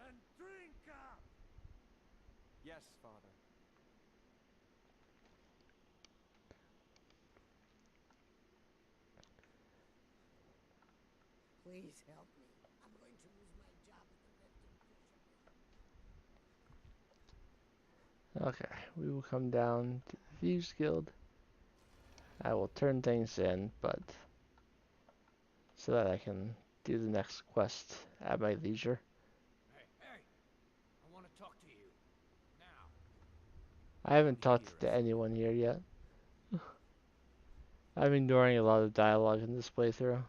and drink up! Yes, Father. Please help me. I'm going to lose my job at the Redfin Fisher Mill. Okay, we will come down to the Thieves Guild. I will turn things in, but so that I can do the next quest at my leisure. Hey, I want to talk to you. Now. I haven't talked to anyone here yet. I'm ignoring a lot of dialogue in this playthrough.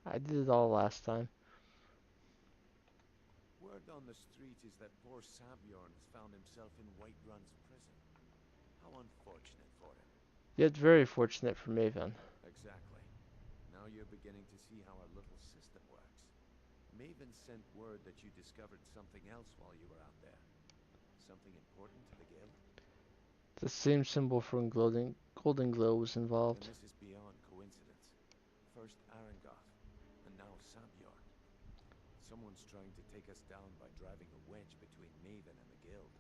I did it all last time. Word on the street is that poor Sabjorn has found himself in Whiterun's prison. How unfortunate for him. Yet very fortunate for Maven. Exactly. Now you're beginning to see how our little system works. Maven sent word that you discovered something else while you were out there. Something important to the guild? The same symbol from Golden Glow was involved. Then this is beyond coincidence. First Arangoth, and now Sabjorn. Someone's trying to take us down by driving a wedge between Maven and the guild.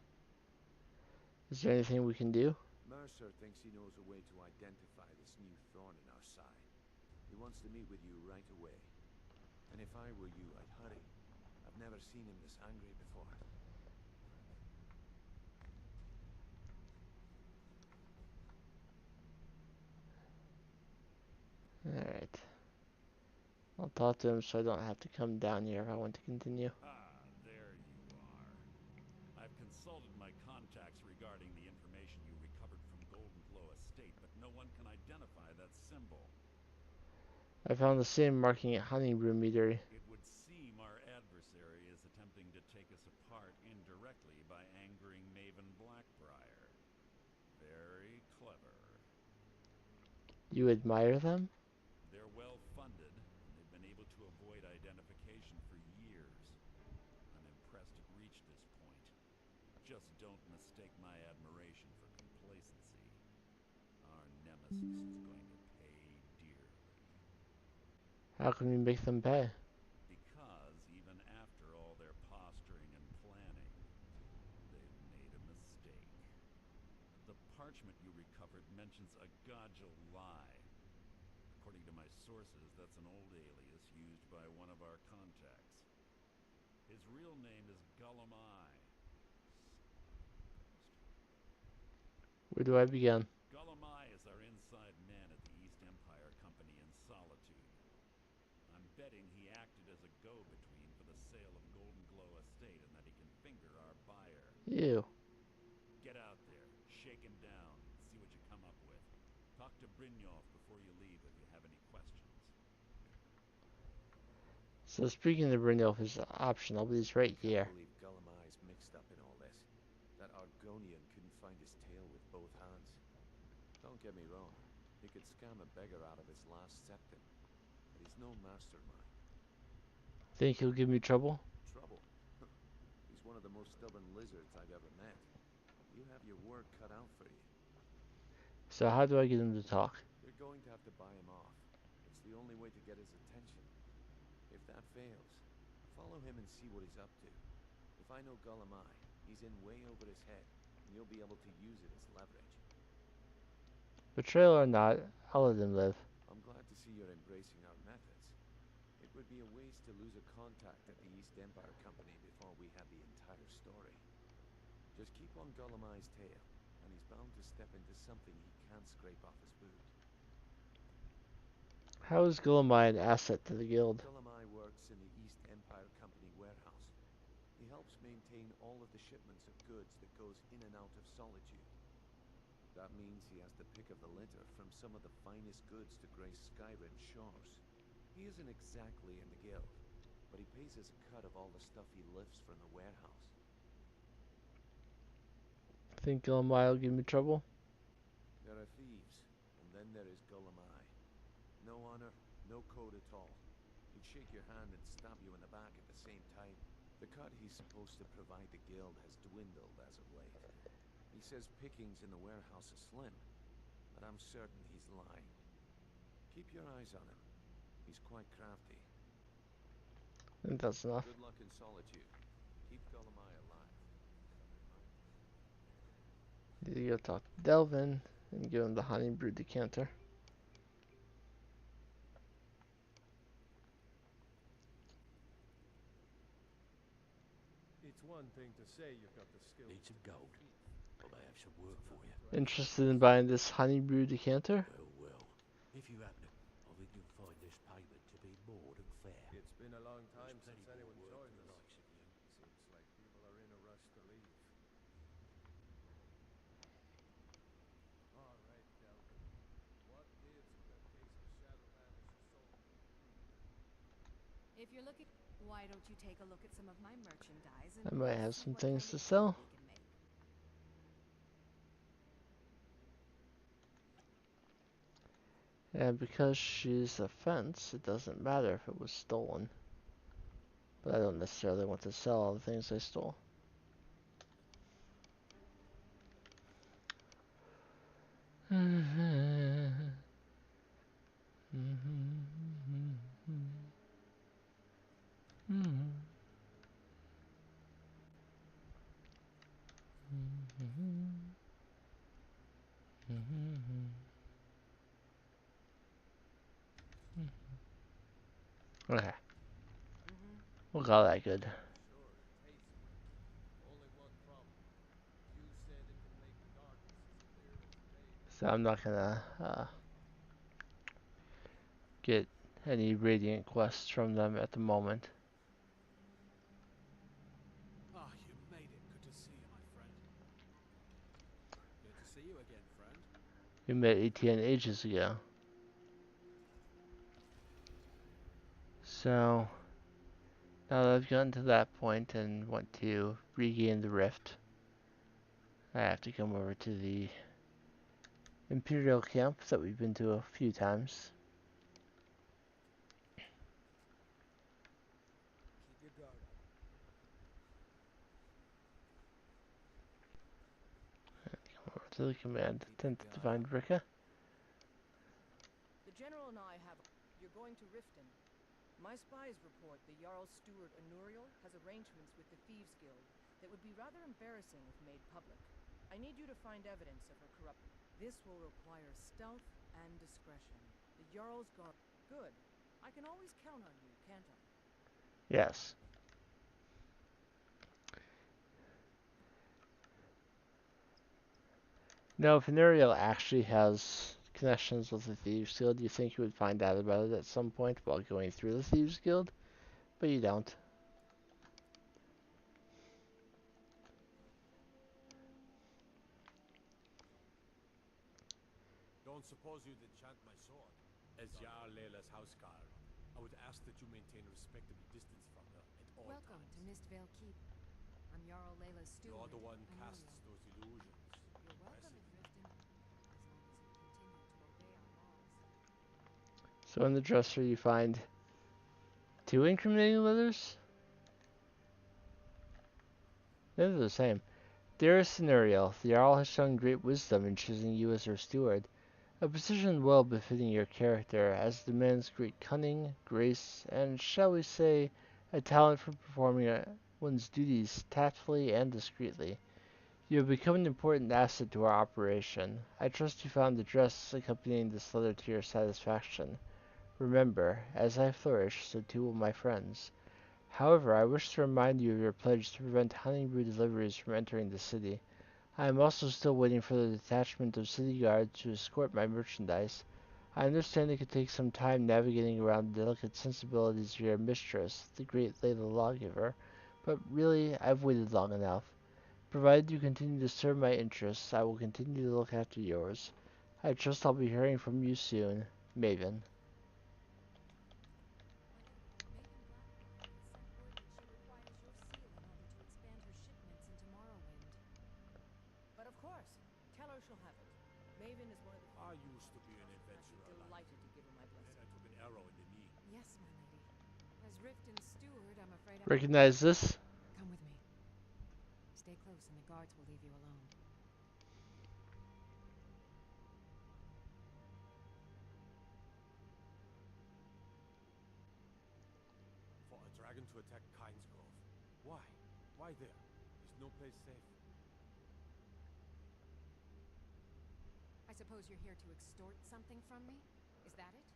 Is there anything we can do? Mercer thinks he knows a way to identify this new thorn in our side. He wants to meet with you right away. And if I were you, I'd hurry. I've never seen him this angry before. Alright. I'll talk to him so I don't have to come down here if I want to continue. Ah, there you are. I've consulted my contacts regarding the information you recovered from Golden Glow Estate, but no one can identify that symbol. I found the same marking at Honeybrew Meadery. It would seem our adversary is attempting to take us apart indirectly by angering Maven Blackbriar. Very clever. You admire them? They're well funded, and they've been able to avoid identification for years. I'm impressed it reached this point. Just don't mistake my admiration for complacency. Our nemesis is going to pay dearly. How can we make them pay? Because even after all their posturing and planning, they've made a mistake. The parchment you recovered mentions a Godjal lie. According to my sources, that's an old alias used by one of our contacts. His real name is Gullumai. Where do I begin? Gullumai is our inside man at the East Empire Company in Solitude. I'm betting he acted as a go-between for the sale of Golden Glow Estate and that he can finger our buyer. Ew. Get out there, shake him down, see what you come up with. Talk to Brynjolf before you leave if you have any questions. So speaking of Brynjolf is optional, but he's right here. I can't believe Gullumai's mixed up in all this. That Argonian couldn't find his tail with both hands. Don't get me wrong, he could scam a beggar out of his last septim, but he's no mastermind. Think he'll give me trouble? Trouble? He's one of the most stubborn lizards I've ever met. You have your work cut out for you. So how do I get him to talk? You're going to have to buy him off. It's the only way to get his attention. If that fails, follow him and see what he's up to. If I know Gullumai, he's in way over his head, and you'll be able to use it as leverage. Betrayal or not, I'll let him live. I'm glad to see you're embracing our methods. It would be a waste to lose a contact at the East Empire Company before we had the entire story. Just keep on Gullumai's tail, and he's bound to step into something he can't scrape off his boot. How is Guillemai an asset to the guild? Guillemai works in the East Empire Company warehouse. He helps maintain all of the shipments of goods that goes in and out of Solitude. That means he has the pick of the litter from some of the finest goods to grace Skyrim's shores. He isn't exactly in the guild, but he pays us a cut of all the stuff he lifts from the warehouse. Think Guillemai will give me trouble? There are thieves, and then there is Guillemai. No honor, no code at all. He'd shake your hand and stab you in the back at the same time. The cut he's supposed to provide the guild has dwindled as of late. He says pickings in the warehouse are slim, but I'm certain he's lying. Keep your eyes on him. He's quite crafty. I think that's enough. Good luck in Solitude. Keep Guillemai alive. Need to go talk to Delvin and give him the honey brew decanter. It's one thing to say you've got the skills. Need some gold. I may have some work for you. Interested in buying this honey brew decanter? Well. If you happen to, I think you'll find this payment to be more than fair. It's been a long time There's since plenty more anyone work joined for the us. likes of you. Seems like people are in a rush to leave. All right, Delvin. What gives with that case of shadow vanish you sold me? If you're looking, why don't you take a look at some of my merchandise and I might have see some what things kind to of deal sell. we can make. And because she's a fence, it doesn't matter if it was stolen. But I don't necessarily want to sell all the things I stole. Okay. We'll call that good. Sure, it tastes great. Only one problem. You said it can make darkness as clear as day. So I'm not gonna get any radiant quests from them at the moment. Ah, you made it. Good to see you, my friend. Good to see you again, friend. We met Etienne ages ago. So now that I've gotten to that point and want to regain the rift, I have to come over to the Imperial camp that we've been to a few times. Keep your guard up. Come over to the command Keep tent your to guard find up. Rika. The General and I have... You're going to Riften. My spies report the Jarl's steward Anuriel has arrangements with the Thieves Guild that would be rather embarrassing if made public. I need you to find evidence of her corrupt... This will require stealth and discretion. The Jarl's guard... Good. I can always count on you, can't I? Yes. Now, if Anuriel actually has connections with the Thieves Guild, you think you would find out about it at some point while going through the Thieves Guild, but you don't. Don't suppose you'd enchant my sword. As Jarl Layla's housecarl, I would ask that you maintain a respectable distance from her at all Welcome times. to Mistvale Keep. I'm Jarl Layla's steward. You're the one Amelia. casts those illusions. You're welcome Impressive. at Riften, as long as you continue to obey our laws. So in the dresser you find 2 incriminating letters? They're the same. Dearest Anuriel, the Jarl has shown great wisdom in choosing you as her steward, a position well befitting your character, as it demands great cunning, grace, and, shall we say, a talent for performing one's duties tactfully and discreetly. You have become an important asset to our operation. I trust you found the dress accompanying this letter to your satisfaction. Remember, as I flourish, so too will my friends. However, I wish to remind you of your pledge to prevent Honeybrewed deliveries from entering the city. I am also still waiting for the detachment of city guards to escort my merchandise. I understand it could take some time navigating around the delicate sensibilities of your mistress, the great Layla Lawgiver, but really, I've waited long enough. Provided you continue to serve my interests, I will continue to look after yours. I trust I'll be hearing from you soon, Maven. Maven Blackbriar has sent word that she requires your seal in order to expand her shipments into Morrowind. But of course, tell her she'll have it. Maven is one of the... I used to be an I'd be adventurer like delighted to give her my and blessing. then I took an arrow in the knee. Yes, my lady. As Riften's steward, I'm afraid I... Recognize this? Come with me. Stay close and the guards will leave you alone. For a dragon to attack Kyne's Grove. Why? Why there? Is no place safe? I suppose you're here to extort something from me? Is that it?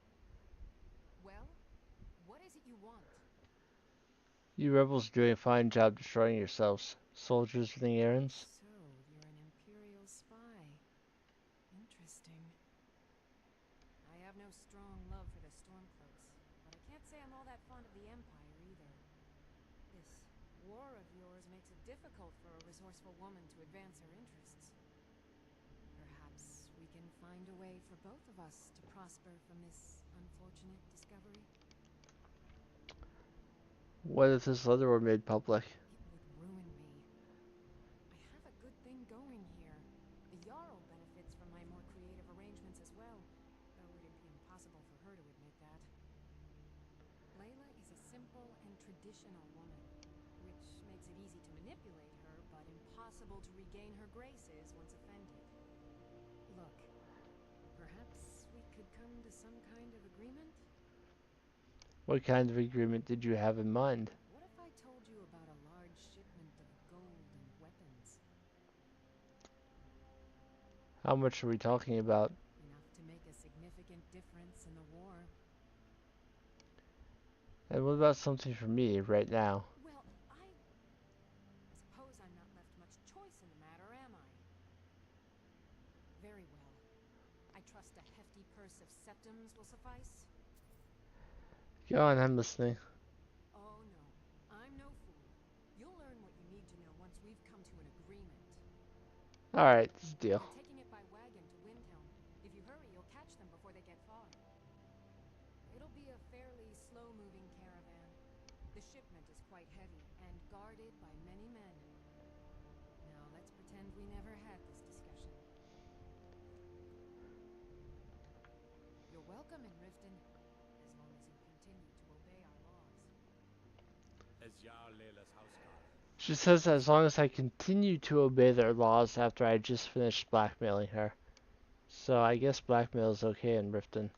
Well, what is it you want? You rebels are doing a fine job destroying yourselves. Soldiers running errands? So, you're an Imperial spy. Interesting. I have no strong love for the Stormcloaks, but I can't say I'm all that fond of the Empire either. This war of yours makes it difficult for a resourceful woman to advance her interests. Perhaps we can find a way for both of us to prosper from this unfortunate discovery. What if this letter were made public? It would ruin me. I have a good thing going here. The Jarl benefits from my more creative arrangements as well, though it'd be impossible for her to admit that. Layla is a simple and traditional woman, which makes it easy to manipulate her, but impossible to regain her graces once offended. Look, perhaps we could come to some kind of agreement? What kind of agreement did you have in mind? What if I told you about a large shipment of gold and weapons? How much are we talking about? Enough to make a significant difference in the war. And what about something for me right now? Well, I suppose I'm not left much choice in the matter, am I? Very well. I trust a hefty purse of septims will suffice? Go on, I'm listening. Oh no, I'm no fool. You'll learn what you need to know once we've come to an agreement. Alright, this is a deal. They're taking it by wagon to Windhelm. If you hurry, you'll catch them before they get far. It'll be a fairly slow-moving caravan. The shipment is quite heavy and guarded by many men. Now let's pretend we never had this discussion. You're welcome in Riften, as long as you continue to obey our laws. As Jarl Layla's houseguard. She says as long as I continue to obey their laws after I just finished blackmailing her. So I guess blackmail is okay in Riften.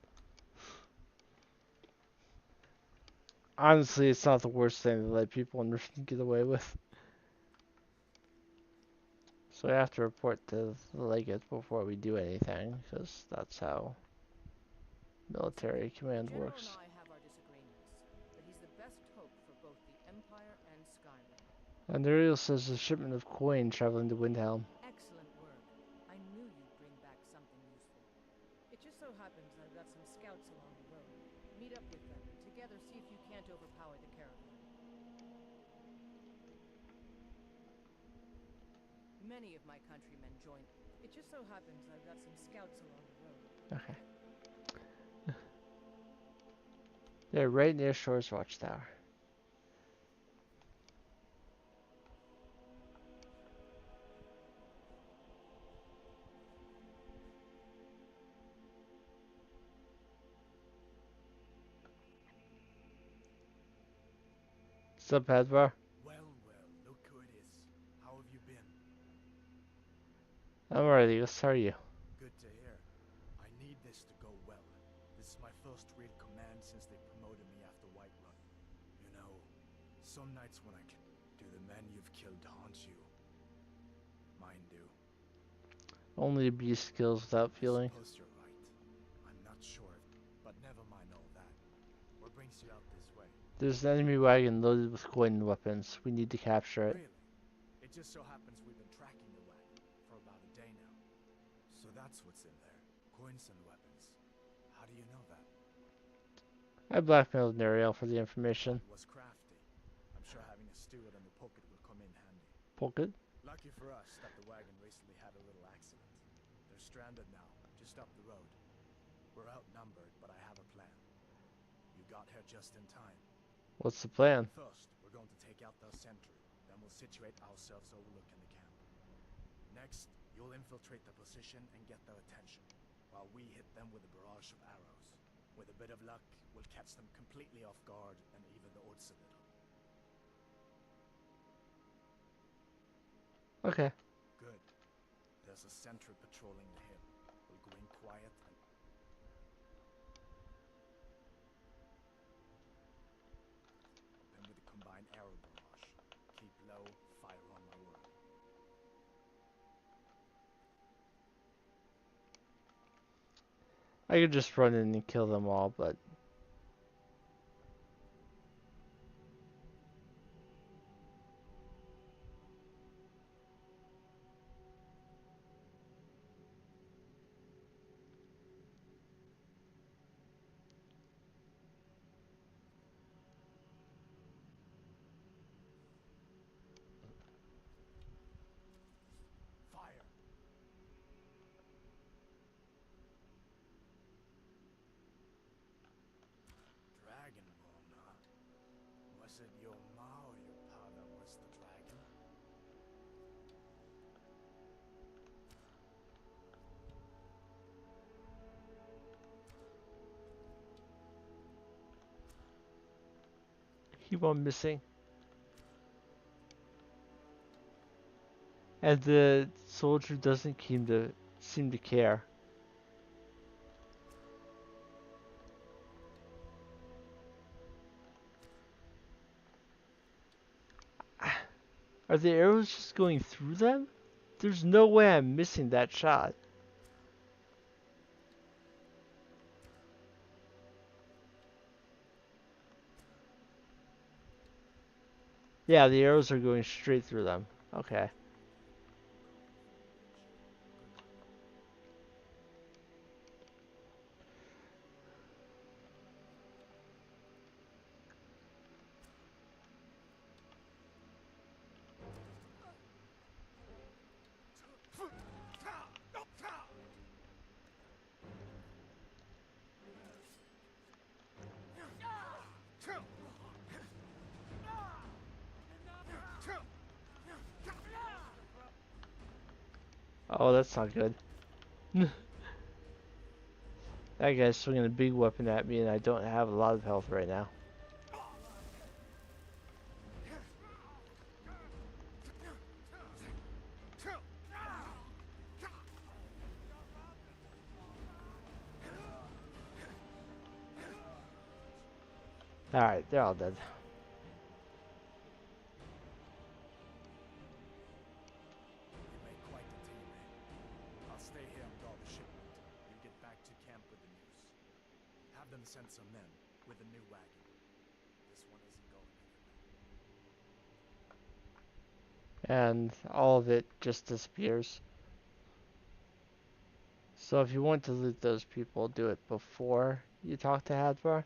Honestly, it's not the worst thing to let people in Riften get away with. So I have to report to the legate before we do anything, because that's how military command The General works. and I have our disagreements, but he's the best hope for both the Empire and Skyrim. And Ariel says a shipment of coin traveling to Windhelm. Excellent work. I knew you'd bring back something useful. It just so happens I've got some scouts along the road. Meet up with them, and together see if you can't overpower the caravan. Many of my countrymen join. It just so happens I've got some scouts along the road. Okay. They're right near Shore's Watchtower. Sup, Advar? Well, well, look who it is. How have you been? I'm alright, how are you? Good to hear. I need this to go well. This is my first real command since they promoted me after Whiterun. You know, some nights when do the men you've killed haunt you? Mine do. Only a beast kills without feeling. I suppose you're right. I'm not sure but never mind all that. What brings you out this way? There's an enemy wagon loaded with coin and weapons. We need to capture it. Really? It just so happens we've been tracking the wagon for about a day now. So that's what's in there. Coins and weapons. How do I blackmailed Nuriel for the information. That was crafty. I'm sure having a steward in the pocket will come in handy. Pocket? Lucky for us that the wagon recently had a little accident. They're stranded now, just up the road. We're outnumbered, but I have a plan. You got here just in time. What's the plan? First, we're going to take out their sentry. Then we'll situate ourselves overlooking the camp. Next, you'll infiltrate the position and get their attention, while we hit them with a barrage of arrows. With a bit of luck, we'll catch them completely off guard and even the odds a little. Okay. Good. There's a sentry patrolling the hill. We'll go in quiet and... Open with a combined arrow barrage. Keep low, fire on my word. I could just run in and kill them all, but... Fire! Dragonborn, huh? Was it your ma or your pa that was the dragon? Keep on missing. And the soldier doesn't seem to care. Are the arrows just going through them? There's no way I'm missing that shot. Yeah, the arrows are going straight through them. Okay. Oh, that's not good. That guy's swinging a big weapon at me and I don't have a lot of health right now. Alright, they're all dead. You made quite the team, eh? I'll stay here and guard the shipment. You get back to camp with the news. Have them send some men with a new wagon. This one isn't going anywhere. And all of it just disappears. So if you want to loot those people, do it before you talk to Hadvar.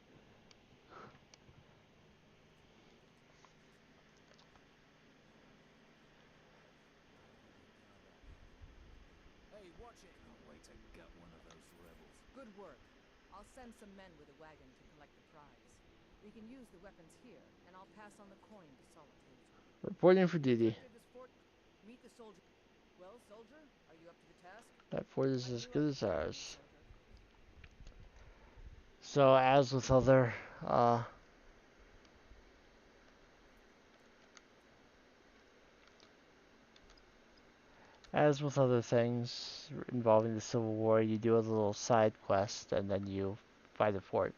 Hey, watch it! Can't wait to gut one of those rebels. Good work. I'll send some men with a wagon to collect the prize. We can use the weapons here, and I'll pass on the coin to Solitude. Reporting for duty. Meet the soldier. Well, soldier, are you up to the task? That fort is as good as ours. So as with other things involving the Civil War, you do a little side quest and then you fight a fort.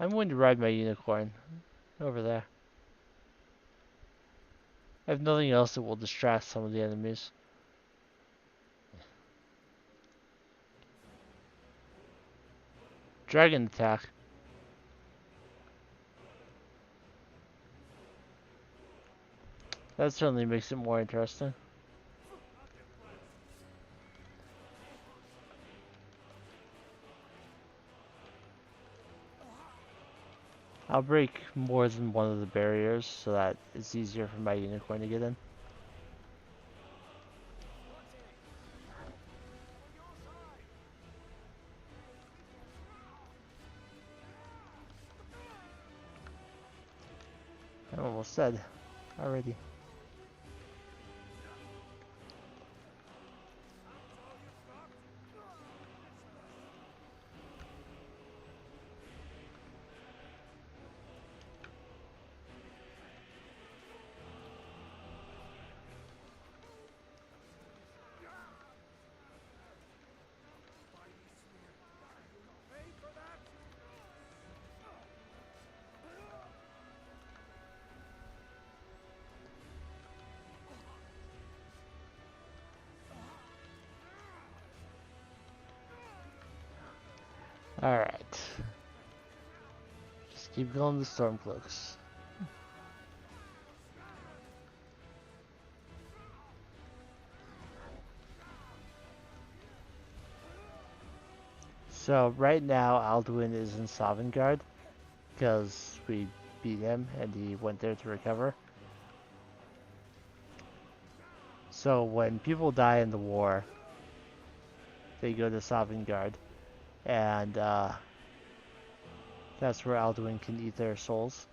I'm going to ride my unicorn over there. I have nothing else that will distract some of the enemies. Dragon attack. That certainly makes it more interesting. I'll break more than one of the barriers so that it's easier for my unicorn to get in. I almost said already. Alright. Just keep going the Stormcloaks. So right now Alduin is in Sovngarde because we beat him and he went there to recover. So when people die in the war, they go to Sovngarde, and that's where Alduin can eat their souls.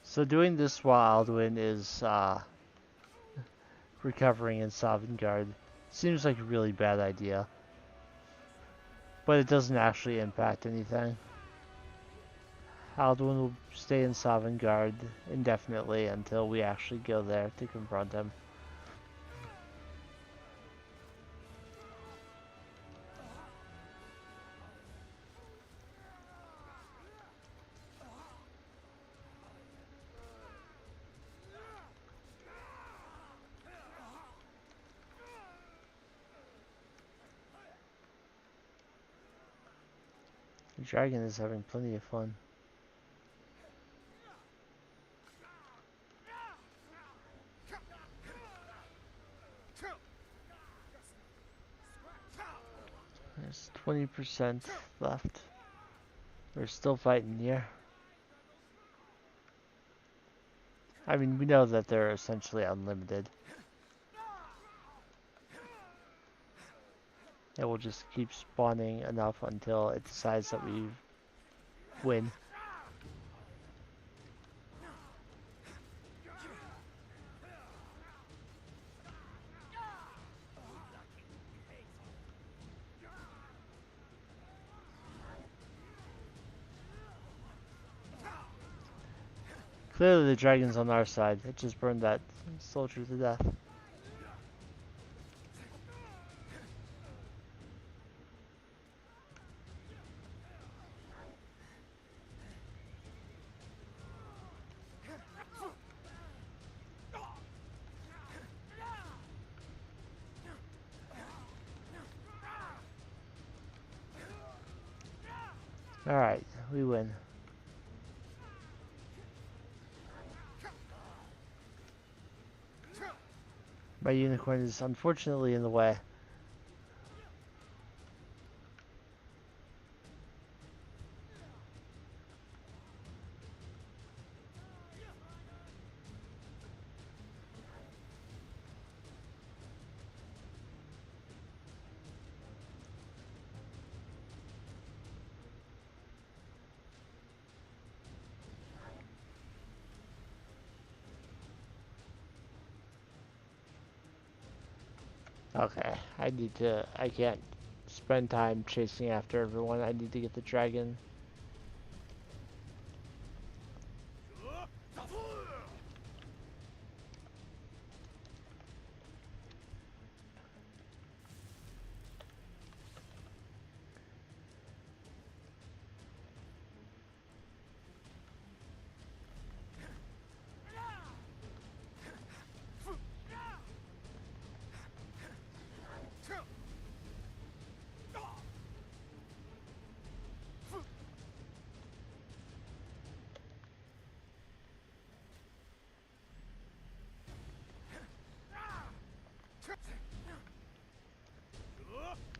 So doing this while Alduin is recovering in Sovngarde seems like a really bad idea, but it doesn't actually impact anything. Alduin will stay in Sovngarde indefinitely until we actually go there to confront him. The dragon is having plenty of fun. There's 20% left. We're still fighting here. I mean, we know that they're essentially unlimited. It will just keep spawning enough until it decides that we win. Clearly the dragon's on our side. It just burned that soldier to death. Alright, we win. My unicorn is unfortunately in the way. Okay, I can't spend time chasing after everyone. I need to get the dragon.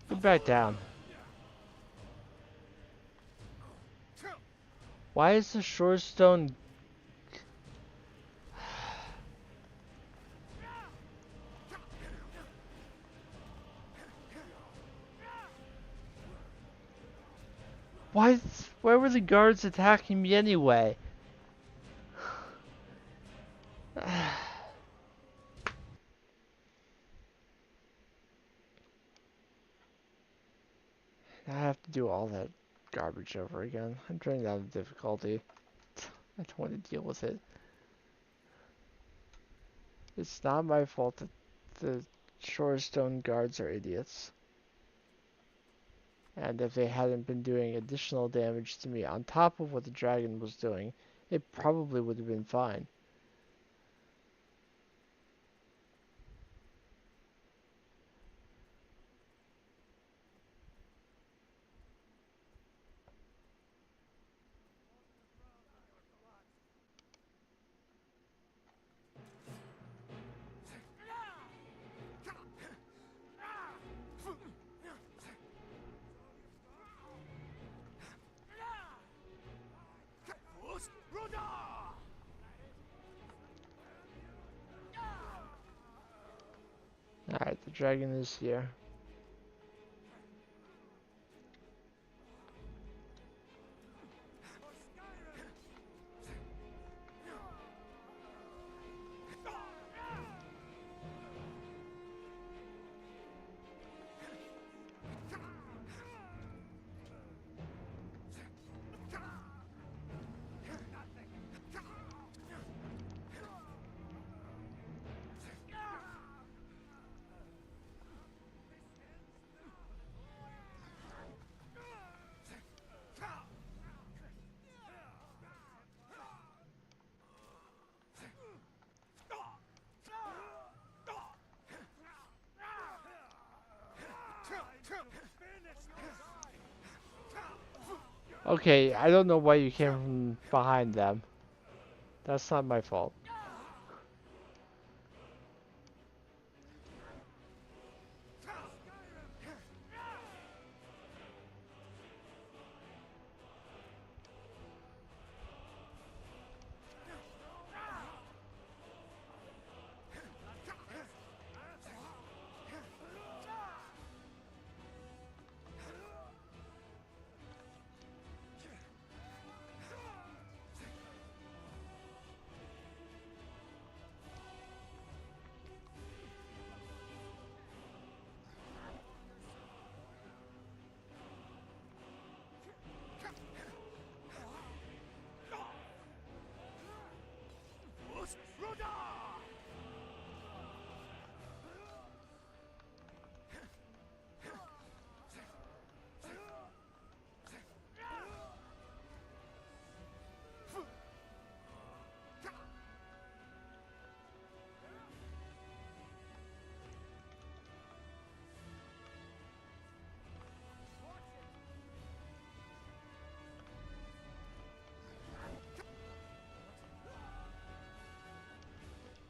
Get back down. Why is the Shorestone... Why were the guards attacking me anyway? I have to do all that garbage over again. I'm turning down the difficulty. I don't want to deal with it. It's not my fault that the Shorestone guards are idiots. And if they hadn't been doing additional damage to me on top of what the dragon was doing, it probably would have been fine. Alright, the dragon is here. Okay, I don't know why you came from behind them. That's not my fault.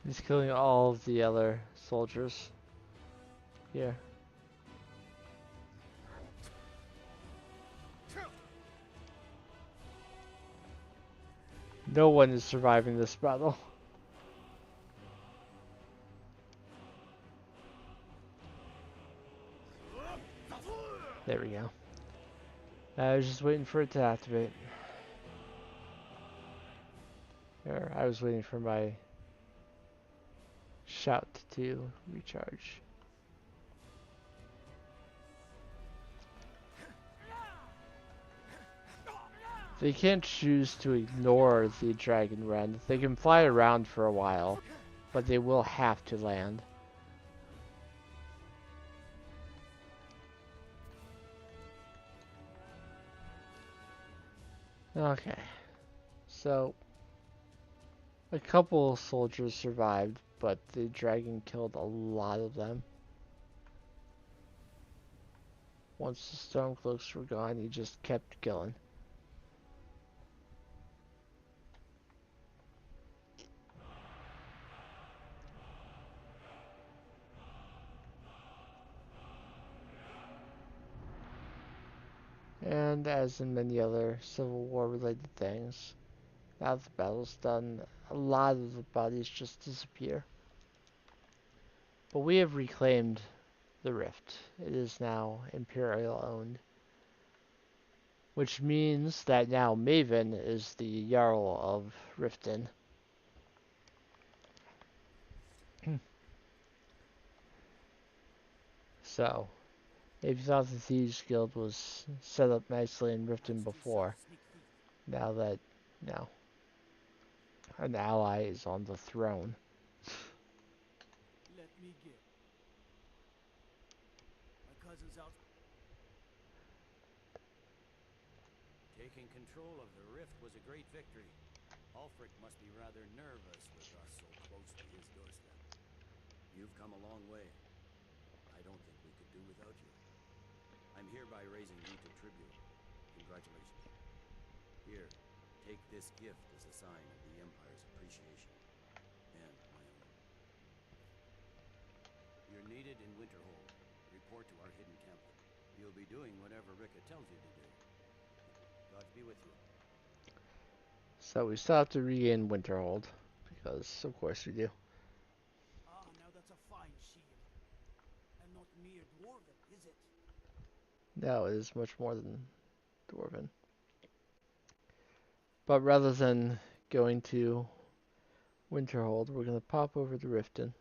He's killing all of the other soldiers here. No one is surviving this battle. There we go. I was just waiting for it to activate. Or I was waiting for my shout to recharge. They can't choose to ignore the dragon rend. They can fly around for a while, but they will have to land. Okay, so a couple soldiers survived, but the dragon killed a lot of them. Once the Stormcloaks were gone, he just kept killing. And as in many other Civil War related things, now that the battle's done, a lot of the bodies just disappear. But we have reclaimed the rift. It is now Imperial owned, which means that now Maven is the Jarl of Riften. So, if you thought the Thieves Guild was set up nicely in Riften before, now that, you know, an ally is on the throne. Let me get. My cousin's out. Taking control of the rift was a great victory. Ulfric must be rather nervous with us so close to his doorstep. You've come a long way. I don't think we could do without you. I'm hereby raising you to tribute. Congratulations. Here, take this gift as a sign of the Empire's appreciation. And my own. You're needed in Winterhold. Report to our hidden camp. You'll be doing whatever Ricka tells you to do. Gods be with you. So we still have to regain Winterhold, because of course we do. Ah, now that's a fine shield. And not mere dwarven, is it? No, it is much more than Dwarven. But rather than going to Winterhold, we're going to pop over to Riften.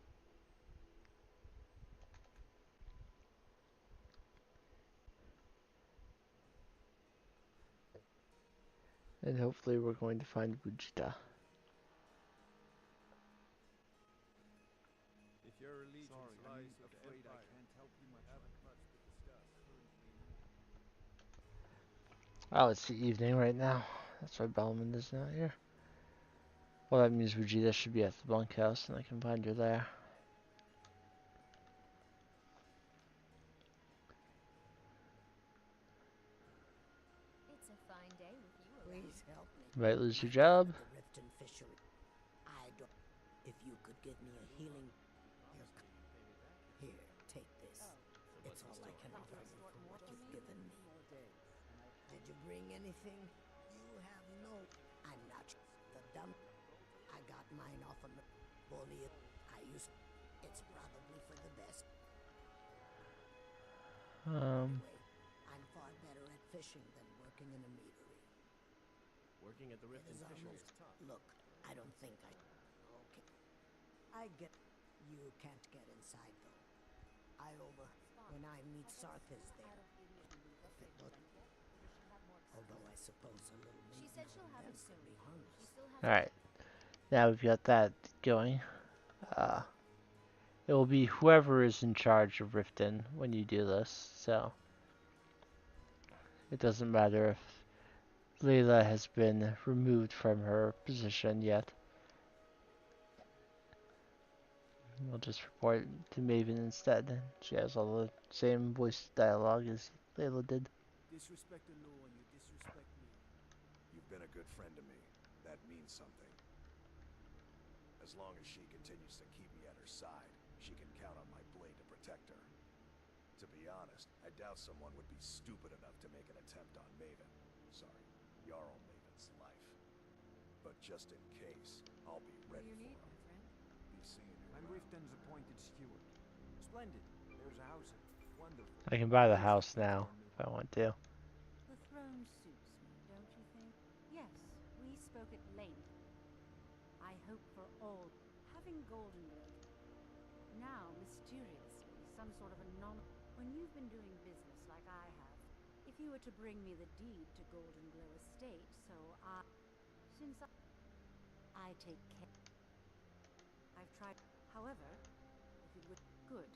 And hopefully we're going to find Vujita. If your allegiance lies with the Empire, I can't help you much. Haven't much to discuss. Oh, it's the evening right now. That's why Bellman is not here. Well, that means Vujita should be at the bunkhouse, and I can find her there. It's a fine day with you around. Please help me. You might lose your job. The Riften fishery. I don't. If you could give me a healing. Here, take this. It's all I can offer you for what you've given me. Did you bring anything? You have no. I'm not the dumb. I got mine off of bully. I used. It's probably for the best. Anyway, I'm far better at fishing than working in a meadery. Working at the rift and fishing is tough. Look, I don't think I. Okay. I get. You can't get inside though. When I meet Sarthis there. If it would. Although I suppose a little meat. She said she'll have it soon. Be harmless. She still has Alright, now we've got that going. It will be whoever is in charge of Riften when you do this, so it doesn't matter if Layla has been removed from her position yet. We'll just report to Maven instead. She has all the same voice dialogue as Layla did. Disrespect the law and you disrespect me. You've been a good friend to me. That means something. As long as she continues to keep me at her side, she can count on my blade to protect her. To be honest, I doubt someone would be stupid enough to make an attempt on Maven. Sorry, Jarl Maven's life. But just in case, I'll be ready for him. Be seeing you I'm around. Riften's appointed steward. Splendid. There's a house. Wonderful. I can buy the house now if I want to. The throne suits me, don't you think? Yes, we spoke at length. I hope for all having Golden Glow. Now, mysteriously, some sort of when you've been doing business like I have, if you were to bring me the deed to Golden Glow Estate, since I take care. I've tried. However, if it would good,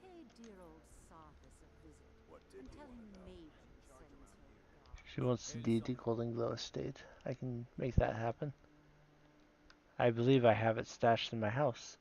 pay dear old Sarthis a visit. What did and you tell him want to know? Maven sends her regards. She wants the deed to Golden Glow Estate. I can make that happen. I believe I have it stashed in my house.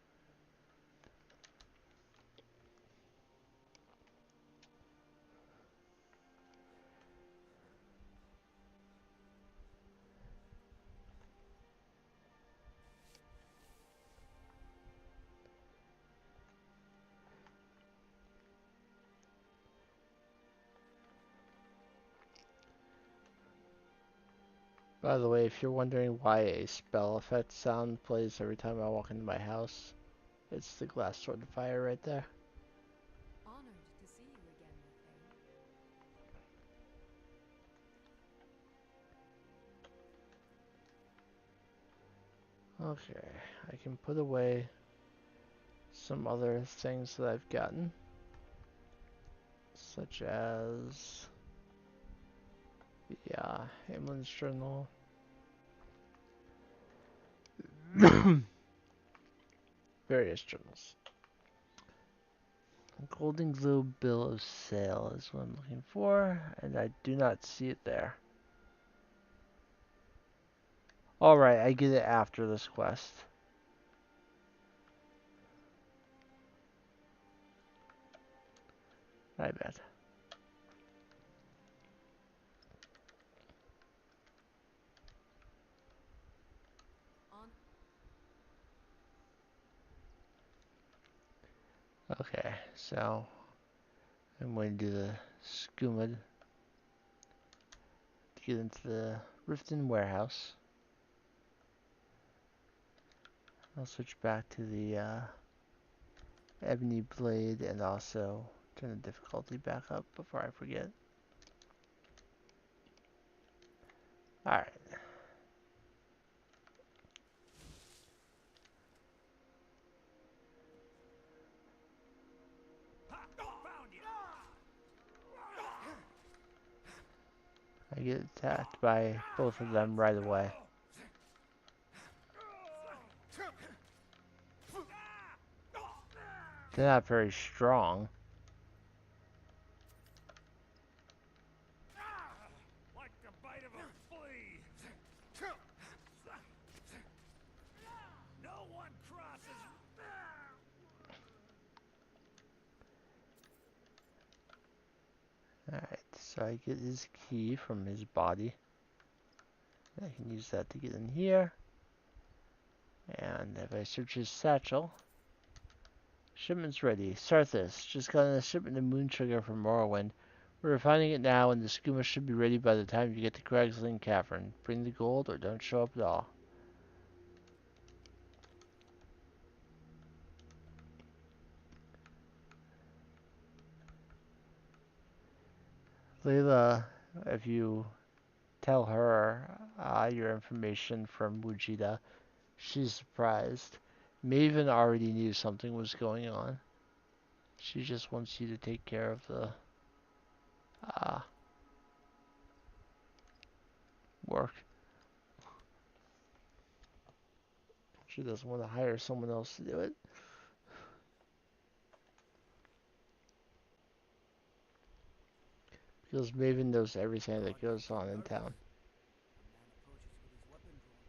By the way, if you're wondering why a spell effect sound plays every time I walk into my house, it's the glass sword of fire right there. Honored to see you again, Lothair. Okay, I can put away some other things that I've gotten, such as the Hamlin's Journal. Various journals. Golden Globe Bill of Sale is what I'm looking for, and I do not see it there. Alright, I get it after this quest. My bad. Okay, so I'm going to do the skooma to get into the Riften warehouse. I'll switch back to the ebony blade and also turn the difficulty back up before I forget. Alright. I get attacked by both of them right away. They're not very strong. Like the bite of a flea. No one crosses. Alright, so I get his key from his body. I can use that to get in here. And if I search his satchel, shipment's ready. Sarthis, just got in a shipment of moon sugar from Morrowind. We're refining it now, and the skooma should be ready by the time you get to Cragsling Cavern. Bring the gold or don't show up at all. Layla, if you tell her your information from Wujida, she's surprised. Maven already knew something was going on. She just wants you to take care of the work. She doesn't want to hire someone else to do it. Because Maven knows everything that goes on in town.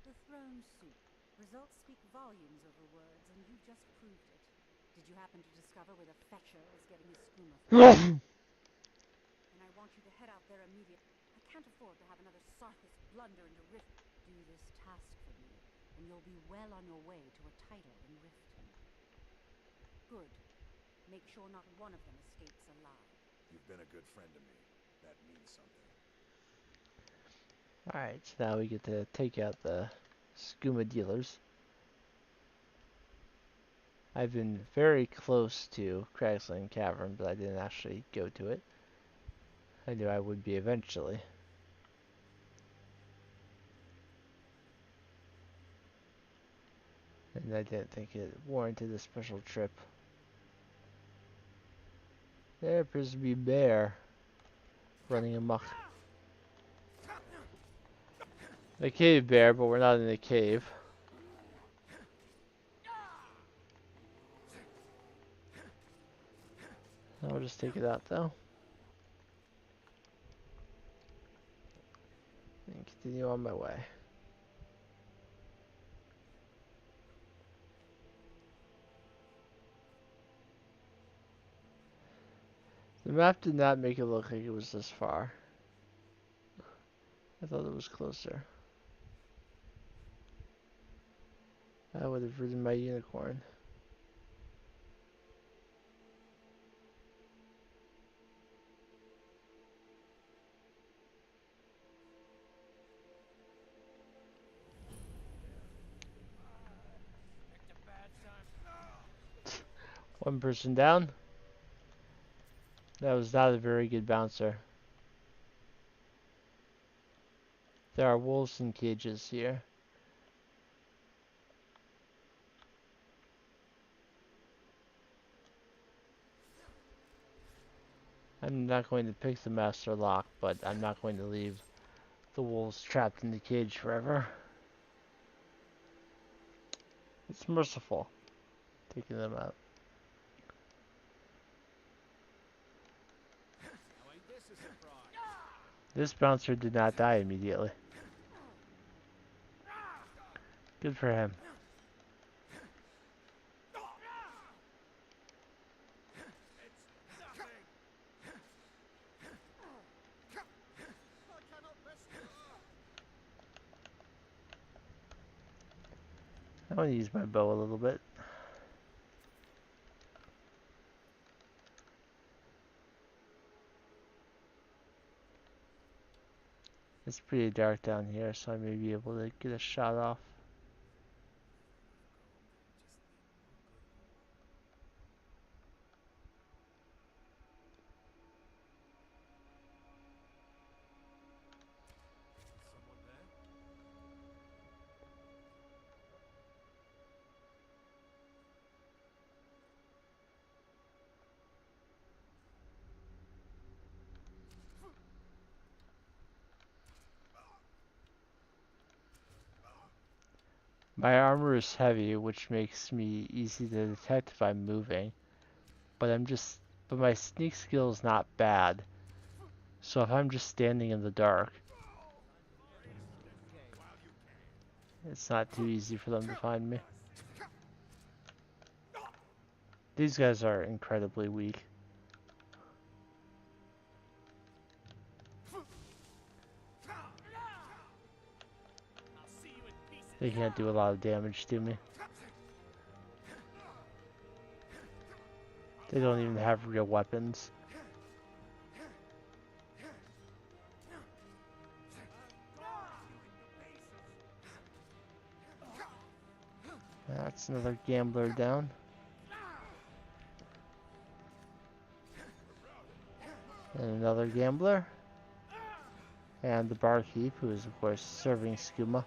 The throne soup. Results speak volumes over words, and you just proved it. Did you happen to discover where the fetcher is getting his skooma from? And I want you to head out there immediately. I can't afford to have another Sarthis blunder into Rift. Do this task for me, and you'll be well on your way to a title in Riften. Good. Make sure not one of them escapes alive. You've been a good friend to me. That means something. Alright, so now we get to take out the skooma dealers. I've been very close to Cragsling Cavern, but I didn't actually go to it. I knew I would be eventually. And I didn't think it warranted a special trip. There appears to be a bear running amok. A cave bear, but we're not in a cave. I'll just take it out though. And continue on my way. The map did not make it look like it was this far. I thought it was closer. I would have ridden my unicorn. One person down. That was not a very good bouncer. There are wolves in cages here. I'm not going to pick the master lock, but I'm not going to leave the wolves trapped in the cage forever. It's merciful, taking them out. Now ain't this a surprise? This bouncer did not die immediately. Good for him. It's nothing. I cannot miss you. I want to use my bow a little bit. It's pretty dark down here, so I may be able to get a shot off. Is someone there? My armor is heavy, which makes me easy to detect if I'm moving. But my sneak skill is not bad. So if I'm just standing in the dark, it's not too easy for them to find me. These guys are incredibly weak. They can't do a lot of damage to me. They don't even have real weapons. That's another gambler down. And another gambler. And the barkeep, who is of course serving skooma.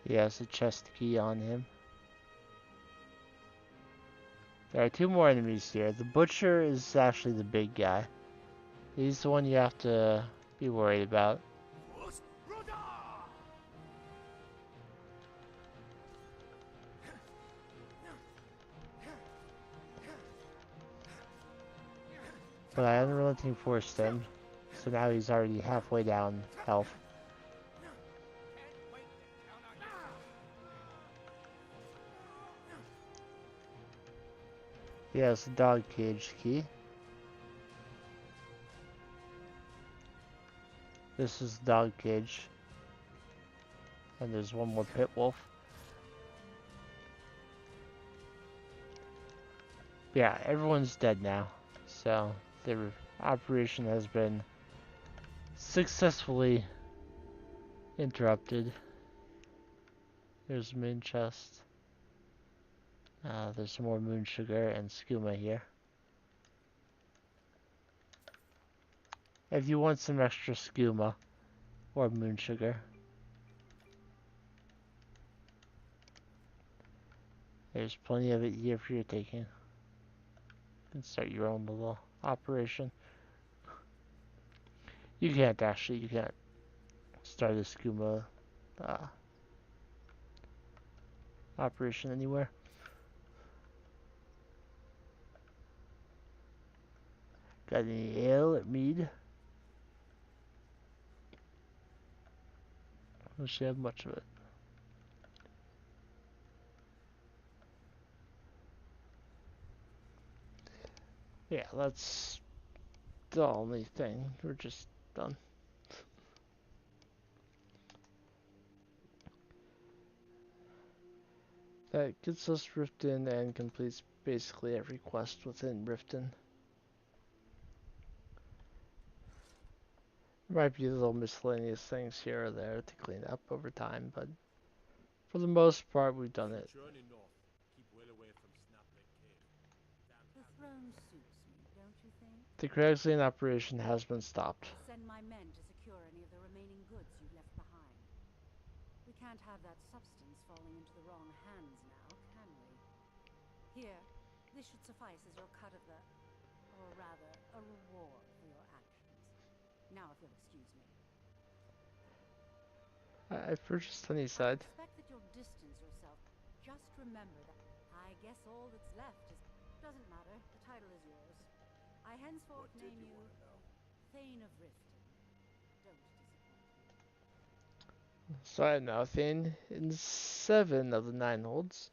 He has a chest key on him. There are two more enemies here. The butcher is actually the big guy. He's the one you have to be worried about. But I unrelenting forced him, so now he's already halfway down health. He has the dog cage key. This is the dog cage. And there's one more pit wolf. Yeah, everyone's dead now. So, the operation has been successfully interrupted. There's the main chest. There's some more moon sugar and skooma here. If you want some extra skooma or moon sugar, there's plenty of it here for your taking. You can start your own little operation. You can't start a skooma operation anywhere. Got any ale or mead? I don't actually have much of it. Yeah, that's the only thing. We're just done. That gets us Riften and completes basically every quest within Riften. There might be little miscellaneous things here or there to clean up over time, but for the most part, we've done it. Journey north. Keep well away from Snapneck Cave. The throne suits me, don't you think? The Craigsland operation has been stopped. I'll send my men to secure any of the remaining goods you've left behind. We can't have that substance falling into the wrong hands now, can we? Here, this should suffice as your cut of the... or rather, a reward for your actions. Now, if you'll excuse me. I've purchased I Sunnyside. expect that you'll distance yourself. Just remember that. I guess all that's left is... Doesn't matter. The title is yours. I henceforth What did name you you want to know? Thane of Riften. Don't disappoint me. So I am now Thane in 7 of the 9 holds.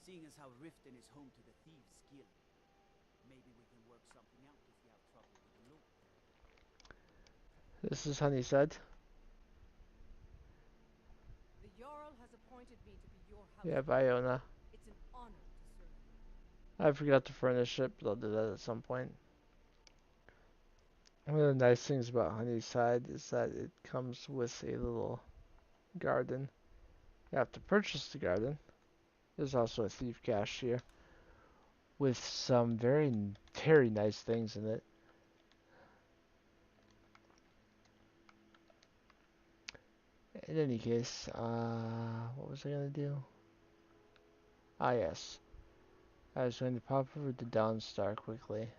Seeing as how Riften is home to the Thieves' Guild, maybe we can work something out if you have trouble with the law. This is Honeyside. The Jarl has appointed me to be your house. We have Iona. It's an honor to serve you. I forgot to furnish it, but I'll do that at some point. One of the nice things about Honeyside is that it comes with a little garden. You have to purchase the garden. There's also a thief cache here with some very, very nice things in it. In any case, what was I gonna do? Ah, yes. I was going to pop over to Dawnstar quickly.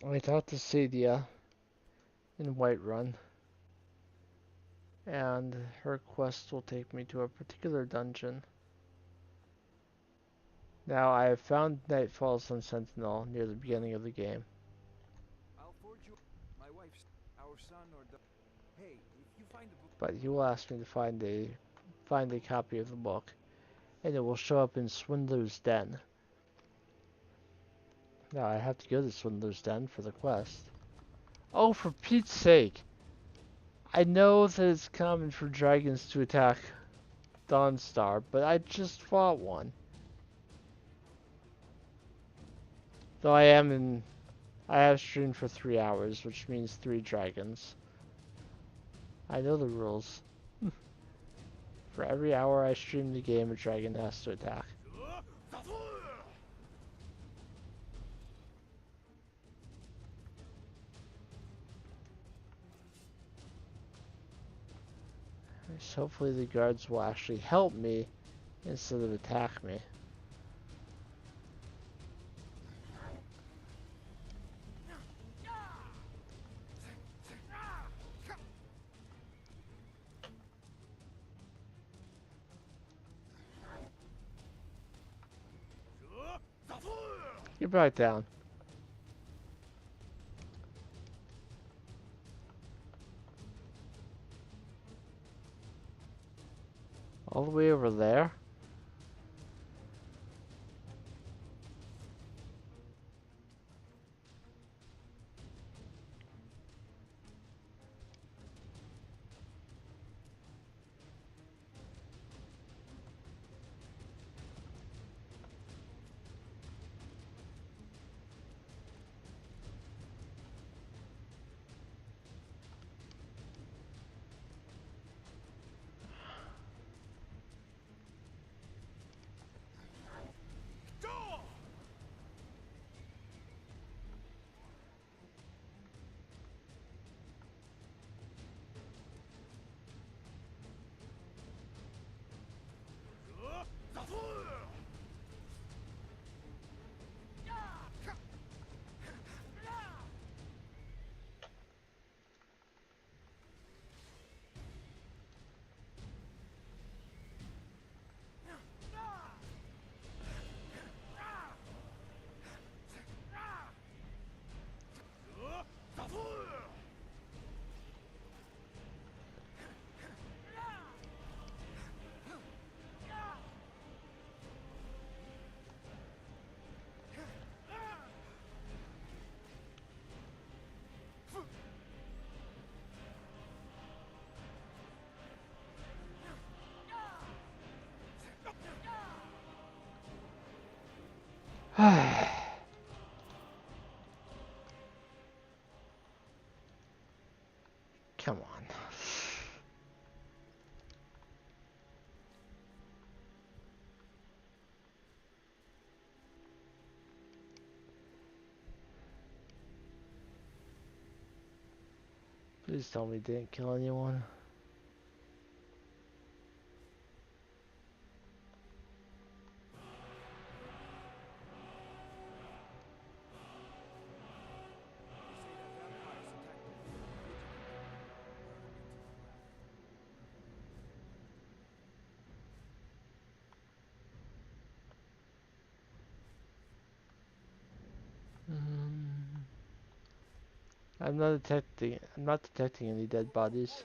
I talked to Sadia in Whiterun, and her quest will take me to a particular dungeon. Now, I have found Nightfalls on Sentinel near the beginning of the game, I'll forge you my wife's, our son or daughter. Hey, if you find the book, but he will ask me to find a copy of the book, and it will show up in Swindler's Den. Now, I have to go to Swindler's Den for the quest. Oh, for Pete's sake! I know that it's common for dragons to attack Dawnstar, but I just fought one. Though I have streamed for 3 hours, which means 3 dragons. I know the rules. For every hour I stream the game, a dragon has to attack. So hopefully the guards will actually help me instead of attack me. Get back down. All the way over there? Come on. Please tell me they didn't kill anyone. I'm not detecting any dead bodies.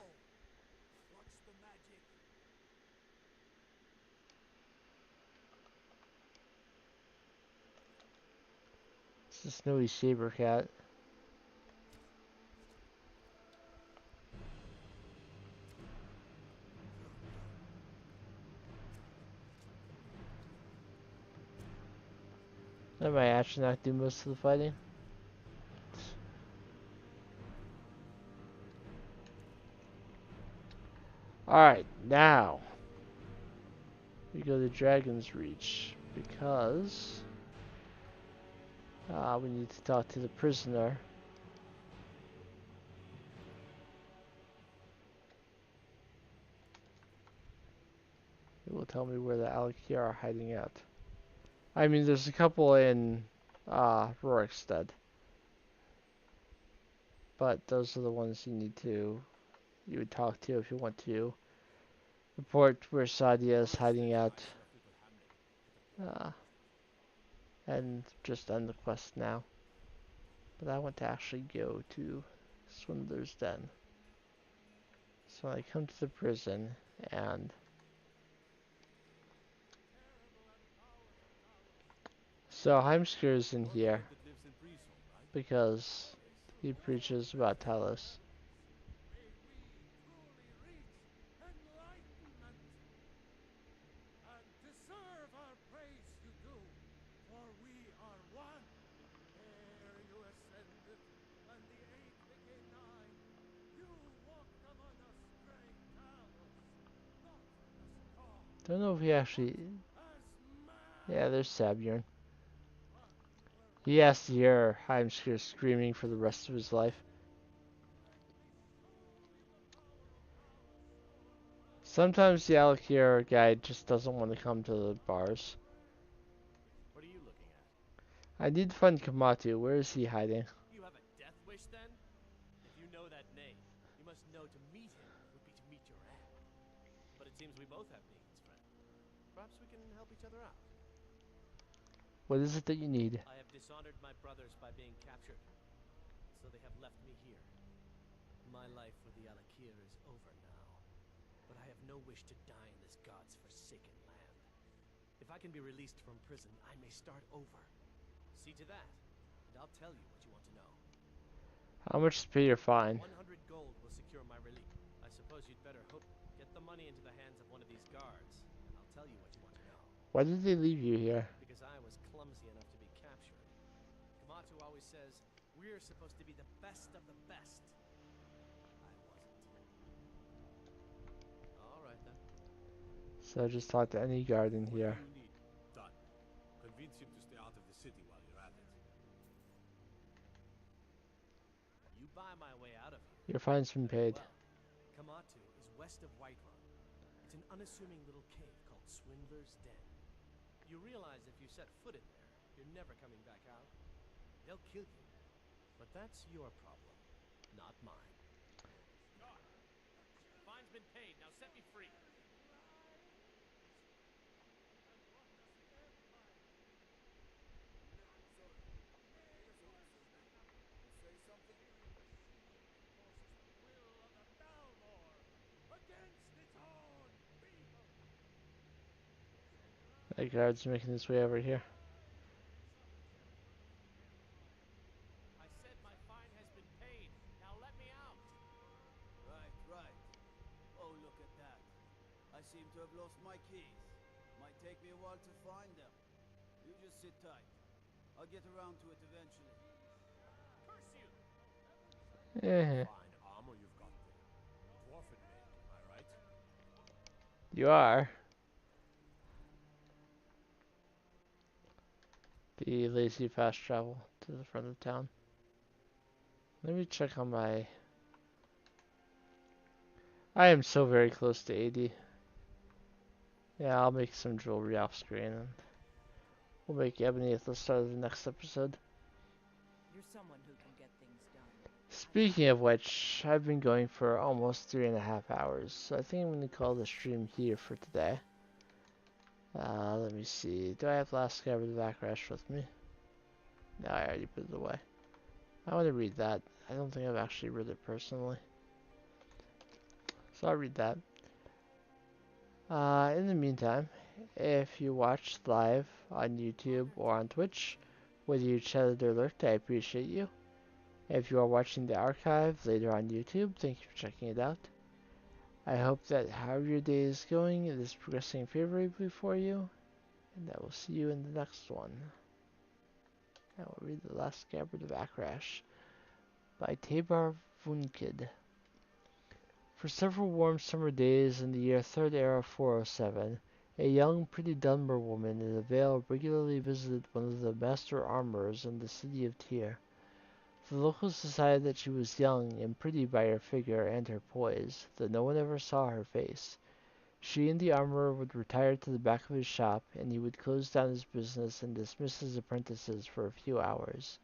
It's a snowy saber cat. Let my action not do most of the fighting. Alright, now we go to Dragon's Reach because we need to talk to the prisoner. It will tell me where the Alakia are hiding out. I mean, there's a couple in Rorikstead, but those are the ones you would talk to if you want to report where Sadia is hiding out, and just end the quest now. But I want to actually go to Swindler's Den. So I come to the prison, and so Heimskir is in here because he preaches about Talos. And deserve our praise you do, for we are one. Ere you ascended, and the age became nigh, you walked among us, great Talos, not as God, Don't know if he actually. Yeah, there's Sabyern. He has to hear Heimskir screaming for the rest of his life. Sometimes the Alakir guy just doesn't want to come to the bars. What are you looking at? I need to find Kamatu. Where is he hiding? You have a death wish then? If you know that name, you must know to meet him would be to meet your end. But it seems we both have needs, friend. Perhaps we can help each other out. What is it that you need? I have dishonored my brothers by being captured, so they have left me here. My life with the Alakir is over now, but I have no wish to die in this god's forsaken land. If I can be released from prison, I may start over. See to that, and I'll tell you what you want to know. How much to pay your fine? 100 gold will secure my release. I suppose you'd better hope get the money into the hands of one of these guards, and I'll tell you what you want to know. Why did they leave you here? Because I was clumsy enough to be captured. Kamatu always says, we're supposed to be the best of the best. I wasn't. Alright then. So just talk to any guard in here. What do you need? Done. Convince him to stay out of the city while you're at it. You buy my way out of here. Your fine's been paid. Well, Kamatu is west of Whiterun. It's an unassuming little cave called Swindler's Den. You realize if you set foot in there, you're never coming back out. They'll kill you. But that's your problem, not mine. Guard! Fine's been paid, now set me free. Say something? The will of the Balmor against its own people. That guard's making his way over here. I said my fine has been paid. Now let me out. Right. Oh, look at that. I seem to have lost my keys. Might take me a while to find them. You just sit tight. I'll get around to it eventually. Curse you! Eh, Fine armor you've got there. Dwarfen made, am I right? you are. The lazy fast travel to the front of town. Let me check on my... I am so very close to 80. Yeah, I'll make some jewelry off screen and we'll make ebony at the start of the next episode. You're someone who can get things done. Speaking of which, I've been going for almost 3.5 hours, so I think I'm going to call the stream here for today. Let me see. Do I have Last Scabbard the Backrash with me? No, I already put it away. I want to read that. I don't think I've actually read it personally. So I'll read that. In the meantime, if you watched live on YouTube or on Twitch, whether you chatted or lurked, I appreciate you. If you are watching the archive later on YouTube, thank you for checking it out. I hope that however your day is going, it is progressing favorably for you, and I will see you in the next one. I will read The Last Scabbard of Akrash by Tabar Vunkid. For several warm summer days in the year Third Era 407, a young, pretty Dunmer woman in a veil regularly visited one of the master armorers in the city of Tyr. The locals decided that she was young and pretty by her figure and her poise, though no one ever saw her face. She and the armorer would retire to the back of his shop, and he would close down his business and dismiss his apprentices for a few hours.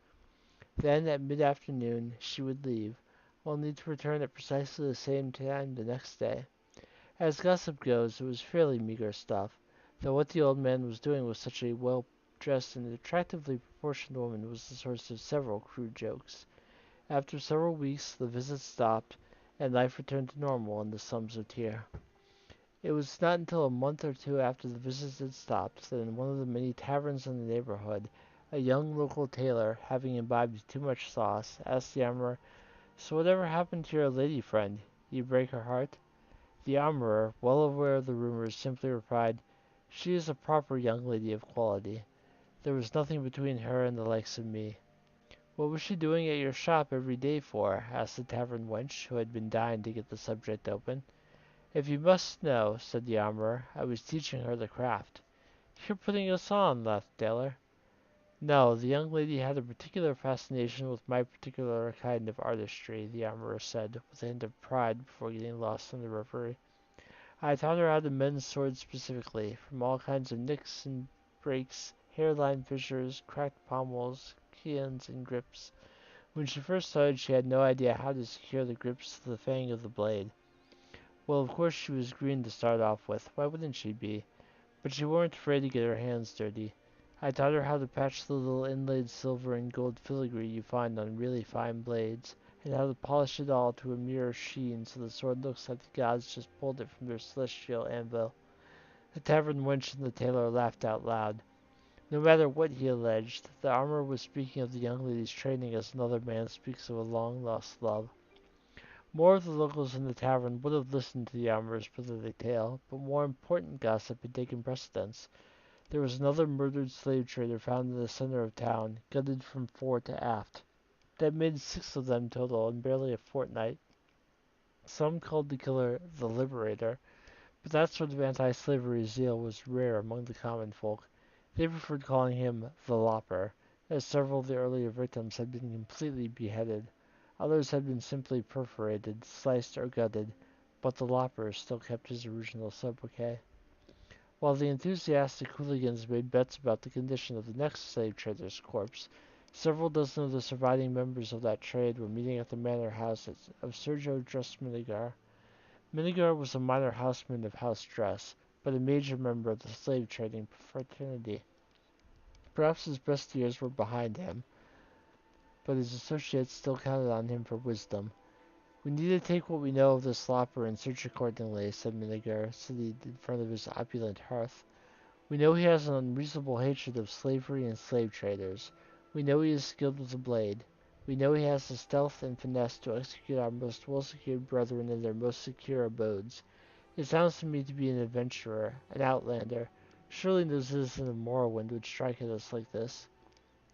Then, at mid-afternoon, she would leave, only to return at precisely the same time the next day. As gossip goes, it was fairly meager stuff, though what the old man was doing with such a well-dressed and attractively proportioned woman was the source of several crude jokes. After several weeks, the visits stopped, and life returned to normal in the slums of Tyr. It was not until a month or two after the visits had stopped that in one of the many taverns in the neighborhood, a young local tailor, having imbibed too much sauce, asked the armorer, "So whatever happened to your lady friend? You break her heart?" The armorer, well aware of the rumors, simply replied, "She is a proper young lady of quality. There was nothing between her and the likes of me." "What was she doing at your shop every day for?" asked the tavern wench, who had been dying to get the subject open. "If you must know," said the armorer, "I was teaching her the craft." "You're putting us on," laughed the tailor. "No, the young lady had a particular fascination with my particular kind of artistry," the armorer said, with a hint of pride before getting lost in the reverie. "I taught her how to mend swords specifically, from all kinds of nicks and breaks, hairline fissures, cracked pommels, queans, and grips. When she first started, she had no idea how to secure the grips to the fang of the blade. Well, of course she was green to start off with, why wouldn't she be? But she weren't afraid to get her hands dirty. I taught her how to patch the little inlaid silver and gold filigree you find on really fine blades, and how to polish it all to a mirror sheen so the sword looks like the gods just pulled it from their celestial anvil." The tavern wench and the tailor laughed out loud. No matter what he alleged, the armorer was speaking of the young lady's training as another man speaks of a long-lost love. More of the locals in the tavern would have listened to the armorer's pathetic tale, but more important gossip had taken precedence. There was another murdered slave trader found in the center of town, gutted from fore to aft. That made 6 of them total in barely a fortnight. Some called the killer the Liberator, but that sort of anti-slavery zeal was rare among the common folk. They preferred calling him the Lopper, as several of the earlier victims had been completely beheaded. Others had been simply perforated, sliced, or gutted, but the Lopper still kept his original sobriquet. While the enthusiastic hooligans made bets about the condition of the next slave trader's corpse, several dozen of the surviving members of that trade were meeting at the manor house of Sergio Dressminigar. Minigar was a minor houseman of House Dress, but a major member of the slave trading fraternity. Perhaps his best years were behind him, but his associates still counted on him for wisdom. "We need to take what we know of this Lopper and search accordingly," said Minigar, seated in front of his opulent hearth. "We know he has an unreasonable hatred of slavery and slave traders. We know he is skilled with the blade. We know he has the stealth and finesse to execute our most well-secured brethren in their most secure abodes. It sounds to me to be an adventurer, an outlander. Surely no citizen of Morrowind would strike at us like this."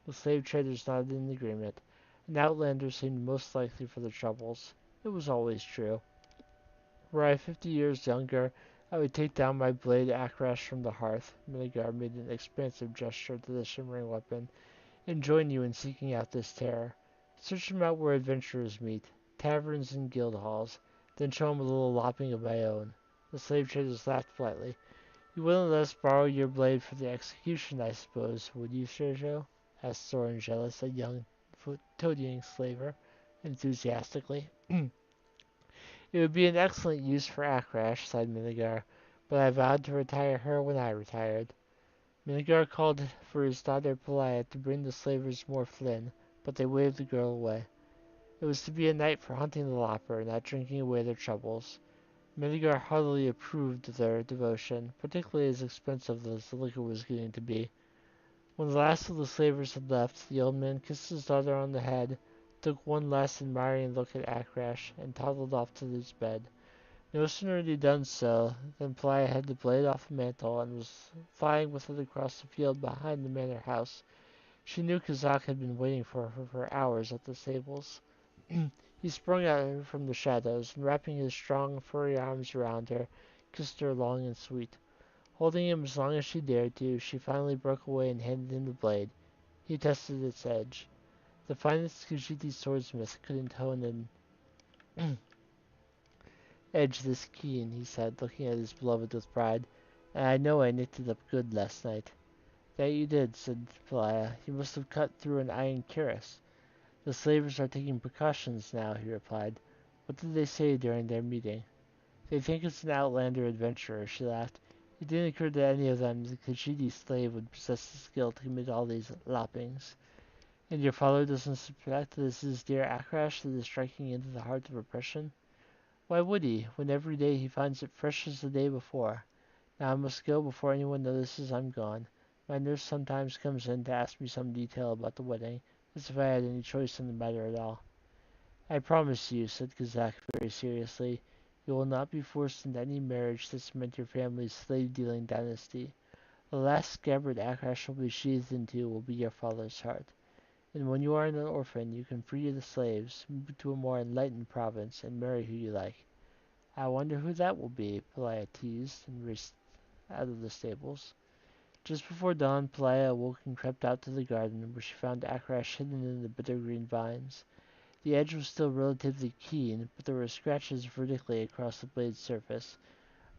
The slave traders nodded in agreement. An outlander seemed most likely for the troubles. It was always true. Were I 50 years younger, I would take down my blade Akrash from the hearth. Minigar made an expansive gesture to the shimmering weapon, and join you in seeking out this terror. Search him out where adventurers meet, taverns and guild halls, then show him a little lopping of my own. The slave traders laughed lightly. You wouldn't let us borrow your blade for the execution, I suppose, would you, Sergio? Asked Soren Jealous, a young toadying slaver, enthusiastically. It would be an excellent use for Akrash, sighed Minigar, but I vowed to retire her when I retired. Minigar called for his daughter Pelia to bring the slavers more Flynn, but they waved the girl away. It was to be a night for hunting the Lopper, not drinking away their troubles. Minigar heartily approved of their devotion, particularly as expensive as the liquor was getting to be. When the last of the slavers had left, the old man kissed his daughter on the head, took one last admiring look at Akrash, and toddled off to his bed. No sooner had he done so than Pelia had the blade off the mantle and was flying with it across the field behind the manor house. She knew Kazak had been waiting for her for hours at the stables. He sprung at her from the shadows, and wrapping his strong, furry arms around her, kissed her long and sweet. Holding him as long as she dared to, she finally broke away and handed him the blade. He tested its edge. The finest Khajiit swordsmith couldn't hone an edge this keen, he said, looking at his beloved with pride, and I know I nicked it up good last night. That you did, said Pelia. You must have cut through an iron cuirass. The slavers are taking precautions now, he replied. What did they say during their meeting? They think it's an outlander adventurer, she laughed. It didn't occur to any of them that the Khajiit slave would possess the skill to commit all these loppings. And your father doesn't suspect that this is dear Akrash that is striking into the heart of oppression? Why would he, when every day he finds it fresh as the day before? Now I must go before anyone notices I'm gone. My nurse sometimes comes in to ask me some detail about the wedding, as if I had any choice in the matter at all. I promise you, said Kazak very seriously, you will not be forced into any marriage to cement your family's slave-dealing dynasty. The last scabbard Akrash will be sheathed into will be your father's heart. And when you are an orphan, you can free the slaves, move to a more enlightened province, and marry who you like. I wonder who that will be, Pelia teased, and raced out of the stables. Just before dawn, Pelia awoke and crept out to the garden, where she found Akrash hidden in the bitter green vines. The edge was still relatively keen, but there were scratches vertically across the blade's surface.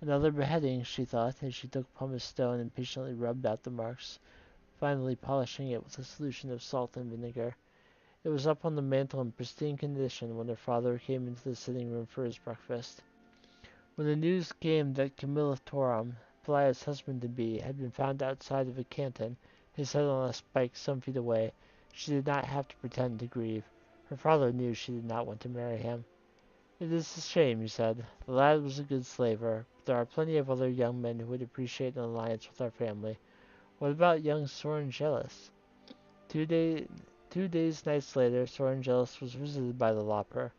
Another beheading, she thought, as she took pumice stone and patiently rubbed out the marks, finally polishing it with a solution of salt and vinegar. It was up on the mantel in pristine condition when her father came into the sitting room for his breakfast. When the news came that Camilla Torum, Pelias's husband-to-be, had been found outside of a canton, his head on a spike some feet away, she did not have to pretend to grieve. Her father knew she did not want to marry him. It is a shame, he said. The lad was a good slaver, but there are plenty of other young men who would appreciate an alliance with our family. What about young Soren Jealous? 2 days nights later, Soren Jealous was visited by the Lopper.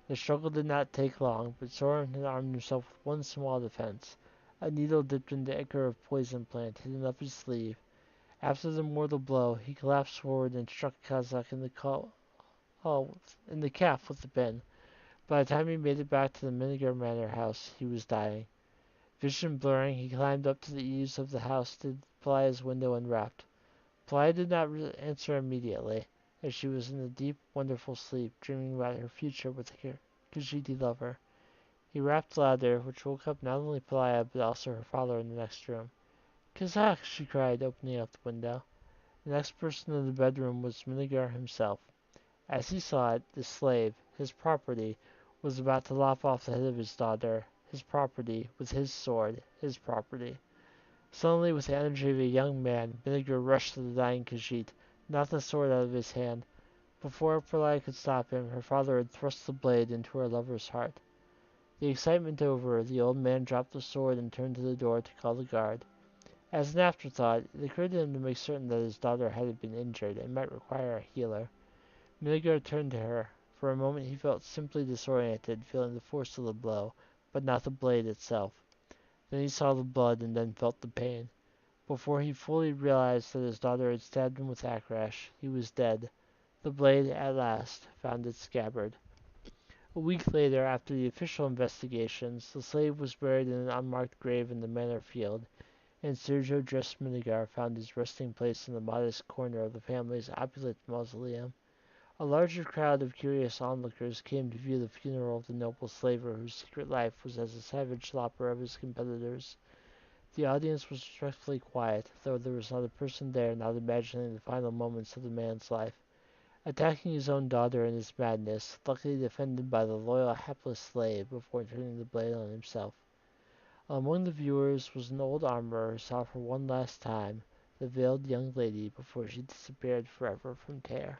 The struggle did not take long, but Soren had armed himself with one small defense, a needle dipped in the ichor of poison plant hidden up his sleeve. After the mortal blow, he collapsed forward and struck Kazak in the calf with the pin. By the time he made it back to the Miniger Manor house, he was dying. Vision blurring, he climbed up to the eaves of the house to Pelia's window and rapped. Pelia did not answer immediately, as she was in a deep, wonderful sleep, dreaming about her future with her Khajiit lover. He rapped louder, which woke up not only Pelia, but also her father in the next room. Kazak! She cried, opening up the window. The next person in the bedroom was Minigar himself. As he saw it, the slave, his property, was about to lop off the head of his daughter, his property, with his sword, his property. Suddenly, with the energy of a young man, Minigar rushed to the dying Khajiit, knocked the sword out of his hand. Before Pelia could stop him, her father had thrust the blade into her lover's heart. The excitement over, the old man dropped the sword and turned to the door to call the guard. As an afterthought, it occurred to him to make certain that his daughter hadn't been injured and might require a healer. Minigar turned to her. For a moment he felt simply disoriented, feeling the force of the blow, but not the blade itself. Then he saw the blood and then felt the pain. Before he fully realized that his daughter had stabbed him with Akrash, he was dead. The blade, at last, found its scabbard. A week later, after the official investigations, the slave was buried in an unmarked grave in the manor field, and Sergio Dresminigar found his resting place in the modest corner of the family's opulent mausoleum. A larger crowd of curious onlookers came to view the funeral of the noble slaver whose secret life was as a savage slaughter of his competitors. The audience was respectfully quiet, though there was not a person there not imagining the final moments of the man's life. Attacking his own daughter in his madness, luckily defended by the loyal hapless slave before turning the blade on himself. Among the viewers was an old armorer who saw for one last time the veiled young lady before she disappeared forever from Tyr.